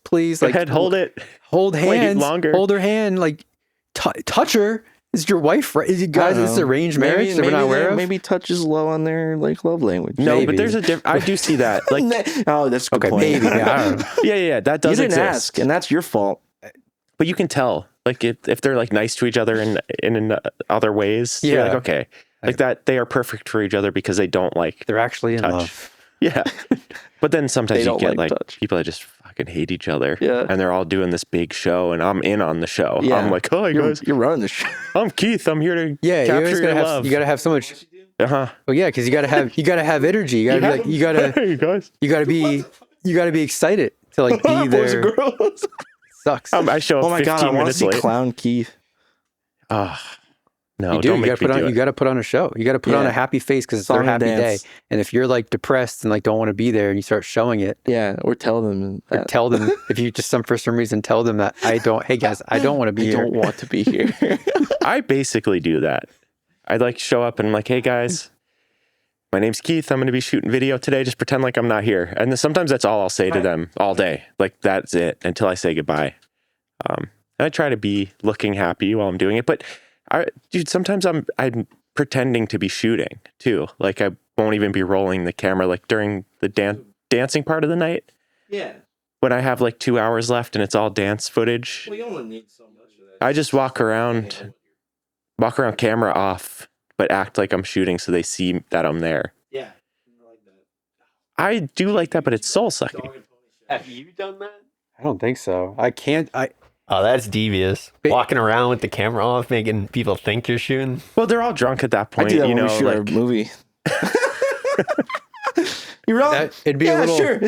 please. Go Like, ahead, hold it. hold Wait hands, longer. hold her hand, like touch her. This is your wife, right? Guys, this is arranged marriage that we're not aware of. Maybe touch is low on their like love language. No, Maybe. but there's a I do see that. Like, Oh, that's a good Okay, point. maybe. Yeah, I don't know. yeah, that does You didn't exist. ask, and that's your fault. But you can tell, like, if they're like nice to each other in other ways. You're Yeah. like, okay, like that they are perfect for each other because they don't like. They're actually in Touch. love. Yeah, but then sometimes They you don't get like like touch. people that just fucking hate each other. Yeah. and they're all doing this big show, and I'm in on the show. Yeah. I'm like, hi guys, You're running the show. I'm Keith. I'm here to Yeah, you capture always your gotta have. love. You gotta have so much. Uh-huh. Well, yeah, because you gotta have energy. You gotta be like, you gotta Hey guys. you gotta be excited to like be Boys there. and girls. Sucks. I show up Oh my 15 god, I want to minutes see late. Clown Keith. No, You do. don't You make gotta put me on. do You it. gotta put on a show. You gotta put on Yeah. a happy face because it's their Song and happy day. dance. And if you're like depressed and like don't want to be there, and you start showing it, Yeah, or tell them or that. tell them if you just for some reason tell them that I don't. Hey guys, I don't want to be I here. don't want to be here. I basically do that. I like show up and I'm like, hey guys, my name's Keith. I'm going to be shooting video today. Just pretend like I'm not here. And then sometimes that's all I'll say to them all day. Like that's it until I say goodbye. And I try to be looking happy while I'm doing it. But dude, sometimes I'm pretending to be shooting too. Like I won't even be rolling the camera like during the dancing part of the night. Yeah. When I have like 2 hours left and it's all dance footage, Well, you only need so much of that. I just walk around camera off, but act like I'm shooting so they see that I'm there. Yeah. I like that. I do like that, but it's soul sucking. Dog and pony show. Have you done that? I don't think so. I can't. Oh, that's devious. But- Walking around with the camera off, making people think you're shooting. Well, they're all drunk at that I point, do that you when know. we shoot our Like, movie. You're wrong. It'd be a little. Sure.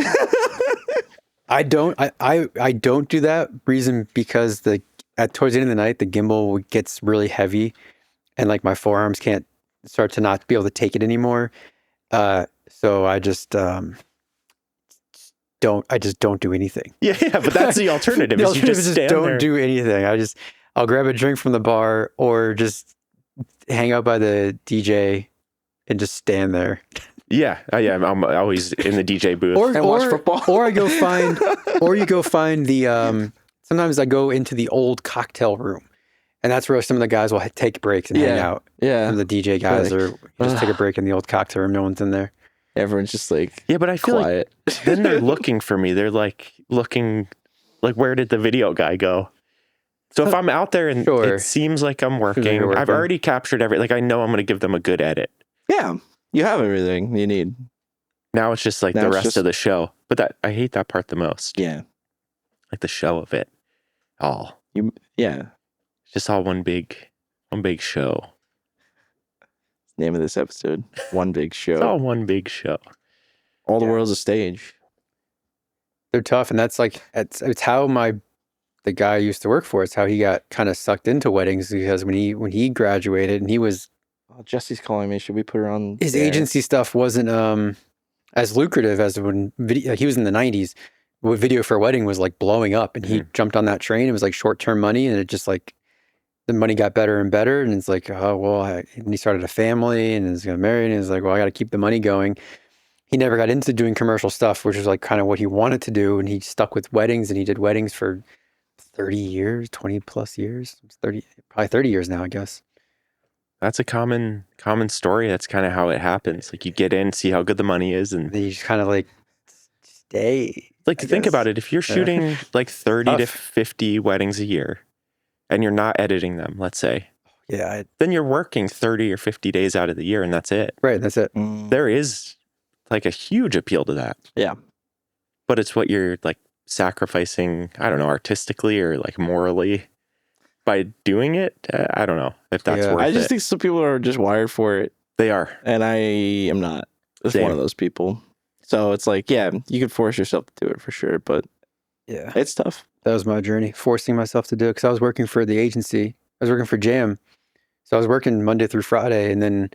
I don't do that. Reason because towards the end of the night the gimbal gets really heavy, and like my forearms can't start to not be able to take it anymore. So I just don't do anything. yeah, but that's the alternative. The is you alternative just is stand don't there. do anything. I'll grab a drink from the bar or just hang out by the DJ and just stand there. Yeah, I'm always in the DJ booth. Or And watch football. Or you go find the sometimes I go into the old cocktail room. And that's where some of the guys will take breaks and hang Yeah. out. Yeah. Some of the DJ guys Like, are just take a break in the old cocktail room. No one's in there. Everyone's just like Yeah, but I feel quiet. like then they're looking for me. They're like looking like, where did the video guy go? So if I'm out there and Sure. it seems like I'm like working, you're I've working. already captured like I know I'm going to give them a good edit. Yeah. You have everything you need. Now it's just like Now the it's rest just- of the show. But I hate that part the most. Yeah. Like the show of it all. Yeah. It's just all one big show. Name of this episode. One big It's all show. one big show. All the world's a stage. They're tough, and that's like it's how the guy I used to work for. It's how he got kind of sucked into weddings because when he graduated and he was Oh, Jesse's calling me. Should we put her on? his the air? agency stuff wasn't as lucrative as when video. Like he was in the 90s. When video for a wedding was like blowing up, and he jumped on that train. It was like short term money, and it just like the money got better and better. And it's like, oh well, and he started a family and is gonna marry, and he's like, well, I got to keep the money going. He never got into doing commercial stuff, which was like kind of what he wanted to do, and he stuck with weddings, and he did weddings for 30 years, 20 plus years, probably 30 years now, I guess. That's a common story. That's kind of how it happens. Like you get in, see how good the money is, and And you just kind of like stay. like to I think guess. about it. If you're shooting like 30 to Tough. 50 weddings a year, and you're not editing them, let's say, Yeah, then you're working 30 or 50 days out of the year, and that's it. right. That's it. Mm. There is like a huge appeal to that. Yeah. But it's what you're like sacrificing, I don't know, artistically or like morally by doing it. I don't know if that's Yeah. worth I just it. think some people are just wired for it, They are. and I am not. Just Same. one of those people. So it's like, yeah, you can force yourself to do it for sure, but Yeah. it's tough. That was my journey, forcing myself to do it because I was working for the agency. I was working for Jam. So I was working Monday through Friday. And then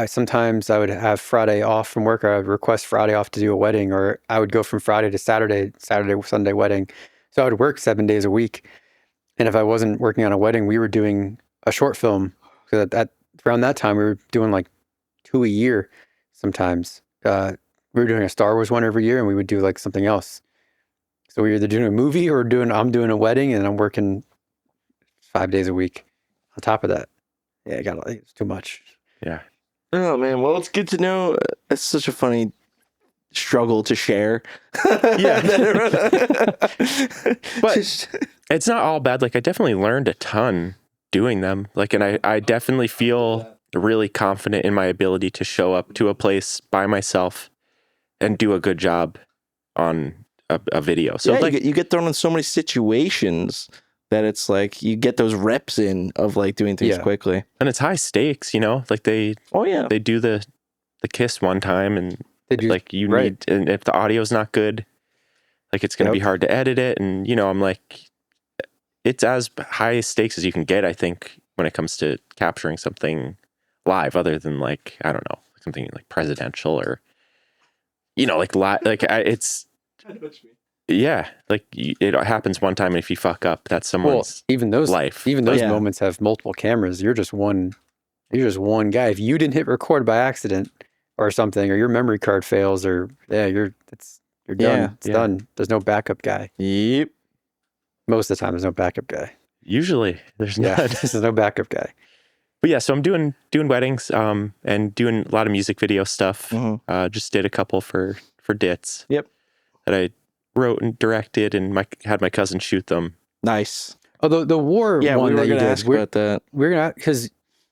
sometimes I would have Friday off from work, or I would request Friday off to do a wedding, or I would go from Friday to Saturday, Sunday wedding. So I would work 7 days a week. And if I wasn't working on a wedding, we were doing a short film. Because around that time, we were doing like 2 a year sometimes. We were doing a Star Wars one every year, and we would do like something else. So we were either doing a movie or I'm doing a wedding, and I'm working 5 days a week on top of that. Yeah, it's too much. Yeah. Oh man, well, it's good to know. It's such a funny struggle to share. Yeah. But Just- it's not all bad. Like, I definitely learned a ton doing them. Like, and I definitely feel really confident in my ability to show up to a place by myself and do a good job on a video. So yeah, like, you get thrown in so many situations that it's like you get those reps in of like doing things Yeah. quickly. and it's high stakes, you know, like they do the kiss one time, and They do, like you right. need, and if the audio's not good, like it's going to be Yep. hard to edit it. And, you know, I'm like, it's as high stakes as you can get, I think, when it comes to capturing something live, other than like, I don't know, something like presidential or, you know, like it's, yeah, like it happens one time. And if you fuck up, that's Well, someone's even those life. Yeah. moments have multiple cameras. You're just one guy. If you didn't hit record by accident or something, or your memory card fails, or you're done. Yeah, It's done. There's no backup guy. Yep. Most of the time, there's no backup guy. Usually there's Yeah, not. there's no backup guy. But yeah, so I'm doing weddings, and doing a lot of music video stuff. Mhm. Just did a couple for Ditz. Yep. That I wrote and directed, and had my cousin shoot them. Nice. Oh, the war Yeah, one we were that you going to did. ask about that. We're gonna, because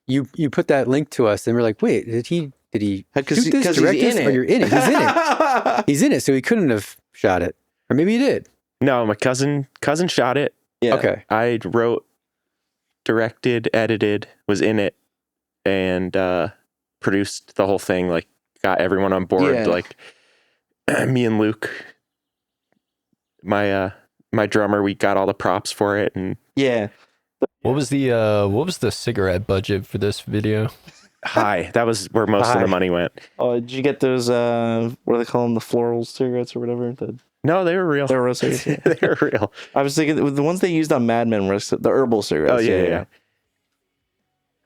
you put that link to us, and we're like, wait, did he Because shoot this, he's direct this? in Oh, it. you're in it. He's in it. He's in it, so he couldn't have shot it, or maybe he did. No, my cousin shot it. Yeah. Okay. I wrote, directed, edited, was in it, and produced the whole thing. Like, got everyone on board. Yeah. Like me and Luke, my drummer, we got all the props for it, and Yeah. What was the cigarette budget for this video? high. That was where most of High. the money went. Oh, did you get those, what do they call them? The floral cigarettes or whatever? No, they were real. They were real cigarettes. Yeah. They were real. I was thinking the ones they used on Mad Men were the herbal cigarettes. Oh yeah.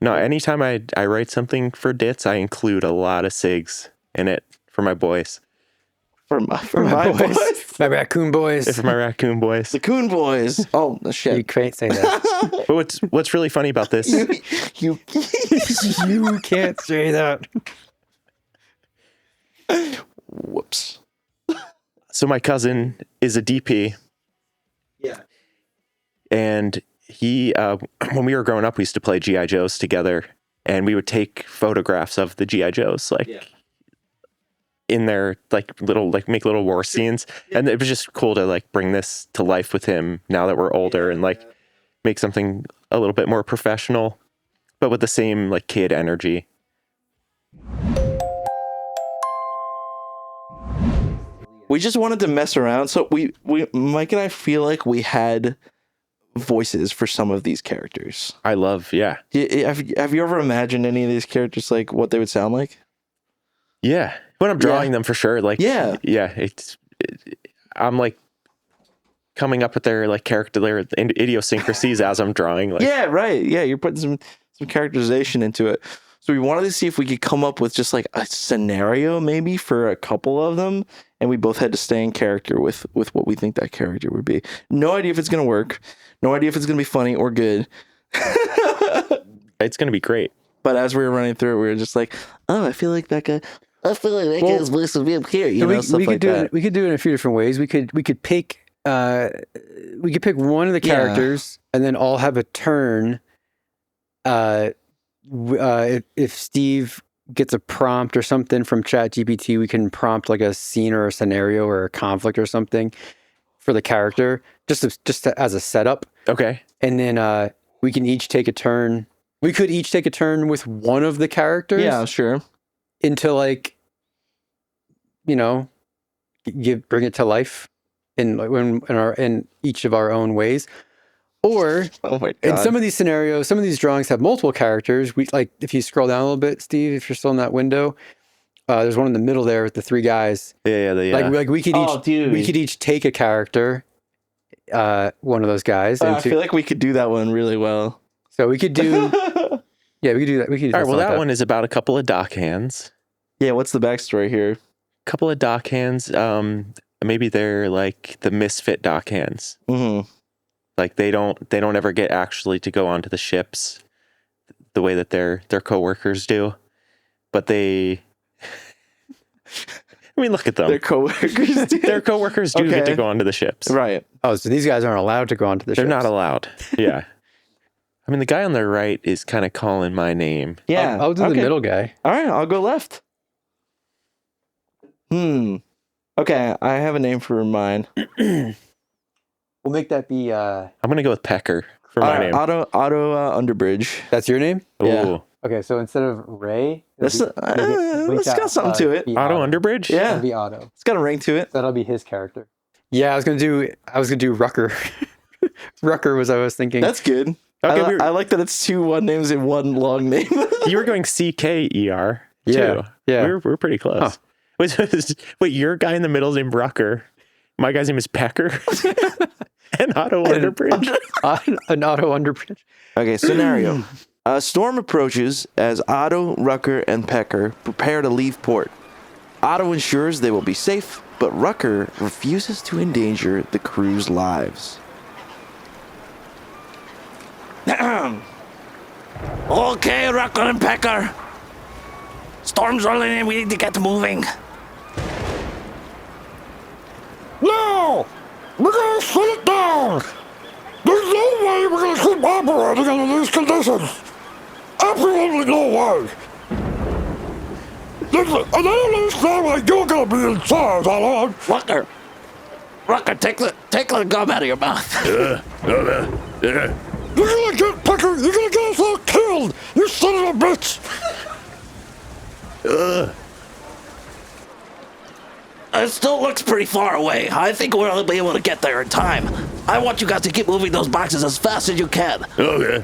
No, anytime I write something for Ditz, I include a lot of cigs in it for my boys, For my boys. My raccoon boys. for my raccoon boys. The Coon Boys. Oh, You shit. can't say that. But what's really funny about this? You You can't say that. Whoops. So my cousin is a DP. Yeah. And he, when we were growing up, we used to play G.I. Joes together, and we would take photographs of the G.I. Joes, like in their make little war scenes. And it was just cool to like bring this to life with him now that we're older, and like make something a little bit more professional, but with the same like kid energy. We just wanted to mess around. So we Mike and I feel like we had voices for some of these characters. I love, yeah. Have you ever imagined any of these characters, like what they would sound like? Yeah. When I'm drawing them, for sure. Like, Yeah. I'm like coming up with their like character, their idiosyncrasies as I'm drawing. Like, Yeah, right. Yeah, you're putting some characterization into it. So we wanted to see if we could come up with just like a scenario maybe for a couple of them, and we both had to stay in character with what we think that character would be. No idea if it's gonna work. No idea if it's gonna be funny or good. it's going to be great. But as we were running through it, we were just like, oh, I feel like that guy. I feel like that guy's voice would be up here. You know, stuff like that. We could do it in a few different ways. We could pick one of the characters and then all have a turn. If Steve gets a prompt or something from ChatGPT, we can prompt like a scene or a scenario or a conflict or something for the character, just as a setup. Okay. And then we can each take a turn. We could each take a turn with one of the characters. Yeah, sure. Into like, you know, bring it to life in each of our own ways. Or Oh my god. in some of these scenarios, some of these drawings have multiple characters. We like, if you scroll down a little bit, Steve, if you're still in that window, there's one in the middle there with the three guys. Yeah. Like we could each take a character, one of those guys. I feel like we could do that one really well. So we could do Yeah, we could do that. We could do All right. Well, something that like one is about a couple of dock hands. Yeah, what's the backstory here? Couple of dock hands. Maybe they're like the misfit dock hands. Mm-hmm. Like they don't ever get actually to go onto the ships the way that their coworkers do. But they, I mean, look at them. Their coworkers. Their coworkers do get to go onto the ships. Right. Oh, so these guys aren't allowed to go onto the They're ships. not allowed. Yeah. I mean, the guy on the right is kind of calling my name. Yeah. I'll do the middle guy. All right, I'll go left. Okay, I have a name for mine. We'll make that be. I'm gonna go with Pecker for my name. Otto Underbridge. That's your name? Yeah. Ooh. Okay, so instead of Ray, That's got something to it. Otto Underbridge? Yeah. It'll be Otto. It's got a ring to it. That'll be his character. Yeah, I was gonna do Rucker. Rucker was I was thinking. That's good. Okay, I like that it's two one names in one long name. you were going CKER too. Yeah, yeah. We're pretty close. Wait, your guy in the middle is named Rucker. My guy's name is Pecker. And Otto Underbridge. An Otto Underbridge. Okay, scenario. A storm approaches as Otto, Rucker, and Pecker prepare to leave port. Otto ensures they will be safe, but Rucker refuses to endanger the crew's lives. Okay, Raccoon and Pecker. Storm's rolling in. We need to get moving. No! We're gonna shut it down! There's no way we're gonna keep operating under these conditions! Absolutely no way! Listen, I don't understand why you're gonna be in charge, Alan! Rucker, take the gum out of your mouth. You're gonna get Pecker! You're gonna get us all killed! You son of a bitch! It still looks pretty far away. I think we'll be able to get there in time. I want you guys to keep moving those boxes as fast as you can. Okay.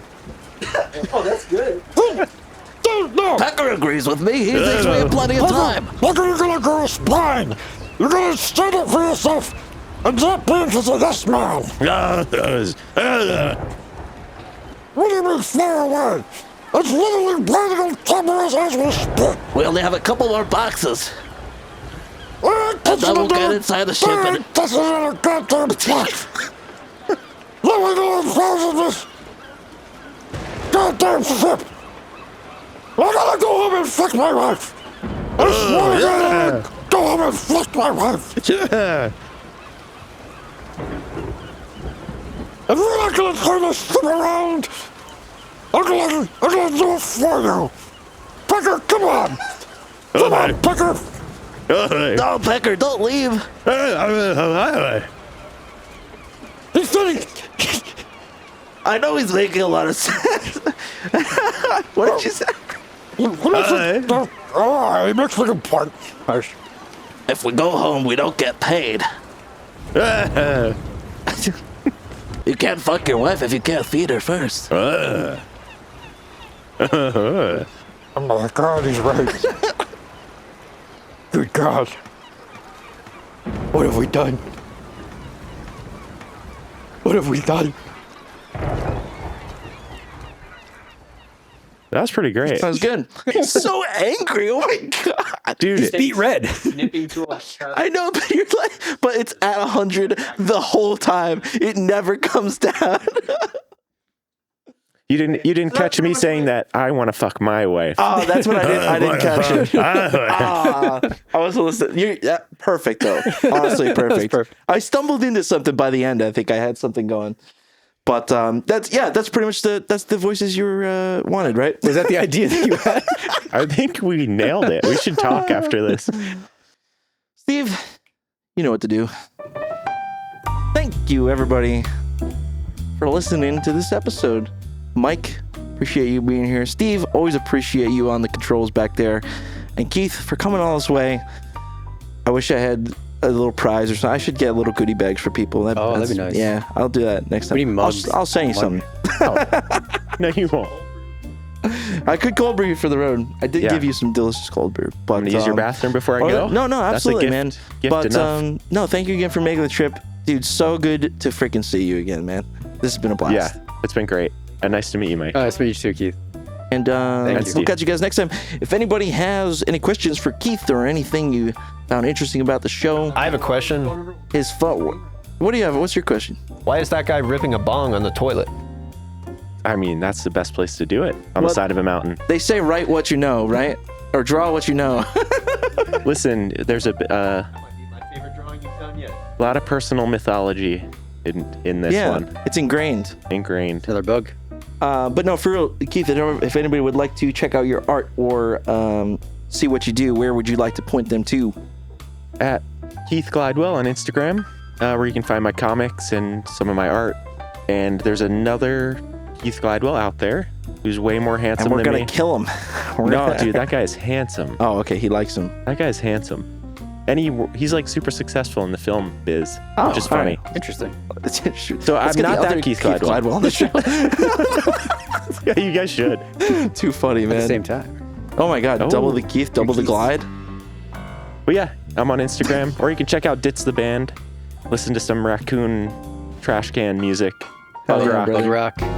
No! Pecker agrees with me. He thinks we have plenty of time. Pecker, you're gonna go spine! You're gonna stand up for yourself! And that brings us a yes man! What do you mean far away? It's literally burning on cameras as we speak! We only have a couple more boxes. And then we'll get inside the ship and... This is in a goddamn box! Let me go and frozen this goddamn ship! I gotta go home and fuck my wife! I swear to God, go home and fuck my wife! Yeah. If you're not gonna turn this ship around, I'm gonna do it for you! Pecker, come on! Come on, Pecker! No, Pecker, don't leave. He's sitting! I know he's making a lot of sense. What did you say? He makes a good point. If we go home, we don't get paid. You can't fuck your wife if you can't feed her first. Oh my God, he's right. Good God. What have we done? What have we done? That's pretty great. Sounds good. He's so angry. Oh my God. Dude, Beat red. Nipping to a I know, but you're like, but it's at 100 the whole time. It never comes down. you didn't catch me saying that I want to fuck my wife. Oh, that's what I didn't catch it. I wasn't listening. Perfect though. Honestly, perfect. perfect. I stumbled into something by the end. I think I had something going. But that's pretty much the voices you wanted, right? Was that the idea that you had? I think we nailed it. We should talk after this. Steve, you know what to do. Thank you, everybody, for listening to this episode. Mike, appreciate you being here. Steve, always appreciate you on the controls back there. And Keith, for coming all this way. I wish I had a little prize or something. I should get little goodie bags for people. That'd be nice. Yeah, I'll do that next time. We need mugs. I'll send you something. No, you won't. I could cold brew you for the road. I did Yeah. give you some delicious cold brew. But I'm gonna use your bathroom before I go. No, That's a absolutely, gift- man. gift But enough. no, thank you again for making the trip, dude. So good to freaking see you again, man. This has been a blast. Yeah, it's been great. And nice to meet you, Mike. Nice to meet you too, Keith. And Thank we'll you. catch you guys next time. If anybody has any questions for Keith or anything you found interesting about the show, I have a question. his phone. What do you have? What's your question? Why is that guy ripping a bong on the toilet? I mean, that's the best place to do it, on the Well- side of a mountain. They say write what you know, right? Or draw what you know. Listen, there's a Might be my favorite drawing you've done yet. lot of personal mythology in this yeah, one, it's ingrained. ingrained. Another bug. But no, for real, Keith, if anybody would like to check out your art or see what you do, where would you like to point them to? At Keith Glidewell on Instagram, where you can find my comics and some of my art. And there's another Keith Glidewell out there who's way more handsome And we're than going me. to kill him. No, dude, that guy is handsome. Oh, okay. He likes him. That guy's handsome. And he's like super successful in the film biz, Oh, which is all funny. right. Interesting. So I'm not that Keith Glidewell. on the show. Yeah, you guys should. Too funny, At the man. same time. Oh my God. Oh, Double the Keith, double the Keith. glide. But yeah, I'm on Instagram, or you can check out Ditz the band. Listen to some Raccoon-Trash can music. Hell Punk yeah, rock. brother. Bug rock.